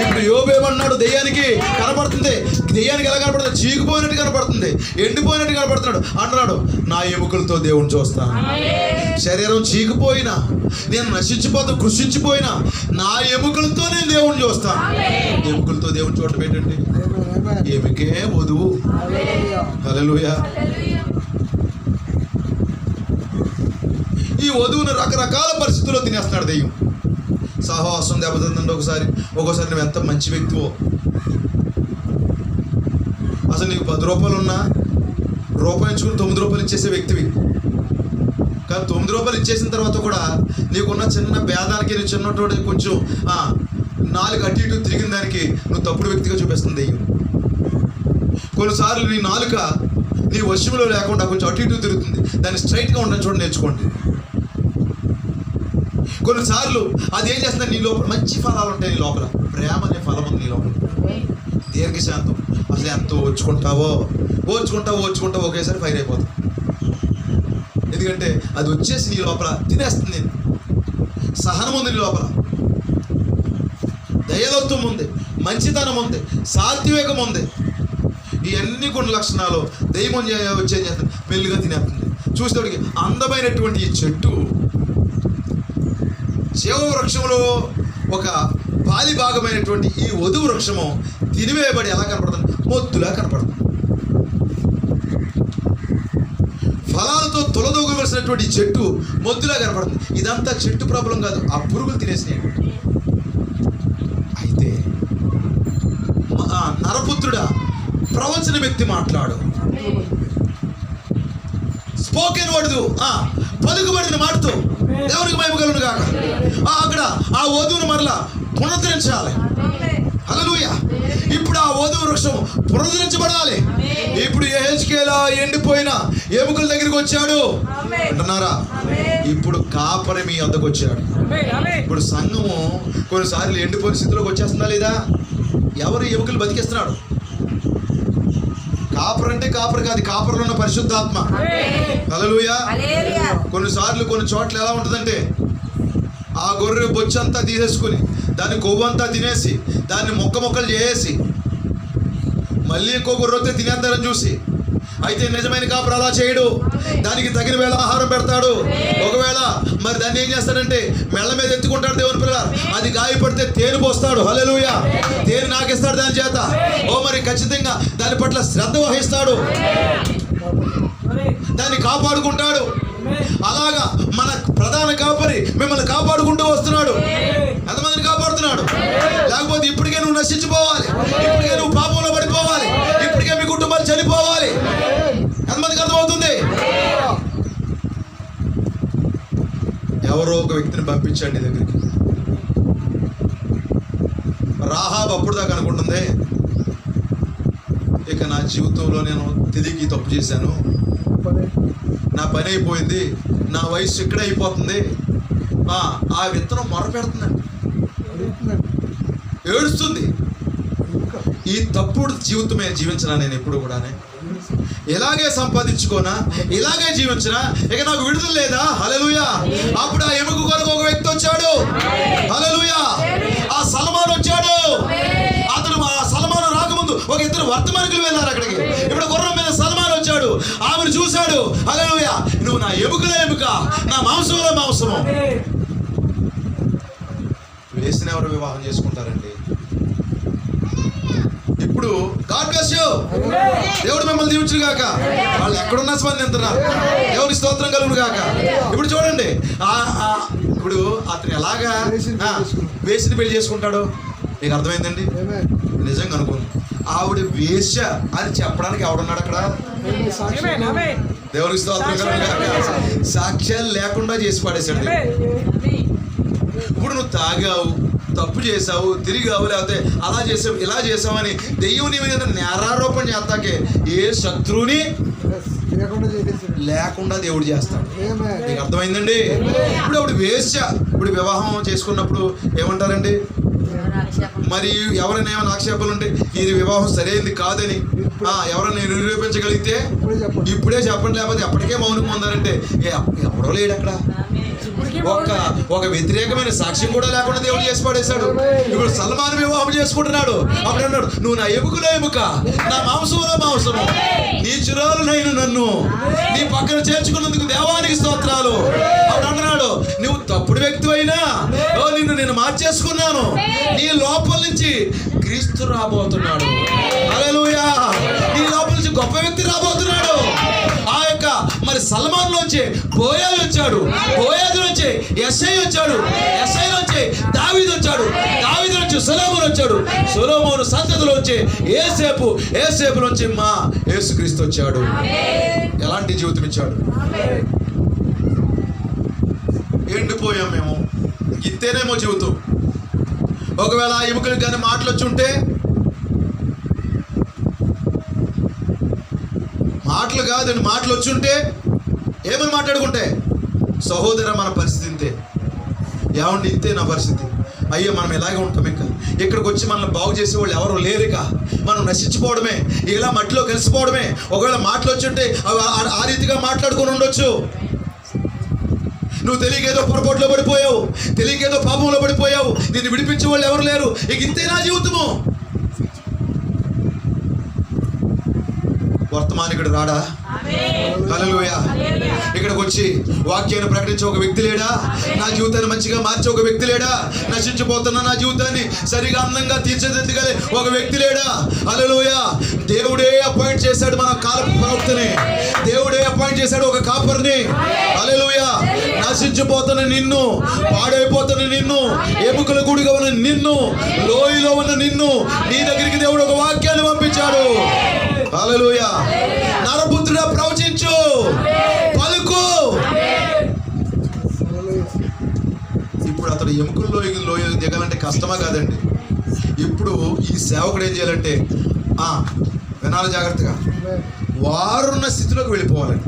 ఇప్పుడు యోబేమన్నాడు? దెయ్యానికి కనపడుతుంది. దెయ్యానికి ఎలా కనపడుతుంది? చీకిపోయినట్టు కనపడుతుంది, ఎండిపోయినట్టు కనపడుతున్నాడు. అంటున్నాడు, నా ఎముకలతో దేవుని చూస్తాను. శరీరం చీకిపోయినా, నేను నశించిపోతా, కృషించిపోయినా, నా ఎముకలతో నేను దేవుని చూస్తాను. ఎముకలతో దేవుని చూడటం ఏంటండి? ఎముకే వధువు. హల్లెలూయా. ఈ వధువును రకరకాల పరిస్థితుల్లో తినేస్తున్నాడు దెయ్యం. సహవాసం దెబ్బతిందండి. ఒక్కోసారి నువ్వు ఎంత మంచి వ్యక్తివో, అసలు నీకు 10 రూపాయలు ఉన్నా రూపాయి ఇచ్చుకుని 9 రూపాయలు ఇచ్చేసే వ్యక్తివి. కానీ 9 రూపాయలు ఇచ్చేసిన తర్వాత కూడా నీకున్న చిన్న భేదానికి, నువ్వు చిన్నటువంటి కొంచెం నాలుగు అటు ఇటు తిరిగిన దానికి నువ్వు తప్పుడు వ్యక్తిగా చూపిస్తుంది దెయ్యం. కొన్నిసార్లు నీ నాలుక నీ వశంలో లేకుండా కొంచెం అటు ఇటు తిరుగుతుంది. దాన్ని స్ట్రైట్గా ఉండని చూడ నేర్చుకోండి. కొన్నిసార్లు అది ఏం చేస్తుంది? నీ లోపల మంచి ఫలాలు ఉంటాయి. నీ లోపల ప్రేమ అనే ఫలం ఉంది. నీ లోపల దీర్ఘశాంతం. అసలు ఎంతో ఓర్చుకుంటావో ఒకేసారి ఫైర్ అయిపోతావు. ఎందుకంటే అది వచ్చేసి నీ లోపల తినేస్తుంది. సహనం ఉంది నీ లోపల, దయదత్వం ఉంది, మంచితనం ఉంది, సాత్వికం ఉంది. ఇవన్నీ కొన్ని లక్షణాలు దైవం వచ్చే చేస్తుంది, మెల్లిగా తినేస్తుంది. చూసేవాడికి అందమైనటువంటి ఈ చెట్టు జీవ వృక్షంలో ఒక పాలి భాగమైనటువంటి ఈ వధు వృక్షము తినివేయబడి ఎలా కనపడుతుంది? మొద్దులా కనపడుతుంది. ఫలాలతో తొలదొగవలసినటువంటి చెట్టు మొద్దులా కనపడుతుంది. ఇదంతా చెట్టు ప్రాబ్లం కాదు, ఆ పురుగులు తినేసినాయి. అయితే నరపుత్రుడా, ప్రవచన వ్యక్తి మాట్లాడు. స్పోకెన్ వర్డ్, పలుకుబడిన మాటతో దేవునికి మహిమ కలుగును గాక. అక్కడ ఆ వధువును మరలా పునరుద్ధరించాలి. హల్లెలూయా. ఇప్పుడు ఆ వధువు వృక్షం పునరుద్ధరించబడాలి. ఇప్పుడు యెహెజ్కేలు ఎండిపోయిన ఎముకల దగ్గరికి వచ్చాడు అంటున్నారా? ఇప్పుడు కాపరి మీ వద్దకు వచ్చాడు. ఇప్పుడు సంఘము కొన్నిసార్లు ఎండిపోయిన స్థితిలోకి వచ్చేస్తుందా లేదా? ఎవరు ఎముకలు బతికిస్తున్నాడు? కాపర్ అంటే కాపర్ కాదు, కాపర్లో ఉన్న పరిశుద్ధాత్మ. హల్లెలూయా. కొన్నిసార్లు కొన్ని చోట్ల ఎలా ఉంటుందంటే, ఆ గొర్రె బొచ్చంతా తీసేసుకుని దాన్ని కొవ్వంతా తినేసి దాన్ని మొక్కలు చేసి మళ్ళీ ఇంకో గొర్రెతో తినేద్దారని చూసి, అయితే నిజమైన కాపర్ అలా చేయడు. దానికి తగిన వేళ ఆహారం పెడతాడు. ఒకవేళ మరి దాన్ని ఏం చేస్తాడంటే మెళ్ళ మీద ఎత్తుకుంటాడు. దేవుని పిల్లల, అది గాయపడితే తేనె పోస్తాడు. హల్లెలూయా. తేనె నాకిస్తాడు దాని చేత. మరి ఖచ్చితంగా దాని పట్ల శ్రద్ధ వహిస్తాడు, దాన్ని కాపాడుకుంటాడు. అలాగా మన ప్రధాన కాపరి మిమ్మల్ని కాపాడుకుంటూ వస్తున్నాడు. ఎంతమందిని కాపాడుతున్నాడు? లేకపోతే ఇప్పటికే నువ్వు నశించిపోవాలి, ఇప్పటికే నువ్వు పాపంలో పడిపోవాలి, ఇప్పటికే మీ కుటుంబాలు చనిపోవాలి. ఎంతమందికి అర్థమవుతుంది? ఎవరో ఒక వ్యక్తిని పంపించండి దగ్గరికి. రాహాబు అప్పుడు దాకా అనుకుంటుంది, ఇక నా జీవితంలో నేను తెలియక తప్పు చేశాను, నా పని అయిపోయింది, నా వయసు ఇక్కడే అయిపోతుంది. ఆ విత్తనం మొరపెడుతుందండి, ఏడుస్తుంది. ఈ తప్పుడు జీవితమే జీవించినా నేను ఎప్పుడు కూడా ఇలాగే సంపాదించుకోనా, ఇలాగే జీవించినా, ఇక నాకు విడుదల లేదా? హల్లెలూయా. అప్పుడు ఆ ఎముక కొరకు ఒక వ్యక్తి వచ్చాడు. హల్లెలూయా. ఆ సల్మాన్ వచ్చాడు. అతను ఆ సల్మాను రాకముందు ఒక ఇద్దరు వర్తమానికులు వెళ్ళారు అక్కడికి. ఇప్పుడు గుర్రం మీద సల్మాన్ వచ్చాడు. ఆమెను చూశాడు. హల్లెలూయా. నువ్వు నా ఎముకల ఎముక, నా మాంసంలో మాంసము. వేసిన ఎవరు వివాహం చేసుకుంటారండి? ఇప్పుడు గాడ్ బ్లెస్ యు, దేవుడు మిమ్మల్ని దీవించును గాక. వాళ్ళు ఎక్కడున్నా స్పందిస్తున్నారు. దేవుని స్తోత్రం కలుగును గాక. ఇప్పుడు చూడండి, ఇప్పుడు అతను ఎలాగా వేసిన పెళ్లి చేసుకుంటాడు? మీకు అర్థమైందండి? నిజంగా అనుకోండి, ఆవిడ వేశ్య అని చెప్పడానికి ఎవడున్నాడు అక్కడ? దేవునికి స్తోత్రం కలుగును గాక. సాక్ష్యాలు లేకుండా చేసి పడేశాడు దేవుడు. ఇప్పుడు నువ్వు తాగావు, తప్పు చేసావు, తిరిగావు, లేకపోతే అలా చేసావు, ఇలా చేసావు అని దెయ్యం నీ మీద నేరారోపణ చేస్తాకే ఏ శత్రువుని లేకుండా దేవుడు చేస్తాడు. నీకు అర్థమైందండి? ఇప్పుడు ఆవిడ వేశ్య. ఇప్పుడు వివాహం చేసుకున్నప్పుడు ఏమంటారండి? మరి ఎవరైనా ఏమైనా ఆక్షేపాలు ఉంటే ఇది వివాహం సరైనది కాదని ఎవరైనా నిరూపించగలిగితే ఇప్పుడే చెప్పండి, లేకపోతే ఎప్పటికే మౌనం ఉందారంటే ఎవడో లేడు అక్కడ. ఒక వ్యతిరేకమైన సాక్ష్యం కూడా లేకుండా దేవుడు చేసి పడేశాడు. ఇప్పుడు సల్మాన్ వివాహం చేసుకుంటున్నాడు. అప్పుడు అన్నాడు, నువ్వు నా ఎముకలో ఎముక, నా మాంసంలో మాంసము, నీ చురాలునైన నన్ను నీ పక్కన చేర్చుకున్నందుకు దేవానికి స్తోత్రాలు. అప్పుడు అంటున్నాడు, నువ్వు తప్పుడు వ్యక్తి అయినా నిన్ను నేను మార్చేసుకున్నాను, నీ లోపల నుంచి క్రీస్తు రాబోతున్నాడు. హల్లెలూయా. నీ లోపల నుంచి గొప్ప వ్యక్తి రాబోతున్నాడు. ఆ యొక్క మరి సల్మాన్ లోంచి బోయాజు వచ్చాడు, బోయాజు నుంచి యెషై వచ్చాడు, యెషై నుంచి దావీదు వచ్చాడు, దావీదు నుంచి సొలొమోను వచ్చాడు, సొలొమోను సంతతిలోంచి యేసేపు, యేసేపు నుంచి మా యేసుక్రీస్తు వచ్చాడు. ఎలాంటి జీవితం ఇచ్చాడు? ఎండిపోయాం మేము. ఇంతేనేమో జీవితం. ఒకవేళ ఆ ఎముకలకు కానీ మాటలు వచ్చి ఉంటే, మాటలు కాదండి, మాటలు వచ్చి ఉంటే ఏమని మాట్లాడుకుంటే, సహోదర మన పరిస్థితి ఇంతే, ఏమండి ఇంతే నా పరిస్థితి, అయ్యో మనం ఇలాగే ఉంటాం, ఇంకా ఇక్కడికి వచ్చి మనల్ని బాగు చేసేవాళ్ళు ఎవరు లేరుక, మనం నశించిపోవడమే, ఇలా మట్టిలో కలిసిపోవడమే. ఒకవేళ మాటలు వచ్చి ఉంటే ఆ రీతిగా మాట్లాడుకొని ఉండొచ్చు. నువ్వు తెలియకేదో పొరపాటులో పడిపోయావు, తెలియకేదో పాపంలో పడిపోయావు, నిన్ను విడిపించే వాళ్ళు ఎవరు లేరు, ఇక ఇంతే నా జీవితము. వర్తమానికుడు రాడా? హల్లెలూయా. ఇక్కడికి వచ్చి వాక్యాన్ని ప్రకటించే ఒక వ్యక్తి లేడా? నా జీవితాన్ని మంచిగా మార్చే ఒక వ్యక్తి లేడా? నశించిపోతున్న నా జీవితాన్ని సరిగా అందంగా తీర్చిదిద్దగలే ఒక వ్యక్తి లేడా? హల్లెలూయా. దేవుడే అపాయింట్ చేశాడు మన కాలపు ప్రవక్తని, దేవుడే అపాయింట్ చేశాడు ఒక కాపర్ని. హల్లెలూయా. నశించిపోతున్న నిన్ను, పాడైపోతున్న నిన్ను, ఎముకల గుడిగా ఉన్న నిన్ను, లోయలో ఉన్న నిన్ను నీ దగ్గరికి దేవుడు ఒక వాక్యాన్ని పంపించాడు. హల్లెలూయా. నరపుత్రుడా ప్రవచించు, పలుకు. ఇప్పుడు అతడు ఎముకల్లో లోయ దిగాలంటే కష్టమా కాదండి? ఇప్పుడు ఈ సేవకుడు ఏం చేయాలంటే వినాలి జాగ్రత్తగా, వారున్న స్థితిలోకి వెళ్ళిపోవాలండి.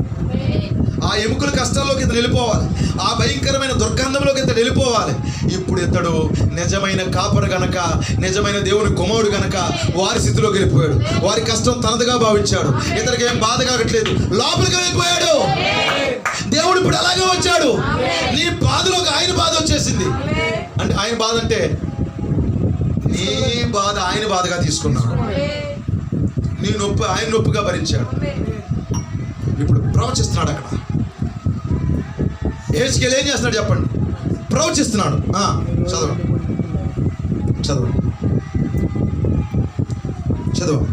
ఆ ఎముకల కష్టాల్లోకి ఇతను వెళ్ళిపోవాలి, ఆ భయంకరమైన దుర్గంధంలోకి ఇతడు వెళ్ళిపోవాలి. ఇప్పుడు ఇతడు నిజమైన కాపరు గనక, నిజమైన దేవుని కుమారుడు గనక వారి స్థితిలోకి వెళ్ళిపోయాడు. వారి కష్టం తనదిగా భావించాడు, ఇతనికి ఏం బాధ కావట్లేదు, లోపలికి వెళ్ళిపోయాడు. దేవుడు ఇప్పుడు అలాగే వచ్చాడు. నీ బాధలోకి ఆయన బాధ వచ్చేసింది. అంటే ఆయన బాధ అంటే నీ బాధ ఆయన బాధగా తీసుకున్నాడు, నీ నొప్పి ఆయన నొప్పిగా భరించాడు. ఇప్పుడు ప్రవచిస్తున్నాడు. అక్కడ ఏజ్కేల్ ఏం చేస్తున్నాడు చెప్పండి? ప్రవచిస్తున్నాడు. చదవండి చదవండి చదవండి.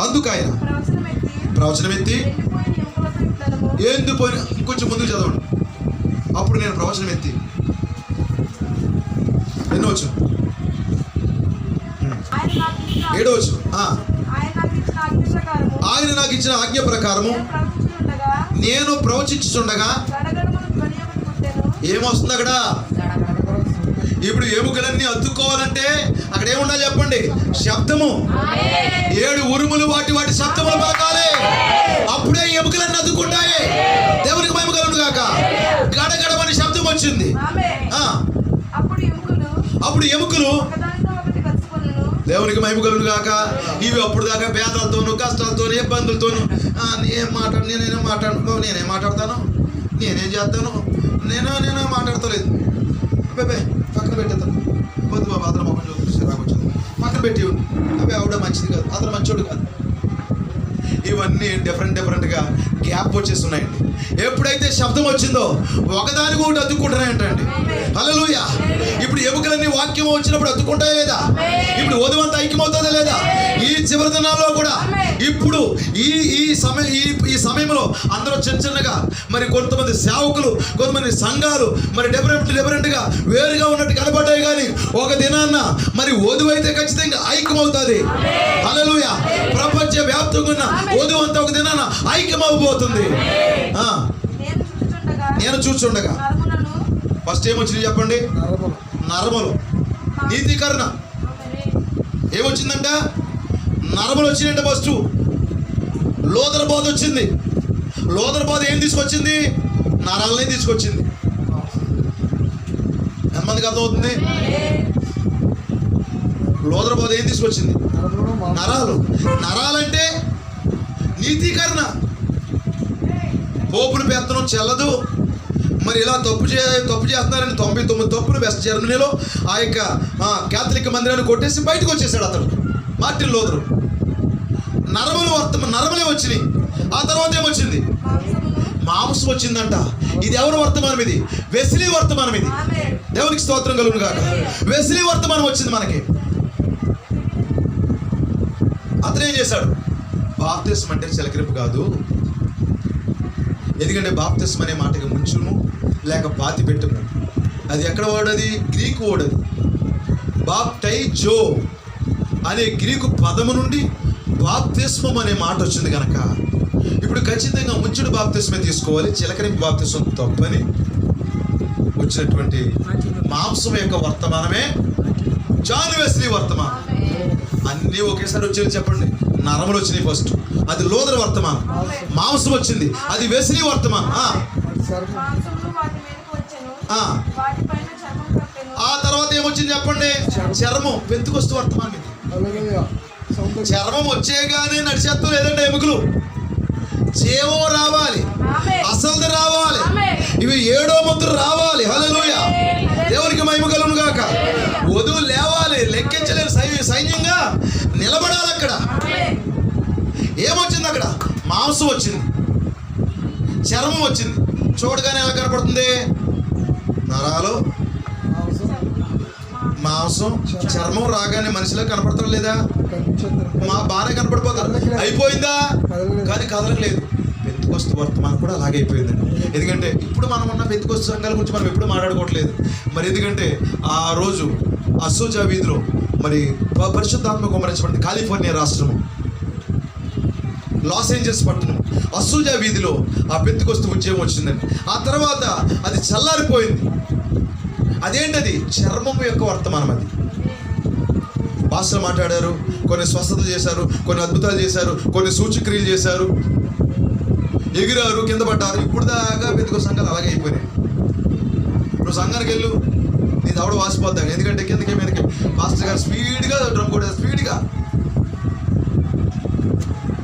అందుకు ఆయన ప్రవచనం ఎత్తి ఎందుకు కొంచెం ముందుకు చదవండి. అప్పుడు నేను ప్రవచనం ఎత్తి ఎన్నో వచ్చు? 7వ వచ్చు. ఆయన నాకు ఇచ్చిన ఆజ్ఞ ప్రకారము నేను ప్రవచించుచుండగా ఏమొస్తుంది అక్కడ? ఇప్పుడు ఎముకలన్నీ అద్దుకోవాలంటే అక్కడ ఏముండాలి చెప్పండి? శబ్దము. 7 ఉరుములు వాటి వాటి శబ్దములు పలకాలి. అప్పుడే ఎముకలన్నీ అద్దుకుంటాయి. దేవునికి మహిమ కలుగును గాక. గడగడమని శబ్దం వచ్చింది. అప్పుడు ఎముకలు దేవునికి మహిమ కలుగును గాక. ఇవి అప్పుడు దాకా భేదాలతోనూ, కష్టాలతోనూ, ఇబ్బందులతోనూ నేనేం మాట్లాడతాను, నేనేం చేస్తాను, నేనే మాట్లాడతలేదు. పక్కన పెట్టేస్తాను. వద్దు బాబా, అతను మొక్కలు చూసి రాకొచ్చింది, పక్కన పెట్టి ఉంది. ఆవిడ మంచిది కాదు, అతను మంచోడు కాదు. ఇవన్నీ డిఫరెంట్గా గ్యాప్ గ్యాప్ వచ్చేసి ఉన్నాయండి. ఎప్పుడైతే శబ్దం వచ్చిందో ఒకదానికి ఒకటి అతుక్కుంటున్నాయంటండి. హల్లెలూయా. ఇప్పుడు ఎముకలన్నీ వాక్యం వచ్చినప్పుడు అతుక్కుంటాయా లేదా? ఇప్పుడు వధువంతా ఐక్యమవుతుందా లేదా? ఈ చివరి దినాల్లో కూడా ఇప్పుడు ఈ సమయంలో అందరూ చిన్నగా మరి కొంతమంది సేవకులు, కొంతమంది సంఘాలు మరి డిఫరెంట్గా వేరుగా ఉన్నట్టు కనబడ్డాయి. కానీ ఒక దినాన్న మరి వధువైతే ఖచ్చితంగా ఐక్యమవుతుంది. హల్లెలూయా. ప్రపంచ వ్యాప్తంగా ఉన్న వధువంతా ఒక దినాన్న ఐక్యమవబోతుంది. నేను చూస్తుండగా ఫస్ట్ ఏమొచ్చింది చెప్పండి? నరములు. నీతీకరణ ఏమొచ్చిందంట? నరములు వచ్చిందంటే ఫస్ట్ లోదర బాధ వచ్చింది. లోదర బాధ ఏం తీసుకొచ్చింది? నరాలనే తీసుకొచ్చింది. ఎంతమందికి అర్థమవుతుంది? లోదర బాధ ఏం తీసుకొచ్చింది? నరాలు. నరాలంటే నీతీకరణ. పోపులు పెత్తనం చెల్లదు. మరి ఇలా తప్పు చేస్తున్నారని 99 తప్పులు వెస్ట్ జర్మనీలో ఆ యొక్క క్యాథలిక్ మందిరాన్ని కొట్టేసి బయటకు వచ్చేసాడు అతను, మార్టిన్ లూథర్. నరములే వచ్చినాయి. ఆ తర్వాత ఏమొచ్చింది? మాంసం వచ్చిందంట. ఇది ఎవరు వర్తమానం? ఇది వెస్లీ వర్తమానం. ఇది దేవునికి స్తోత్రం కలుగును గాక. వెస్లీ వర్తమానం వచ్చింది మనకి. అతను ఏం చేశాడు? బాప్తిస్మం అంటే చిలకరింపు కాదు. ఎందుకంటే బాప్తిస్మం అనే మాటకి ముంచుము లేక పాతి పెట్టము. అది ఎక్కడ వాడది? గ్రీకు వాడది. బాప్టైజో అనే గ్రీకు పదము నుండి బాప్తిస్మం అనే మాట వచ్చింది కనుక ఇప్పుడు ఖచ్చితంగా ముంచుడు బాప్తిస్మే తీసుకోవాలి. చిలకరింపు బాప్తిస్మం తప్పని వచ్చినటువంటి మాంసం యొక్క వర్తమానమే జాన్ వెస్లీ వర్తమానం. అన్నీ ఒకేసారి వచ్చేది చెప్పండి. నరములు వచ్చినాయి ఫస్ట్, అది లూథర్ వర్తమానం. మాంసం వచ్చింది, అది వెస్లీ వర్తమానం. ఆ తర్వాత ఏమొచ్చింది చెప్పండి? చర్మం. పెంతుకొస్తు వర్తమానం. ఇది చర్మం వచ్చేగానే నడిచేస్తాం లేదంటే ఎముకలు జీవం రావాలి, అసలు రావాలి, ఇవి 7వ ముద్ర రావాలి. హల్లెలూయా. దేవునికి మహిమ కలుగును గాక. వధువు లేవాలి, లెక్కించలేని సైన్యంగా నిలబడాలి. అక్కడ ఏమొచ్చింది? అక్కడ మాంసం వచ్చింది, చర్మం వచ్చింది. చూడగానే ఎలా కనపడుతుంది? నరాలు, మాంసం, చర్మం రాగానే మనిషిలో కనపడతారు లేదా? బాగానే కనపడిపోతారు. అయిపోయిందా? కానీ కదలలేదు. పెంతుకొస్తు వర్తమానం కూడా అలాగే అయిపోయిందండి. ఎందుకంటే ఇప్పుడు మనం ఉన్న పెంతుకొస్తు సంఘాల గురించి మనం ఎప్పుడు మాట్లాడుకోవట్లేదు. మరి ఎందుకంటే ఆ రోజు అసూజా వీధిలో మరి పరిశుద్ధాత్మ కుమ్మరించబడింది. కాలిఫోర్నియా రాష్ట్రము లాస్ ఏంజల్స్ పట్టణం అసూజా వీధిలో ఆ పెంతుకొస్తు ఉద్యమం వచ్చిందండి. ఆ తర్వాత అది చల్లారిపోయింది. అదేంటది? చర్మం యొక్క వర్తమానం. అది భాషలు మాట్లాడారు, కొన్ని స్వస్థతలు చేశారు, కొన్ని అద్భుతాలు చేశారు, కొన్ని సూచక్రియలు చేశారు, ఎగిరారు, కింద పడ్డారు. ఇప్పుడు దాకా పెంతుకొస్తు సంఘాలు అలాగే అయిపోయినాయి. ఇప్పుడు సంఘానికి వెళ్ళు, నీ దవడ వాసిపోతాను. ఎందుకంటే కిందకి మీదకి మాస్టర్ గారు స్పీడ్గా డ్రమ్ కొట్టారు. స్పీడ్గా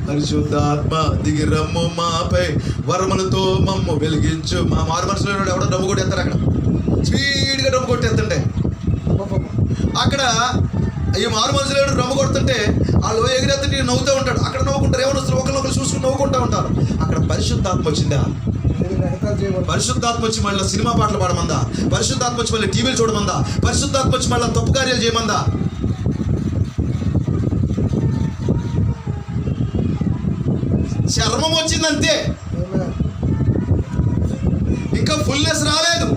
పరిశుద్ధాత్మ దిగి రమ్ము మాపై వరములతో మమ్ము వెలిగించు. మా మారు మనసులో ఎవడో డ్రమ్ కొట్టేస్తారు. అక్కడ స్పీడ్గా డ్రమ్ కొట్టేస్తుంటే అక్కడ ఈ మారు మనసులో డ్రమ్ కొడుతుంటే వాళ్ళు ఎగిరెత్తుంటే నవ్వుతూ ఉంటాడు. అక్కడ నవ్వుకుంటారు. ఎవరు వస్తారు? ఒకరినొకరు చూసుకుని నవ్వుకుంటూ ఉంటారు. అక్కడ పరిశుద్ధాత్మ వచ్చిందా? పరిశుద్ధాత్మ వచ్చి మళ్ళీ సినిమా పాటలు పాడమందా? పరిశుద్ధాత్మ వచ్చి మళ్ళీ టీవీలు చూడమందా? పరిశుద్ధాత్మ వచ్చి మళ్ళీ తప్పు కార్యాలు చేయమందా? చర్మం వచ్చిందంతే, ఇంకా ఫుల్నెస్ రాలేదు,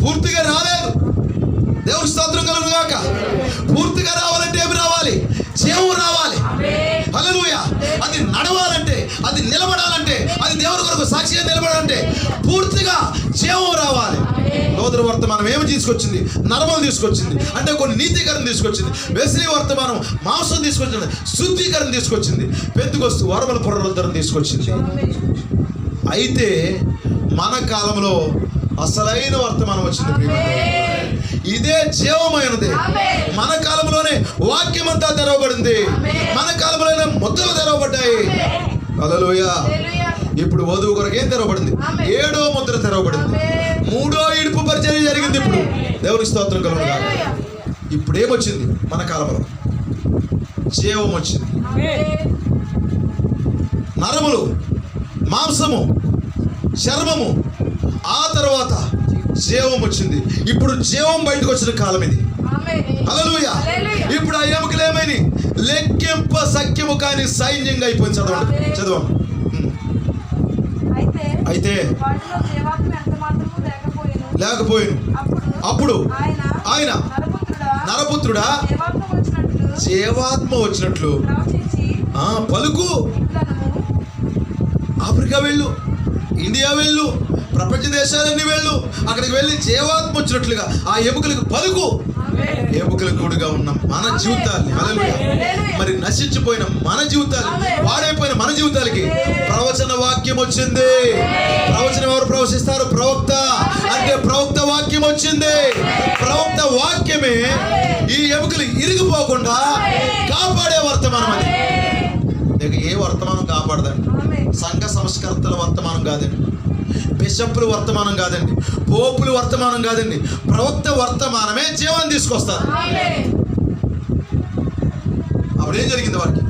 పూర్తిగా రాలేదు. దేవుడి స్తోత్రం కలుగును గాక. పూర్తిగా రావాలంటే ఏమి రావాలి? జీవం రావాలి. హల్లెలూయా. అది నడవాలంటే, అది నిలబడాలంటే, అది దేవుడి కొరకు సాక్షిగా నిలబడాలంటే పూర్తిగా జీవం రావాలి. లూథర్ వర్తమానం ఏమి తీసుకొచ్చింది? నరములు తీసుకొచ్చింది. అంటే కొన్ని నీతీకరణ తీసుకొచ్చింది. వెస్లీ వర్తమానం మాంసం తీసుకొచ్చింది, శుద్ధీకరణ తీసుకొచ్చింది. పెంతుకొస్తు వరముల పునరుద్ధరణ తీసుకొచ్చింది. అయితే మన కాలంలో అసలైన వర్తమానం వచ్చింది. ఇదే జీవమైనది. మన కాలంలోనే వాక్యం అంతా తెరవబడింది. మన కాలంలోనే ముద్రలు తెరవబడ్డాయి. హల్లెలూయా. ఇప్పుడు వధువు కొరకు ఏం తెరవబడింది? 7వ ముద్ర తెరవబడింది. 3వ ఇడుపు పరిచర్య జరిగింది. ఇప్పుడు దేవునికి స్తోత్రం కలుగును గాక. ఇప్పుడు ఏమొచ్చింది? మన కాలంలో జీవం వచ్చింది. నరములు మాంసము, చర్మము, ఆ తర్వాత జీవం వచ్చింది. ఇప్పుడు జీవం బయటకు వచ్చిన కాలం ఇది. ఆమేన్. హల్లెలూయా. హల్లెలూయా. ఇప్పుడు ఆ ఎముకలు ఏమైనా లెక్కింప సఖ్యము కాని సైన్యంగా అయిపోయింది. చదవండి చదవండి. అయితే వాటిలో జీవాత్మ ఎంత మాత్రము లేకపోయాను. అప్పుడు ఆయన నరపుత్రుడా జీవాత్మ వచ్చినట్లు పలుకు, ఆఫ్రికా వెళ్ళు, ఇండియా వెళ్ళు, ప్రపంచ దేశాలన్నీ వెళ్ళు, అక్కడికి వెళ్ళి జీవాత్మ వచ్చినట్లుగా ఆ ఎముకలకు పలుకు. ఎముకల కూడుగా ఉన్న మన జీవితాల్ని, హల్లెలూయా, మరి నశించిపోయిన మన జీవితాలు, పాడైపోయిన మన జీవితాలకి ప్రవచన వాక్యం వచ్చింది. ప్రవచనం ఎవరు ప్రవచిస్తారు? ప్రవక్త. అంటే ప్రవక్త వాక్యం వచ్చింది. ప్రవక్త వాక్యమే ఈ ఎముకలు ఇరిగిపోకుండా కాపాడే వర్తమానం. అది ఇక ఏ వర్తమానం కాపాడదండి. సంఘ సంస్కర్తల వర్తమానం కాదండి, బిషప్పుల వర్తమానం కాదండి, పోపుల వర్తమానం కాదండి. ప్రవక్త వర్తమానమే జీవాన్ని తీసుకొస్తారు. అప్పుడు ఏం జరిగింది వారికి?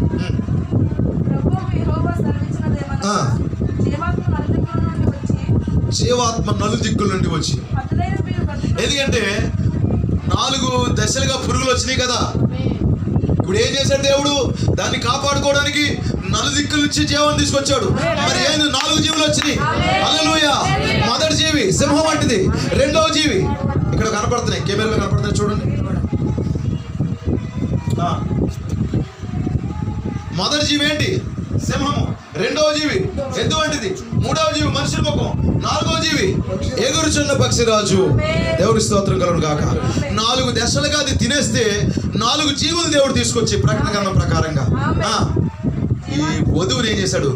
జీవాత్మ నలుదిక్కుల నుండి వచ్చి, ఎందుకంటే 4 దశలుగా పురుగులు వచ్చినాయి కదా. ఇప్పుడు ఏం చేశాడు దేవుడు? దాన్ని కాపాడుకోవడానికి నలుదిక్కుల నుంచి జీవాన్ని తీసుకొచ్చాడు. మరి ఏం 4 జీవులు వచ్చినాయి. హల్లెలూయా. మొదటి జీవి సింహం వంటిది. రెండవ జీవి ఇక్కడ కనపడుతున్నాయి, కెమెరాలో కనపడుతున్నాయి చూడండి. మొదటి జీవి ఏంటి? సింహము. రెండవ జీవి ఎద్దు వంటిది. మూడవ జీవి మనుషుల ముఖం. 4వ జీవి ఎగురుచున్న పక్షిరాజు. దేవుడి స్తోత్రం కలుగును గాక. 4 దశలుగా అది తినేస్తే 4 జీవులు దేవుడు తీసుకొచ్చి ప్రకటన గ్రంథం ప్రకారంగా ఈ వధువుని ఏం చేశాడు?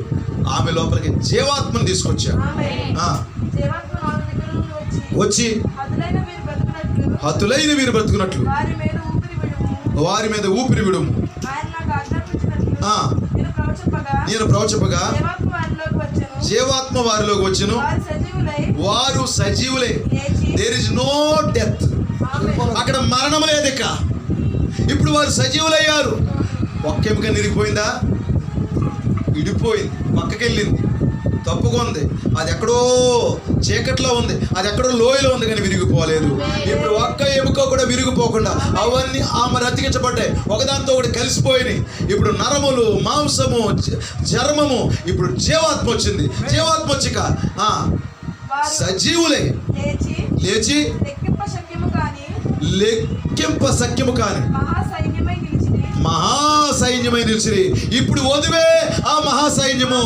ఆమె లోపలికి జీవాత్మను తీసుకొచ్చాడు. వచ్చి హతులైన వీరు బ్రతుకున్నట్లు వారి మీద ఊపిరి విడుము. నేను ప్రవచింపగా జీవాత్మ వారిలోకి వచ్చెను. వారు సజీవులే. There is no death. అక్కడ మరణం లేదు. ఇక ఇప్పుడు వారు సజీవులయ్యారు. ఒక్క ఎముక నిరిగిపోయిందా? ఇడిపోయింది, పక్కకెళ్ళింది, తప్పుకుంది. అది ఎక్కడో చీకట్లో ఉంది, అది ఎక్కడో లోయలో ఉంది, కానీ విరిగిపోలేదు. ఇప్పుడు ఒక్క ఎముక కూడా విరిగిపోకుండా అవన్నీ ఆమె అతికించబడ్డాయి, ఒకదాంతో ఒకటి కలిసిపోయినాయి. ఇప్పుడు నరములు, మాంసము, చర్మము, ఇప్పుడు జీవాత్మ వచ్చింది. జీవాత్మ వచ్చిక సజీవులే లేచి లెక్కింప సఖ్యము కాని మహాసైన్యమై నిలిచి. ఇప్పుడు వధువే ఆ మహాసైన్యము.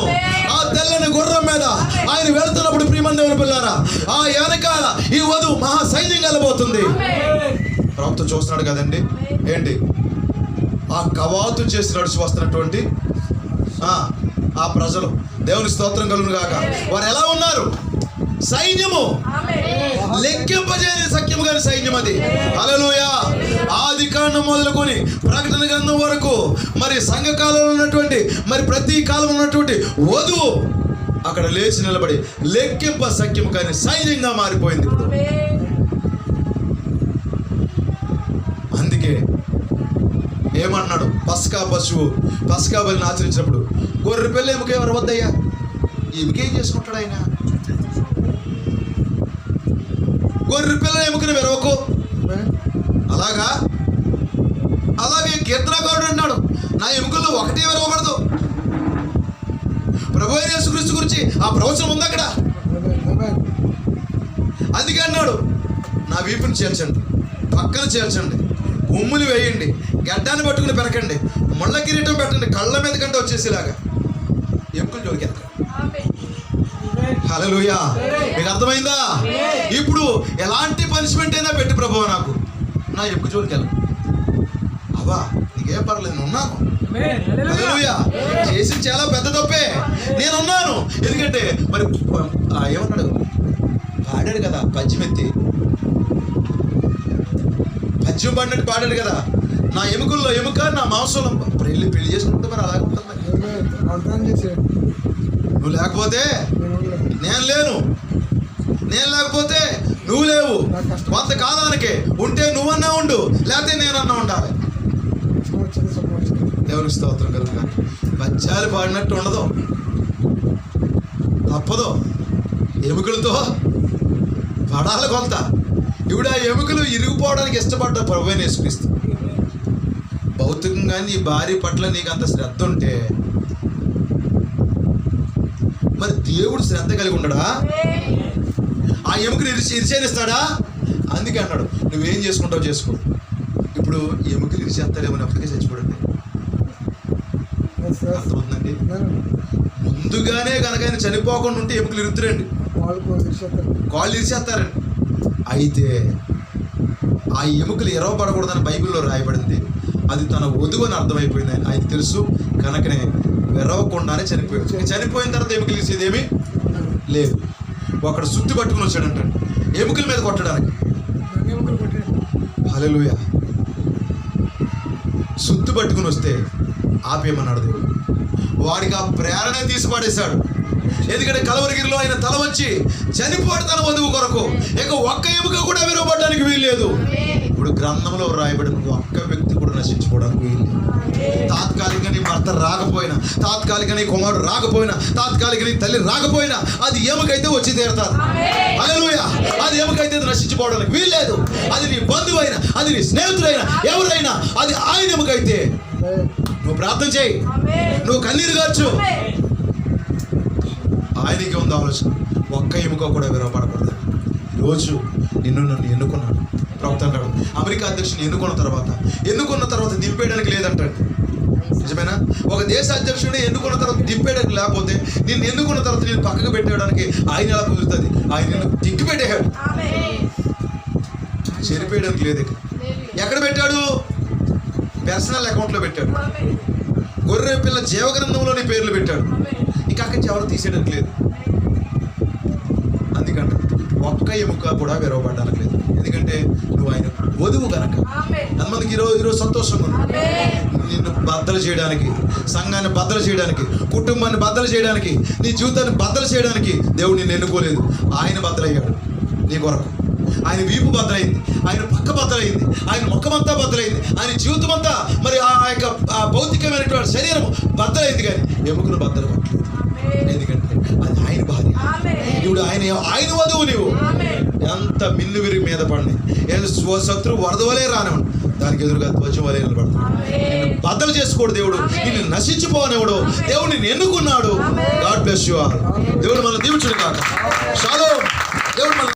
ఆ తెల్లని గుర్రం మీద ఆయన వెళ్తున్నప్పుడు ప్రియమైన దేవుని పిల్లారా, ఆ వెనకాల ఈ వధువు మహాసైన్యం కలబోతుంది. ప్రవక్త చూస్తున్నాడు కదండి. ఏంటి? ఆ కవాతు చేసి నడిచి వస్తున్నటువంటి ఆ ప్రజలు, దేవుని స్తోత్రం కలుగును గాక. వారు ఎలా ఉన్నారు? సైన్యము. లెక్కింపజేయని సఖ్యము గారి సైన్యం అది. హల్లెలూయా. ఆది కాండం మొదలుకొని ప్రకటన గ్రంథం వరకు మరి సంఘకాలంలో ఉన్నటువంటి, మరి ప్రతి కాలం ఉన్నటువంటి వధువు అక్కడ లేచి నిలబడి లెక్కింప సఖ్యము కానీ సైన్యంగా మారిపోయింది ఇప్పుడు. అందుకే ఏమన్నాడు? పస్కా పశువు, పస్కా బలిని ఆచరించినప్పుడు గొర్రె పిల్ల ఎముక ఎవరు వద్దయ్యా? ఎముకేం చేసుకుంటాడు ఆయన? గొర్రె పిల్ల ఎముకను విరవకు. అలాగే కీర్తనకారుడు అన్నాడు, నా ఎముకల్లో ఒకటి విరవబడదు. ప్రభువైన యేసుక్రీస్తు గురించి ఆ ప్రవచనం ఉంది అక్కడ. అందుకే అన్నాడు, నా వీపుని చేర్చండి, పక్కన చేర్చండి, ఉమ్ములు వేయండి, గడ్డాన్ని పట్టుకుని పెరకండి, ముళ్ళ కిరీటం పెట్టండి, కళ్ళ మీద కంటే వచ్చేసేలాగా ఎముకలు జోలికెత్తారు. హల్లెలూయా. మీకు అర్థమైందా? ఇప్పుడు ఎలాంటి పనిష్మెంట్ అయినా పెట్టి ప్రభువా నాకు నా ఎముక జోలికి వెళ్ళను. అవ్వా నీకేం పర్లేదు, నేనున్నాను. హల్లెలూయా. చేసి చాలా పెద్ద తప్పే, నేనున్నాను. ఎందుకంటే మరి ఏమన్నాడు? పాడాడు కదా పద్యం ఎత్తి, పద్యం పాడినట్టు పాడాడు కదా, నా ఎముకల్లో ఎముక, నా మాంసంలో. పెళ్లి చేసుకుంటే మరి అలాగే ఉంటుంది. నువ్వు లేకపోతే నేను లేను, నేను లేకపోతే నువ్వు లేవు. కొంతకాలానికే ఉంటే నువ్వన్నా ఉండు, లేకపోతే నేనన్నా ఉండాలి. దేవుని స్తోత్రం కలుగును. పద్యాలు పాడినట్టు ఉండదు. తప్పదు, ఎముకలతో పడాలి కొంత. ఇప్పుడు ఆ ఎముకలు ఇరిగిపోవడానికి ఇష్టపడ్డ ప్రభువైన యేసుక్రీస్తు. భౌతికంగా నీ భార్య పట్ల నీకు అంత శ్రద్ధ ఉంటే మరి దేవుడు శ్రద్ధ కలిగి ఉండడా? ఆ ఎముకను ఇరిచేనిస్తాడా? అందుకే అన్నాడు, నువ్వేం చేసుకుంటావు చేసుకో. ఇప్పుడు ఎముకలు ఇరిచేస్తాడేమో అప్పటికే చచ్చిపోడండి. అర్థమవుతుందండి? ముందుగానే కనుక ఆయన చనిపోకుండా ఉంటే ఎముకలు ఇరుతురండి, కాళ్ళు ఇరిచేస్తారండి. అయితే ఆ ఎముకలు ఎరవబడకూడదని బైబిల్లో రాయబడింది. అది తన వధువు అని అర్థమైపోయింది. ఆయన తెలుసు కనుకనే వెరవకుండానే చనిపోయాడు. చనిపోయిన తర్వాత ఎముకలు ఇరిచేదేమీ లేదు. ఒకడు సుత్తి పట్టుకుని వచ్చాడంట ఎముకల మీద కొట్టడానికి. హల్లెలూయా. సుత్తి పట్టుకుని వస్తే ఆపేయమన్నాడు దేవుడు. వాడికి ఆ ప్రేరణ తీసి పడేశాడు. ఎందుకంటే కలవరగిరిలో ఆయన తల వంచి చనిపోయాడు తన వధువు కొరకు. ఇక ఒక్క ఎముక కూడా విరవబడడానికి వీల్లేదు. ఇప్పుడు గ్రంథంలో రాయబడిన ఒక్క వ్యక్తి కూడా నశించుకోవడానికి వీల్లేదు. తాత్కాలికంగా నీ భర్త రాకపోయినా, తాత్కాలికంగా నీ కుమారుడు రాకపోయినా, తాత్కాలికంగా నీ తల్లి రాకపోయినా అది ఎముకైతే వచ్చి తీరుతారు. హల్లెలూయా. అది ఎముకైతే నశించుకోవడానికి వీల్లేదు. అది నీ బంధువైనా, అది నీ స్నేహితుడైనా, ఎవరైనా అది ఆయన ఎముకైతే నువ్వు ప్రార్థన చేయి, నువ్వు కన్నీరు గార్చు. ఆయనకి ఉంది ఆలోచన, ఒక్క ఎముక కూడా విరవబడకూడదు. ఈరోజు నన్ను ఎన్నుకున్నాడు. ప్రవక్త అంటాడు, అమెరికా అధ్యక్షుని ఎన్నుకున్న తర్వాత దింపేయడానికి లేదంటాడు. నిజమేనా? ఒక దేశ అధ్యక్షుడిని ఎన్నుకున్న తర్వాత దింపేయడానికి లేకపోతే నిన్ను ఎన్నుకున్న తర్వాత నేను పక్కకు పెట్టేయడానికి ఆయన ఎలా కుదురుతుంది? ఆయన నిన్ను దిక్కు పెట్టేయాడు, చెరిపేయడానికి లేదు. ఎక్కడ పెట్టాడు? పర్సనల్ అకౌంట్లో పెట్టాడు. గొర్రె పిల్ల జీవగ్రంథంలో నీ పేర్లు పెట్టాడు. ఇక అక్కడి నుంచి ఎవరు తీసేయడానికి లేదు. అందుకంటే ఒక్క ఎముక కూడా విరవబడడానికి లేదు. ఎందుకంటే నువ్వు ఆయన వధువు కనుక. ఎంతమందికి ఈరోజు సంతోషంగా ఉంది? నిన్ను బద్దలు చేయడానికి, సంఘాన్ని బద్దలు చేయడానికి, కుటుంబాన్ని బద్దలు చేయడానికి, నీ జీవితాన్ని బద్దలు చేయడానికి దేవుడు నిన్ను ఎన్నుకోలేదు. ఆయన బద్దలయ్యాడు నీ కొరకు. ఆయన వీపు బద్దలైంది, ఆయన పక్క బద్దలైంది, ఆయన ముఖమంతా బద్దలైంది, ఆయన జీవితం అంతా మరి ఆ యొక్క భౌతికమైనటువంటి శరీరం బద్దలైంది, కానీ ఎముకను బద్దలు పట్టలేదు. ఎందుకంటే అది ఆయన భార్య. ఇప్పుడు ఆయన వధువు. నీవు ఎంత మిన్ను విరిగి మీద పడి శత్రువు వరదవలే రానివ్వండి, దానికి ఎదురుగా ధ్వజం వలే నిలబడతాడు. నిన్ను బద్దలు చేసుకోడు దేవుడు, నిన్ను నశించిపోనేవాడు దేవుడు. నిన్ను ఎన్నుకున్నాడు. God bless you all. దేవుడు మనం దీవించును కాక. షాలోమ్. దేవుడు మనం